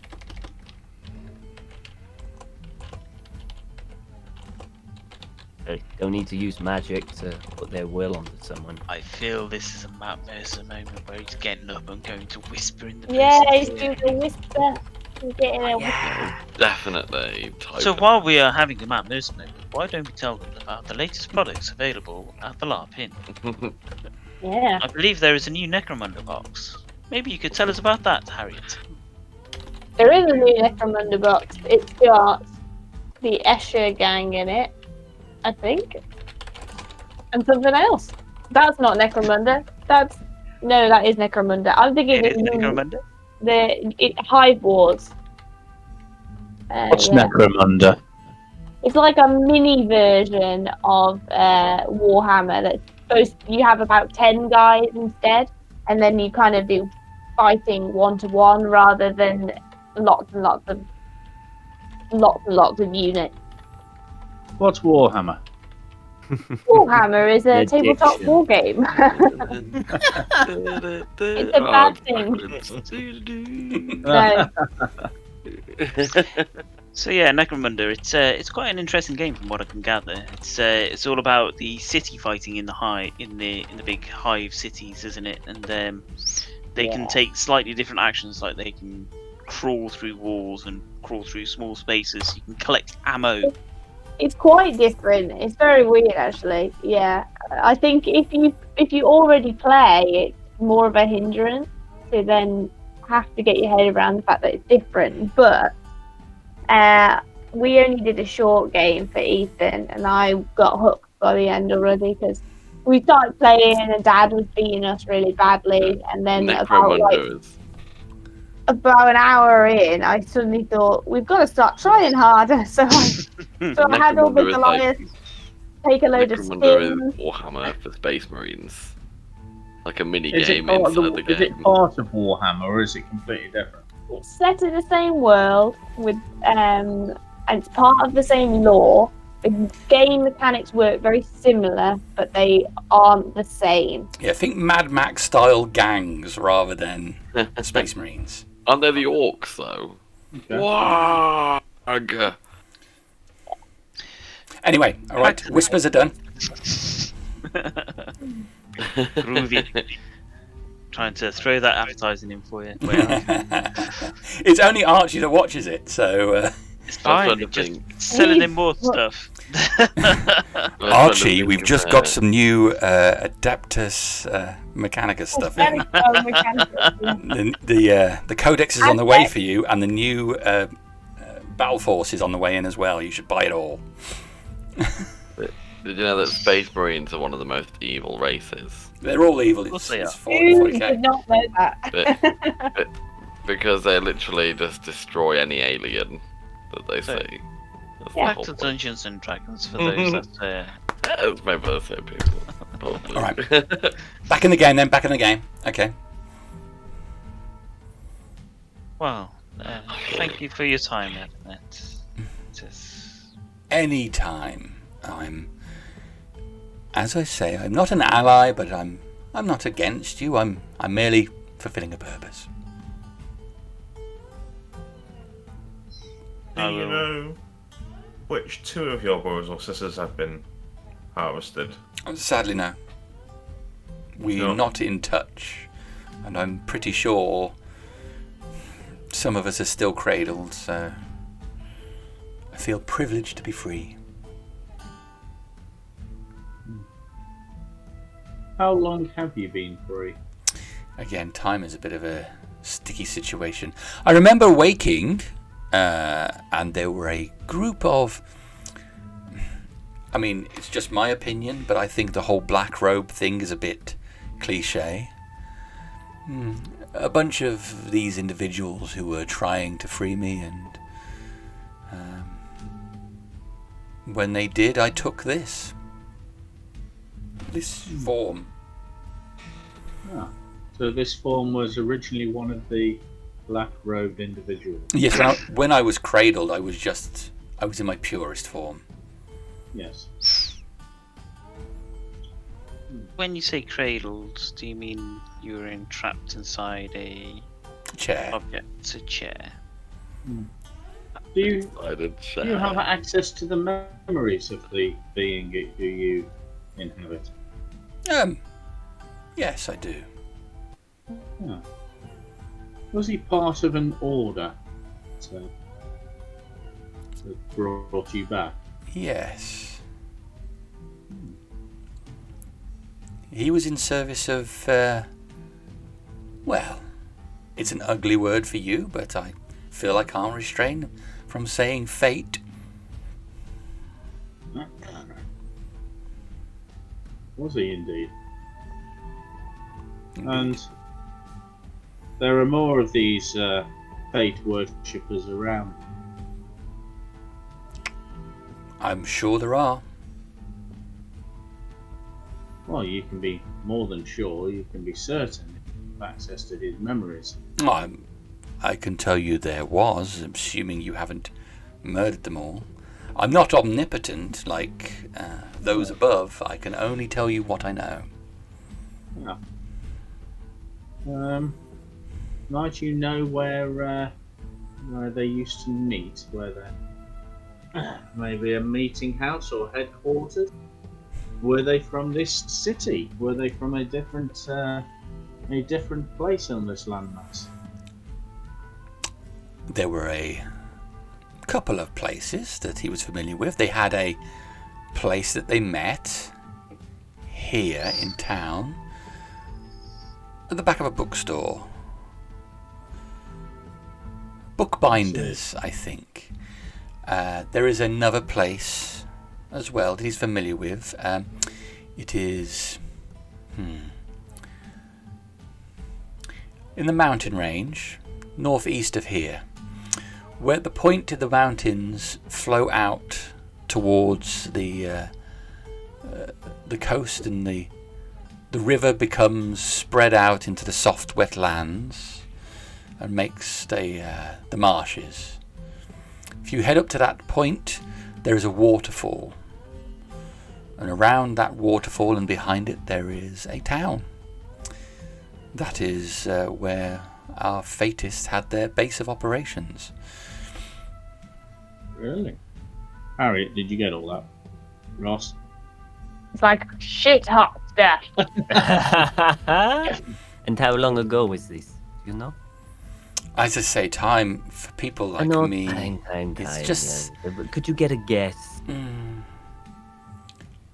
They don't need to use magic to put their will onto someone. I feel this is a Matt Mercer moment where he's getting up and going to whisper in the Yeah, person's he's ear. doing a whisper. He's getting a whisper. Definitely. So while we are having the Matt Mercer moment, why don't we tell them about the latest products available at the LARP Inn? Yeah. I believe there is a new Necromunda box. Maybe you could tell us about that, Harriet. There is a new Necromunda box. It's got the Escher gang in it, I think. And something else. That's not Necromunda. That is Necromunda. I'm thinking It is Necromunda? Hive Wars. What's Yeah. Necromunda? It's like a mini version of Warhammer. That's you have about 10 guys instead, and then you kind of do fighting 1-to-1 rather than lots and lots of units. What's Warhammer? Warhammer is a Addiction. tabletop war game. It's a bad thing. No. So yeah, Necromunda. It's quite an interesting game from what I can gather. It's all about the city fighting in the big hive cities, isn't it? And they can take slightly different actions, like they can crawl through walls and crawl through small spaces. You can collect ammo. It's quite different. It's very weird, actually. Yeah, I think if you already play, it's more of a hindrance to then have to get your head around the fact that it's different. But we only did a short game for Ethan, and I got hooked by the end already because we started playing, and Dad was beating us really badly, and then about an hour in, I suddenly thought we've got to start trying harder. So I had all the Goliath, take a load of Necromunda is skins. Warhammer for Space Marines. Like a mini Is game it part inside of the game. Is it part of Warhammer, or is it completely different? It's set in the same world with, and it's part of the same lore. The game mechanics work very similar, but they aren't the same. Yeah, think Mad Max style gangs rather than Space Marines. Aren't they the orcs though? Okay. Wow. Anyway, all right, whispers are done. Groovy. Trying to throw that advertising in for you. It's only Archie that watches it, so... It's fine, just selling him more stuff. Archie, we've just got some new Adaptus Mechanicus stuff in. The Codex is on the way for you, and the new Battle Force is on the way in as well. You should buy it all. Did you know that Space Marines are one of the most evil races? They're all evil. It's 40K. Did not know that. Because they literally just destroy any alien that they see. Back to Dungeons and Dragons for those that... That's my birthday, people. Probably. All right. Back in the game then, back in the game. Okay. Well, thank you for your time, Ed. Any time. As I say, I'm not an ally, but I'm not against you. I'm merely fulfilling a purpose. Do you know which two of your brothers or sisters have been harvested? Sadly, no. We're not in touch, and I'm pretty sure some of us are still cradled, so I feel privileged to be free. How long have you been free? Again, time is a bit of a sticky situation. I remember waking, and there were a group of... I mean, it's just my opinion, but I think the whole black robe thing is a bit cliche. A bunch of these individuals who were trying to free me, and when they did, I took this form. Ah, so this form was originally one of the black-robed individuals. Yes, when I was cradled, I was in my purest form. Yes. When you say cradled, do you mean you were entrapped inside a chair? Object, a chair. Do you have access to the memories of the being who you inhabit? Yes, I do. Yeah. Was he part of an order that brought you back? Yes. He was in service of, well, it's an ugly word for you, but I feel I can't restrain from saying fate. Was he indeed? And there are more of these fate worshippers around. I'm sure there are. Well, you can be more than sure, you can be certain of access to his memories. I can tell you there was, assuming you haven't murdered them all. I'm not omnipotent like those above. I can only tell you what I know. Yeah. Might you know where they used to meet? Where there maybe a meeting house or headquarters? Were they from this city? Were they from a different place on this landmass? There were a couple of places that he was familiar with. They had a place that they met here in town at the back of a bookstore. Bookbinders, I think. There is another place as well that he's familiar with. It is in the mountain range, northeast of here, where the point of the mountains flow out towards the coast, and the river becomes spread out into the soft wetlands and makes the marshes. If you head up to that point, there is a waterfall, and around that waterfall and behind it there is a town. That is where our Fatists had their base of operations. Really? Harriet, did you get all that? Ross? It's like shit hot stuff. And how long ago was this? Do you know? As I say, time for people like me. Time. It's just. Yeah. But could you get a guess?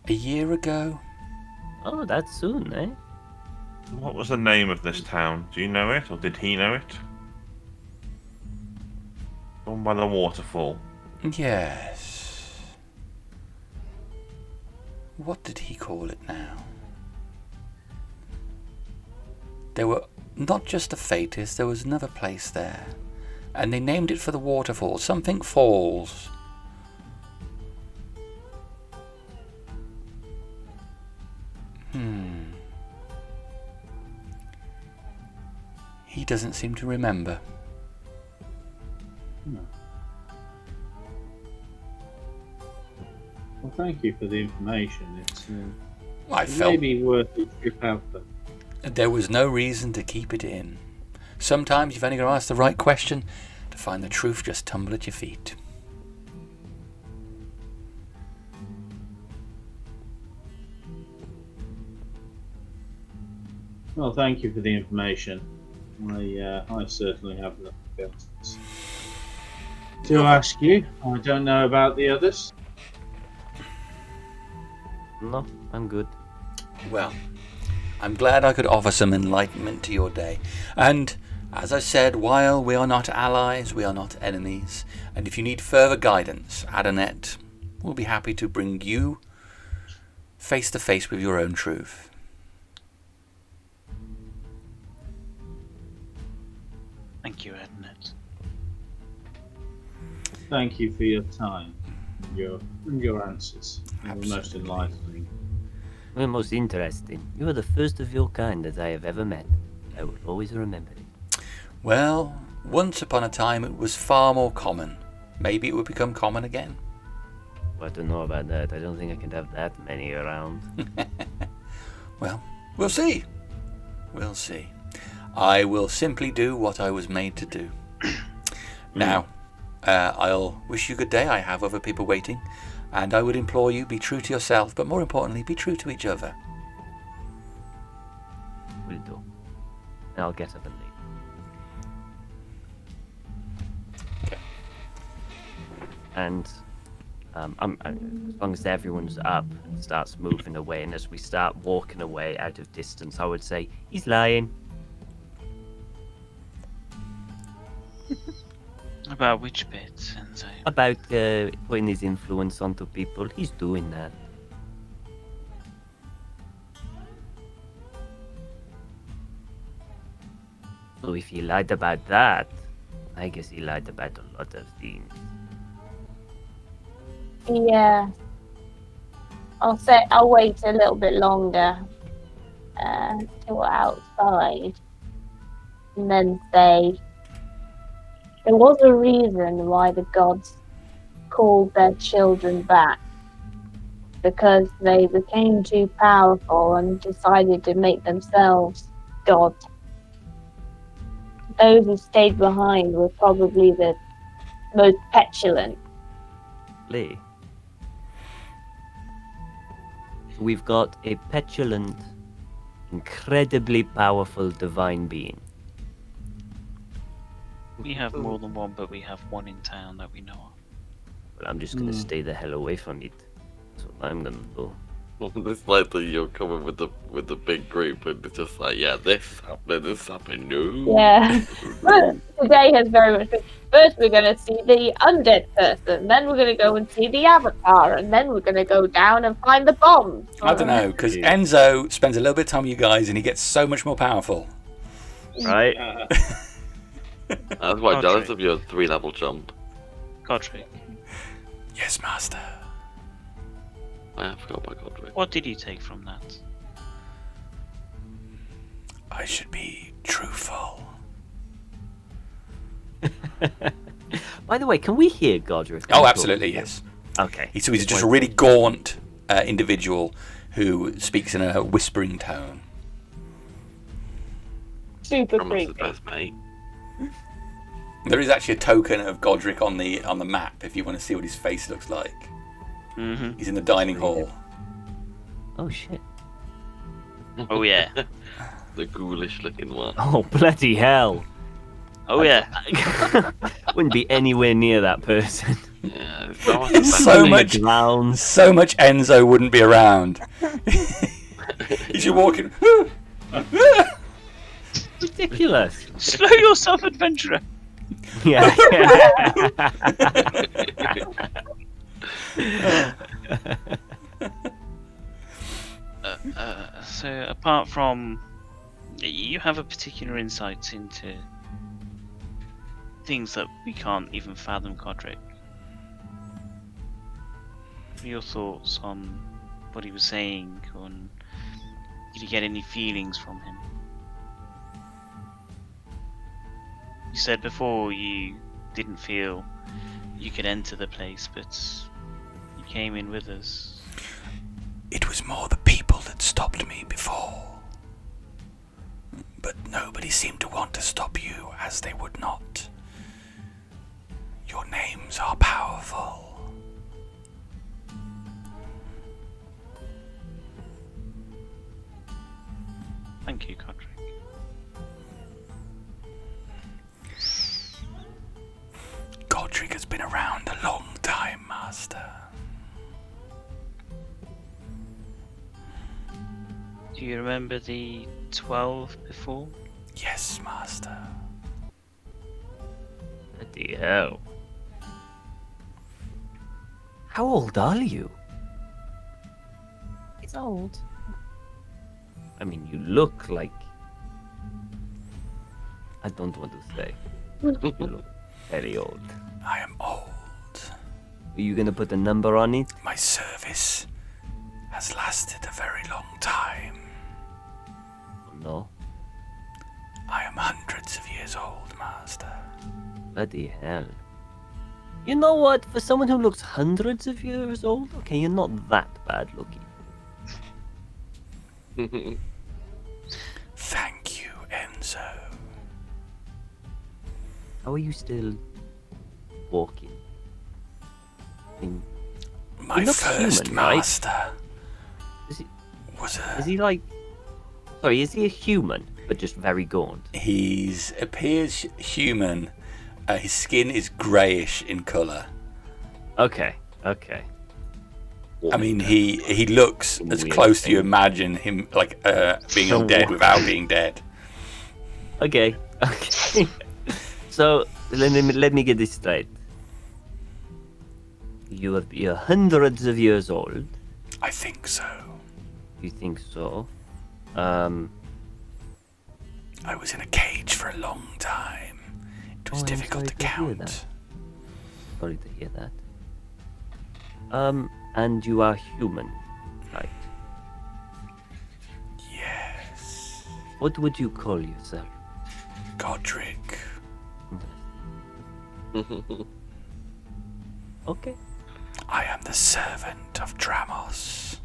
A year ago. Oh, that's soon, eh? What was the name of this town? Do you know it, or did he know it? One by the waterfall. Yes. What did he call it now? There were not just a Fatist, there was another place there. And they named it for the waterfall. Something Falls. He doesn't seem to remember. No. Well, thank you for the information. It's I it felt may be worth a trip out there. there was no reason to keep it in. Sometimes you've only got to ask the right question to find the truth just tumble at your feet. Well, thank you for the information. I certainly have nothing else to ask you. I don't know about the others. No, I'm good. Well, I'm glad I could offer some enlightenment to your day. And, as I said, while we are not allies, we are not enemies. And if you need further guidance, Adonet will be happy to bring you face to face with your own truth. Thank you, Adnet. Thank you for your time and your answers. They were most enlightening. Well, most interesting. You are the first of your kind that I have ever met. I will always remember it. Well, once upon a time it was far more common. Maybe it would become common again. Well, I don't know about that. I don't think I can have that many around. Well, we'll see. We'll see. I will simply do what I was made to do. Now, I'll wish you good day. I have other people waiting. And I would implore you, be true to yourself, but more importantly, be true to each other. Will do. And I'll get up and leave. Okay. And as long as everyone's up and starts moving away, and as we start walking away out of distance, I would say, he's lying. About which bit, Enzo? About putting his influence onto people. He's doing that. So if he lied about that, I guess he lied about a lot of things. Yeah. I'll wait a little bit longer till we're outside, and then say there was a reason why the gods called their children back, because they became too powerful and decided to make themselves gods. Those who stayed behind were probably the most petulant. Lee. We've got a petulant, incredibly powerful divine being. We have more than one, but we have one in town that we know of. Well, I'm just gonna stay the hell away from it. That's what I'm gonna do. It's likely you're coming with the big group, and it's just like, yeah, this is happening. No. Yeah. But today has very much been. First, we're going to see the undead person. Then we're going to go and see the avatar, and then we're going to go down and find the bomb. I don't know, because Enzo spends a little bit of time with you guys, and he gets so much more powerful. Right? I was quite jealous of your 3-level jump. Godric, Yes, master. I forgot about Godric. what did you take from that? I should be truthful. By the way, can we hear Godric? Oh, absolutely, yes. Okay. So he's just a really gaunt individual who speaks in a whispering tone. Super Dramos is the creepy. best, mate. There is actually a token of Godric on the map if you want to see what his face looks like. Mm-hmm. He's in the dining hall. Oh shit. Oh yeah. The ghoulish looking one. Oh bloody hell. Oh yeah. Wouldn't be anywhere near that person. Yeah, So much Enzo wouldn't be around. He's just walking. Ridiculous. Slow yourself, adventurer. Yeah. So apart from, you have a particular insight into things that we can't even fathom, Godric. What are your thoughts on what he was saying? On, did you get any feelings from him? You said before you didn't feel you could enter the place, but you came in with us. It was more the people that stopped me before. But nobody seemed to want to stop you, as they would not. Your names are powerful. Thank you, Godric. Godric has been around a long time, Master. Do you remember the 12 before? Yes, Master. Bloody hell. How old are you? It's old. I mean, you look like... I don't want to say. You look very old. I am old. Are you gonna put a number on it? My service has lasted a very long time. No. I am hundreds of years old, Master. Bloody hell. You know what? For someone who looks hundreds of years old, okay, you're not that bad looking. Thank you, Enzo. How are you still walking? I mean, My he looks first human, right? master Is he, was a... is he like... Sorry, is he a human, but just very gaunt? He appears human. His skin is greyish in colour. Okay, okay. I mean, he looks as Weird close to you thing. imagine him like being undead without being dead. Okay, okay. So, let me get this straight. You're hundreds of years old. I think so. You think so? I was in a cage for a long time. It was I'm difficult sorry to hear count. that. Sorry to hear that. And you are human, right? Yes. What would you call yourself? Godric. Okay. I am the servant of Dramos.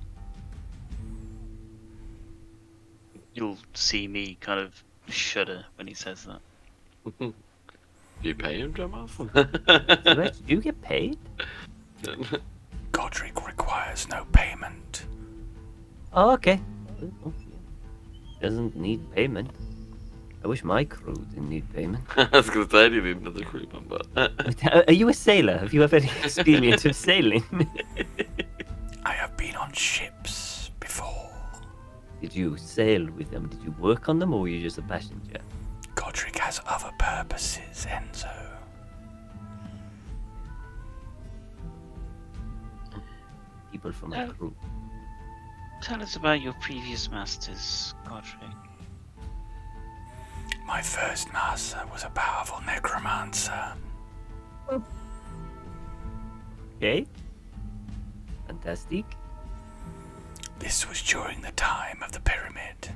You'll see me kind of shudder when he says that. Do you pay him, Dramos? Do you get paid? Godric requires no payment. Oh, okay. Doesn't need payment. I wish my crew didn't need payment. I was going to say, you need another crew member. Are you a sailor? Have you ever any experience of sailing? I have been on ships. Did you sail with them? Did you work on them, or were you just a passenger? Godric has other purposes, Enzo. People from my crew. Tell us about your previous masters, Godric. My first master was a powerful necromancer. Okay. Fantastic. This was during the time of the pyramid.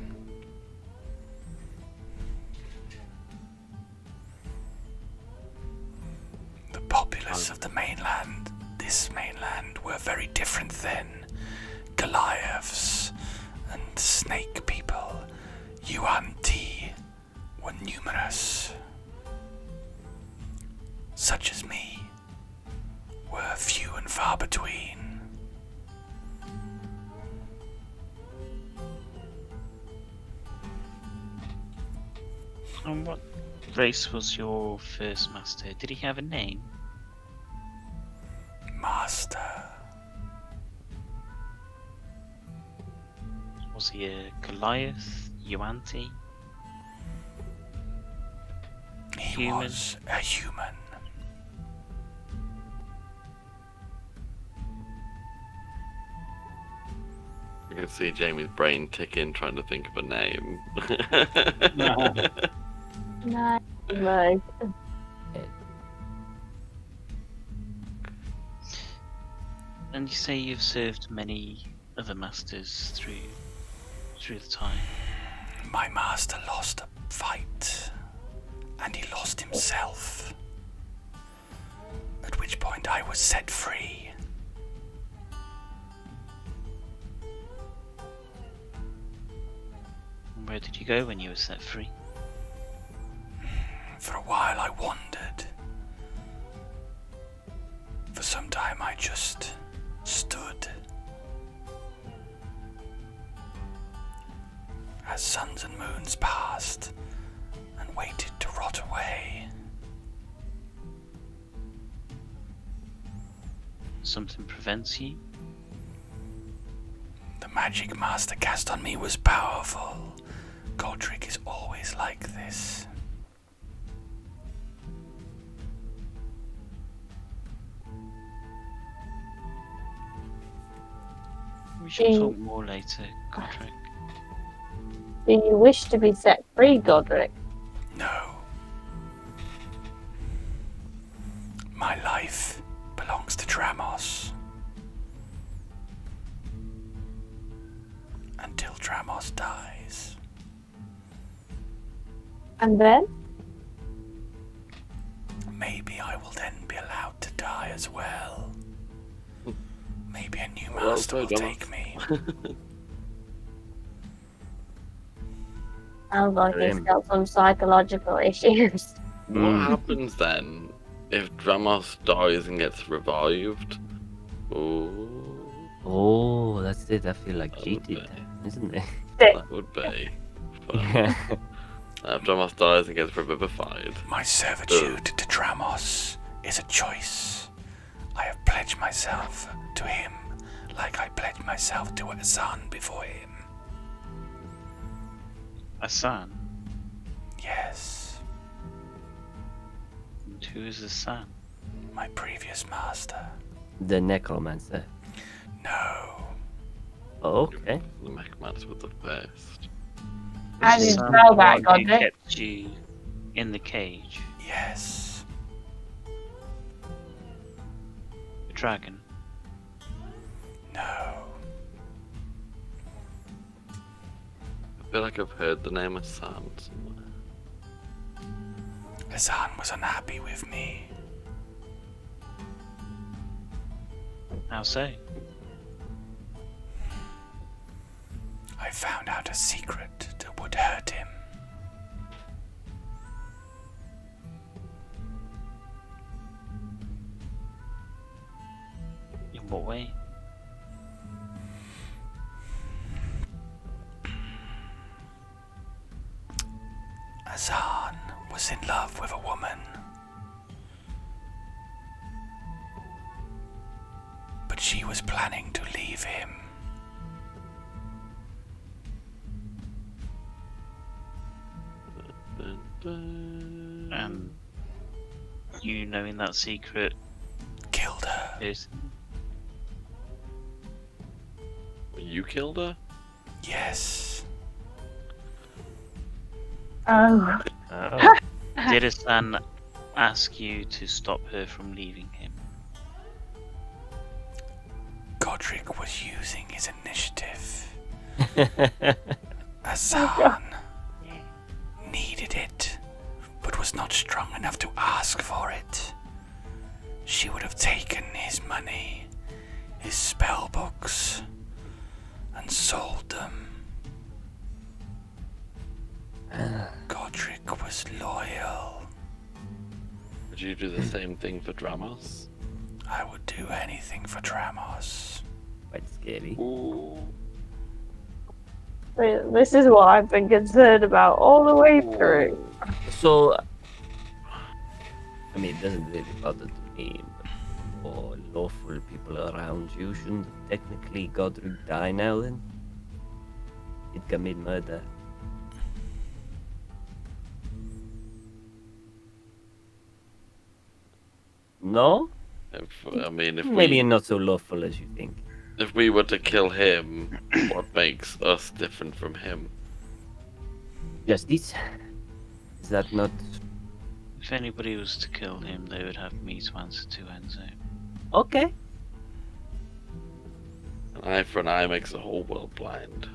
The populace of the mainland, this mainland, were very different then. Goliaths and snake people, Yuan-Ti, were numerous. Such as me were few and far between. And what race was your first master? Did he have a name? Master. Was he a Goliath? Yuan-Ti? He was a human. I can see Jamie's brain ticking, trying to think of a name. No. Right. And you say you've served many other masters through the time. My master lost a fight, and he lost himself. At which point I was set free. And where did you go when you were set free? For a while I wandered. For some time I just stood. As suns and moons passed and waited to rot away. Something prevents you? The magic master cast on me was powerful. Godric is always like this. We should talk more later, Godric. Do you wish to be set free, Godric? No. My life belongs to Dramos. Until Dramos dies. And then? Maybe I will then be allowed to die as well. Maybe a new master will take me. Sounds like he's got some psychological issues. What happens then if Dramos dies and gets revived? Oh, that's it. I feel like cheated, isn't it? That would be fun. If Dramos dies and gets revivified. My servitude to Dramos is a choice. I have pledged myself to him like I pledged myself to Asan before him. Asan? Yes. And who is Asan? My previous master. The necromancer. No. Oh, okay. The necromancer with the best. How did you Asan spell the that, one who Godric? kept you in the cage? Yes. The dragon? No. I feel like I've heard the name of Sam somewhere. Asan was unhappy with me. How so? I found out a secret that would hurt him. In what way? Asan was in love with a woman. But she was planning to leave him. You knowing that secret Killed her. is You killed her? Yes. Oh. did Asan ask you to stop her from leaving him? Godric was using his initiative. Oh, Azan needed it, but was not strong enough to ask for it. She would have taken his money, his spell books, and sold them. Godric was loyal. Would you do the same thing for Dramos? I would do anything for Dramos. Quite scary. Ooh. This is what I've been concerned about all the way through. So, I mean, it doesn't really bother me, but for lawful people around you, shouldn't technically Godric die now then? He'd commit murder. No? If Maybe we, not so lawful as you think. if we were to kill him, what makes us different from him? Justice? Is that not... If anybody was to kill him, they would have me to answer to, Enzo. Okay. An eye for an eye makes the whole world blind.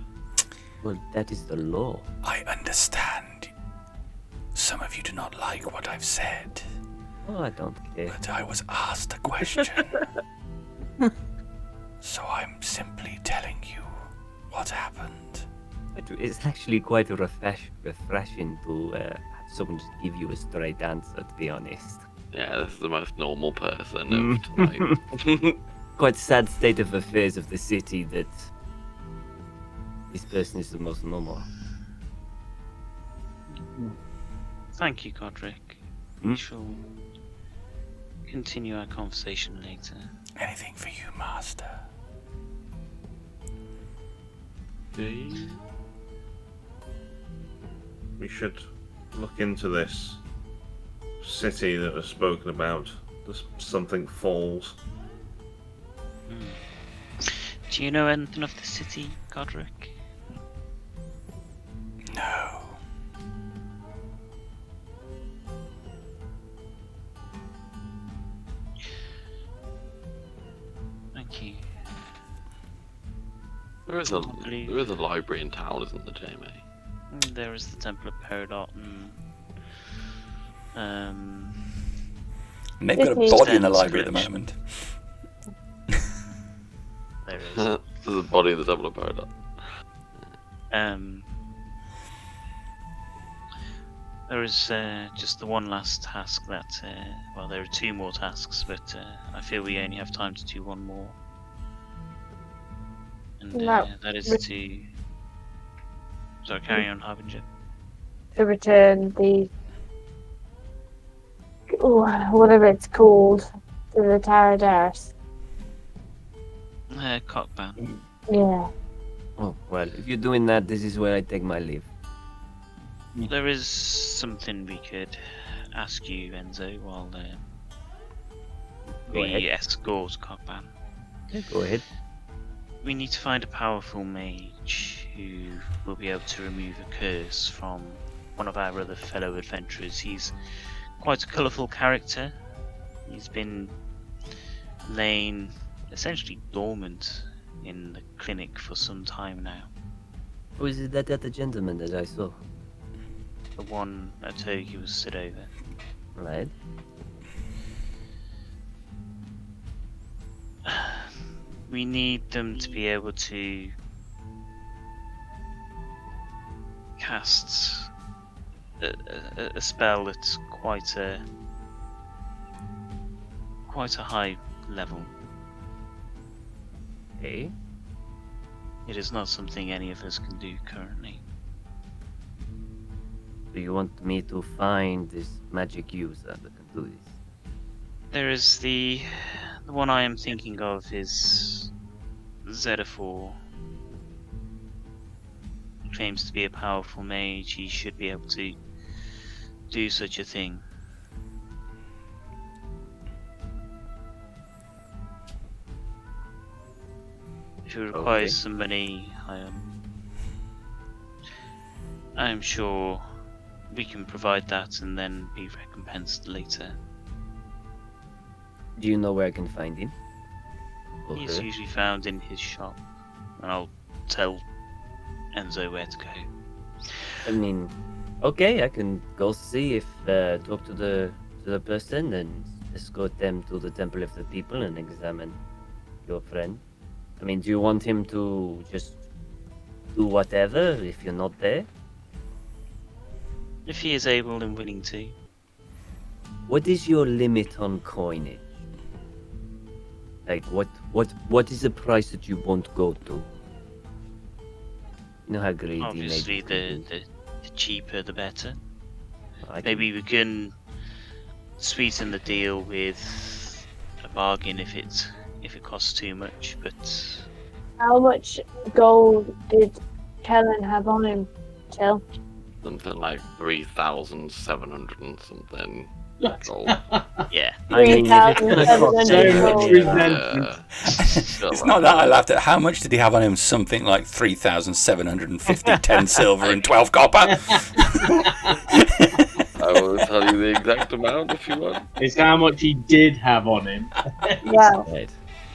Well, that is the law. I understand. Some of you do not like what I've said, Oh, I don't care. but I was asked a question. So I'm simply telling you what happened. It's actually quite refreshing to have someone just give you a straight answer, to be honest. Yeah, this is the most normal person of tonight. Quite sad state of affairs of the city that this person is the most normal. Thank you, Godric. We shall continue our conversation later. Anything for you, Master. We should look into this city that was spoken about. There's something falls. Do you know anything of the city, Godric? No. Thank you. There is a library in town, isn't there, Jamie? There is the Temple of Peridot and And they've got a body in the library at the moment. there is. There's a body in the Temple of Peridot. There is just the one last task that, well, there are two more tasks, but I feel we only have time to do one more. And that is to... Sorry, carry on, Harbinger. To return the... whatever it's called, to the Taradaris. Cockban. Yeah. Oh, well, if you're doing that, this is where I take my leave. There is something we could ask you, Enzo, while Go ahead. we escort Cockban. Yeah, go ahead. We need to find a powerful mage who will be able to remove a curse from one of our other fellow adventurers. He's quite a colourful character. He's been laying essentially dormant in the clinic for some time now. Or is it that other gentleman that I saw? The one that Togi was stood over. Right. We need them to be able to cast a spell that's quite a high level. Okay. It is not something any of us can do currently. Do you want me to find this magic user that can do this? There is the one I am thinking of is Zetafor. He claims to be a powerful mage. He should be able to do such a thing. If it requires some money, I'm sure we can provide that and then be recompensed later. Do you know where I can find him? He's usually found in his shop, and I'll tell Enzo where to go. I mean, okay, I can go see if talk to the person and escort them to the Temple of the People and examine your friend. I mean, do you want him to just do whatever if you're not there? If he is able and willing to. What is your limit on coinage? Like, what is the price that you won't go to? You know how greedy Obviously, maybe the cheaper the better. I Maybe we can sweeten the deal with a bargain if it costs too much, but How much gold did Kellen have on him, Till? Something like 3,700 and something gold. Yeah. I mean, if it's gonna cost It's not that I laughed at. How much did he have on him? Something like 3,750, 10 silver and 12 copper. I will tell you the exact amount if you want. It's how much he did have on him. Yeah.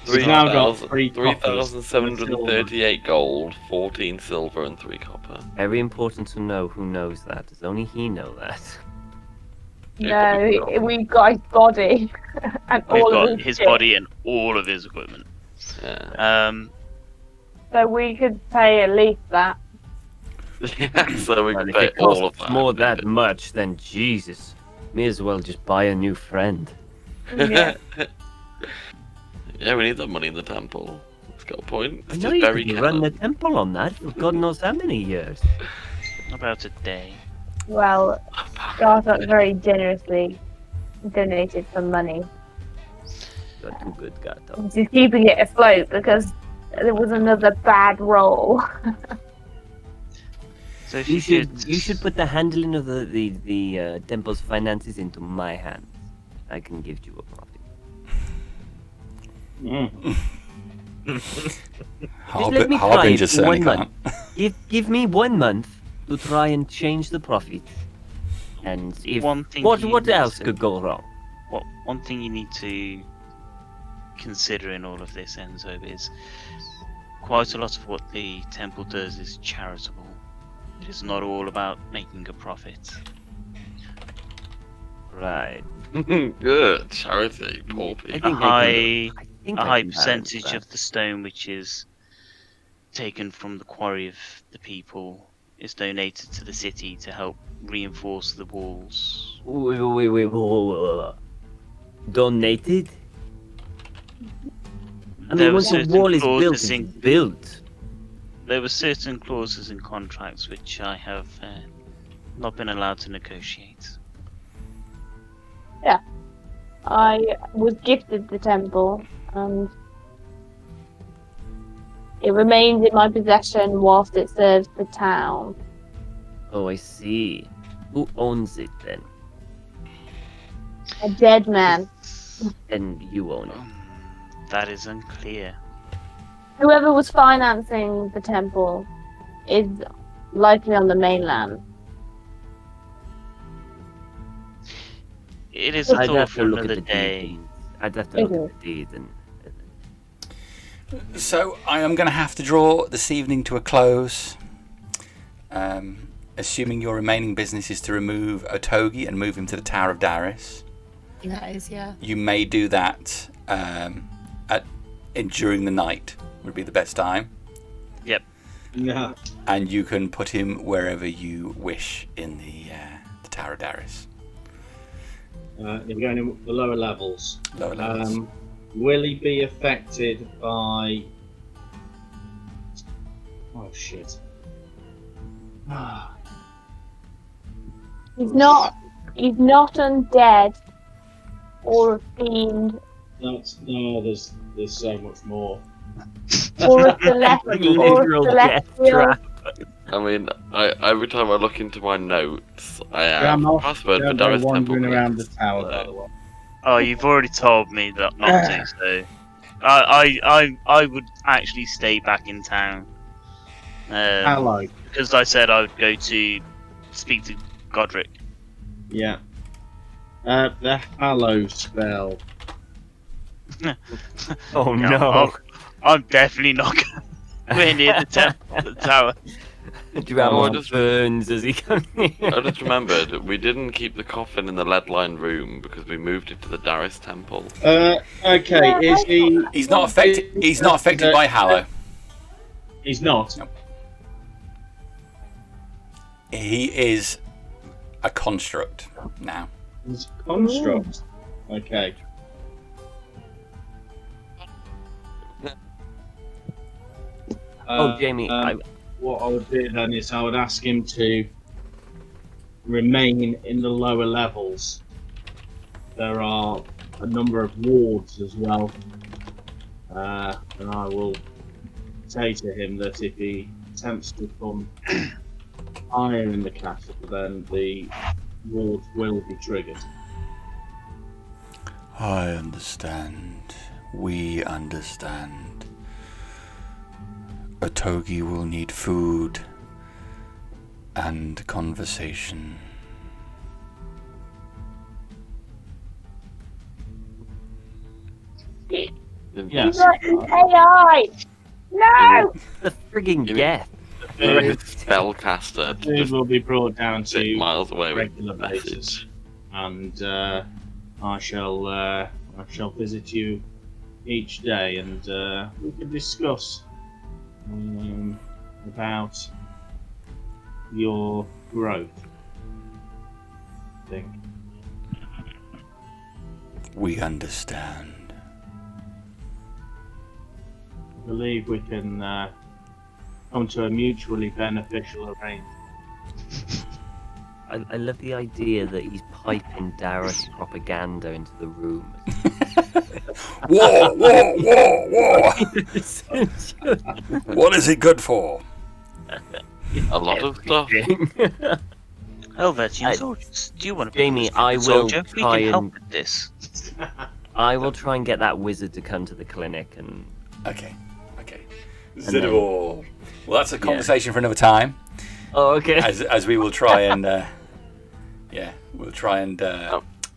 He's now got 3,738 gold, 14 silver, and 3 copper. Very important to know who knows that. Does only he know that? No, we've got his body and we've all got of his shit. body and all of his equipment. Yeah. So we could pay at least that. So we Well, can if pay it all of costs that. more that much, then Jesus, may as well just buy a new friend. Yeah. Yeah, we need that money in the temple. It's got a point. I It's know just you very could run the temple on that for God knows how many years. About a day. Well, Gartok very generously donated some money. You're too good, Gartok. He's keeping it afloat because there was another bad roll. So if You should put the handling of the temple's finances into my hands. I can give you a profit. Just let me try Harbinger it certainly 1 can't. month. Give me 1 month to try and change the profit. And if One thing what you else need could to- go wrong? One thing you need to consider in all of this, Enzo, is quite a lot of what the temple does is charitable. It is not all about making a profit. Right. Good. Charity, poor I people. think A think high I can balance percentage that. of the stone which is taken from the quarry of the people is donated to the city to help reinforce the walls. Wait. Donated? I There mean, were once a certain wall is built, clauses it's in- built. There were certain clauses in contracts which I have not been allowed to negotiate. I was gifted the temple, and it remains in my possession whilst it serves the town. Oh, I see. Who owns it then? A dead man. And you own it. That is unclear. Whoever was financing the temple is likely on the mainland. It is a I'd thought have for to look at another the day. deed. I'd have to look at the deed and. So I am going to have to draw this evening to a close. Assuming your remaining business is to remove Otogi and move him to the Tower of Darius. That is, yeah. You may do that during the night would be the best time. Yep. Yeah. And you can put him wherever you wish in the Tower of Darius. You're going to the lower levels. Lower levels. Will he be affected by... Oh, shit. He's not undead or a fiend No, there's so much more. or a celestial. Literal death trap. I mean, every time I look into my notes, I have Dramos, password for don't go Darius Temple. wandering around the tower, by the way. Oh, you've already told me that not to, so I would actually stay back in town. Hello. Because I said I would go to speak to Godric. Yeah. The Hallow spell. Oh Yeah, no. I'm definitely not going near the tower. Dramos burns as he comes in. I just remembered we didn't keep the coffin in the lead-lined room because we moved it to the Darius Temple. Okay, is he... He's not affected. He's not affected by Hallow. He's not? No. He is a construct now. He's a construct. Okay. Jamie, what I would do then is I would ask him to remain in the lower levels. There are a number of wards as well, and I will say to him that if he attempts to come higher in the castle, then the wards will be triggered. I understand. We understand. Otogi will need food and conversation. Yes. AI! No! The frigging death. Spellcaster. Food will be brought down to miles away regular with the message. basis, and I shall visit you each day, and we can discuss about your growth. I think. We understand. I believe we can come to a mutually beneficial arrangement. I love the idea that he's piping Darius propaganda into the room. War! War! War! War! What is it good for? A lot of stuff. Helvetian soldiers, do you want to be Jamie, a I will soldier? We try can help and with this. I will try and get that wizard to come to the clinic and. Okay. Zidivor. Well, that's a conversation for another time. Oh, okay. As we will try and we'll try and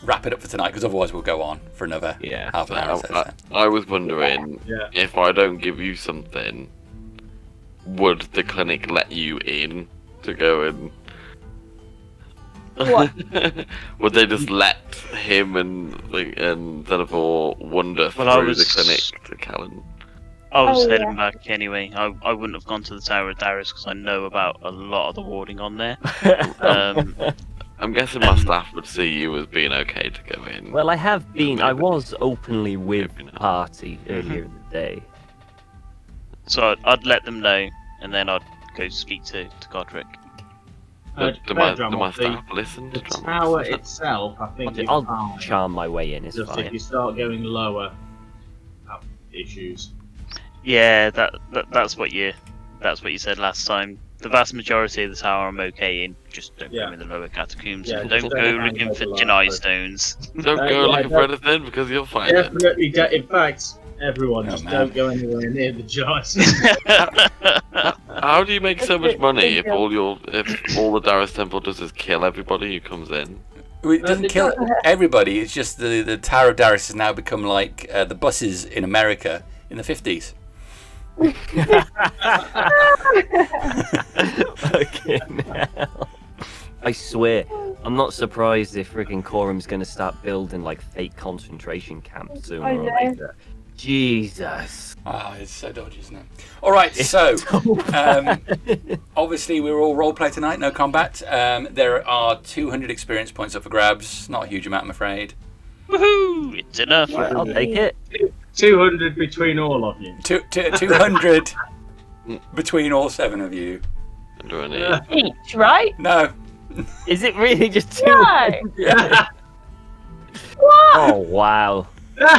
wrap it up for tonight, because otherwise we'll go on for another half an hour. I was wondering if I don't give you something, would the clinic let you in to go and? What? Would they just let him and Zidivor wander through the clinic to Callan? I was heading back anyway. I wouldn't have gone to the Tower of Darius because I know about a lot of the warding on there. I'm guessing my staff would see you as being okay to go in. Well, I have been. I was openly with Party earlier in the day. So I'd let them know, and then I'd go speak to Godric. Do my staff listen to the tower itself, I think I'll charm my way in. It's just fine. if you start going lower, have issues. Yeah, that's what you said last time. The vast majority of the tower I'm okay in. Just don't go in the lower catacombs. Yeah, And don't go looking for Janai stones. Don't go looking for anything because you'll find it. Definitely. In fact, everyone just don't go anywhere near the giants. How do you make so much money if all the Darius Temple does is kill everybody who comes in? It doesn't kill everybody. It's just the Tower of Darius has now become like the buses in America in the 50s. Fucking hell. I swear, I'm not surprised if freaking Corym's gonna start building like fake concentration camps sooner or later. Jesus. Oh, it's so dodgy, isn't it? All right, so obviously we're all roleplay tonight, no combat. There are 200 experience points up for grabs. Not a huge amount, I'm afraid. Woohoo! It's enough. I'll take it. 200 between all of you. 200 between all 7 of you. Each, right? No. Is it really just 2? No. Yeah. What? Oh wow.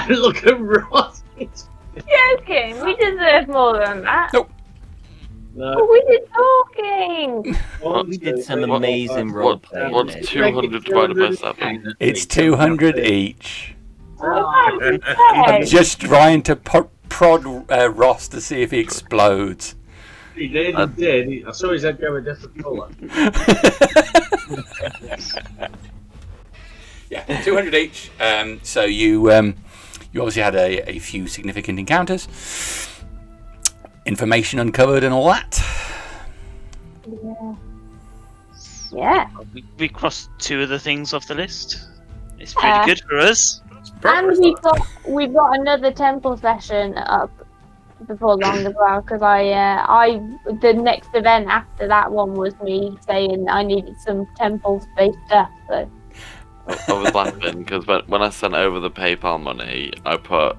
Look at Ross. Joking. We deserve more than that. Nope. We were talking. We did some amazing role playing. What's 200 divided by 7? It's 200 each. Oh, I'm just trying to prod Ross to see if he explodes. He did. He did. I saw his head go a different colour. Yeah, 200 each. So you obviously had a few significant encounters, information uncovered, and all that. Yeah. We crossed 2 of the things off the list. It's pretty good for us. And we've got another temple session up before long as well, because the next event after that one was me saying I needed some temple space stuff. So I was laughing because when I sent over the PayPal money, I put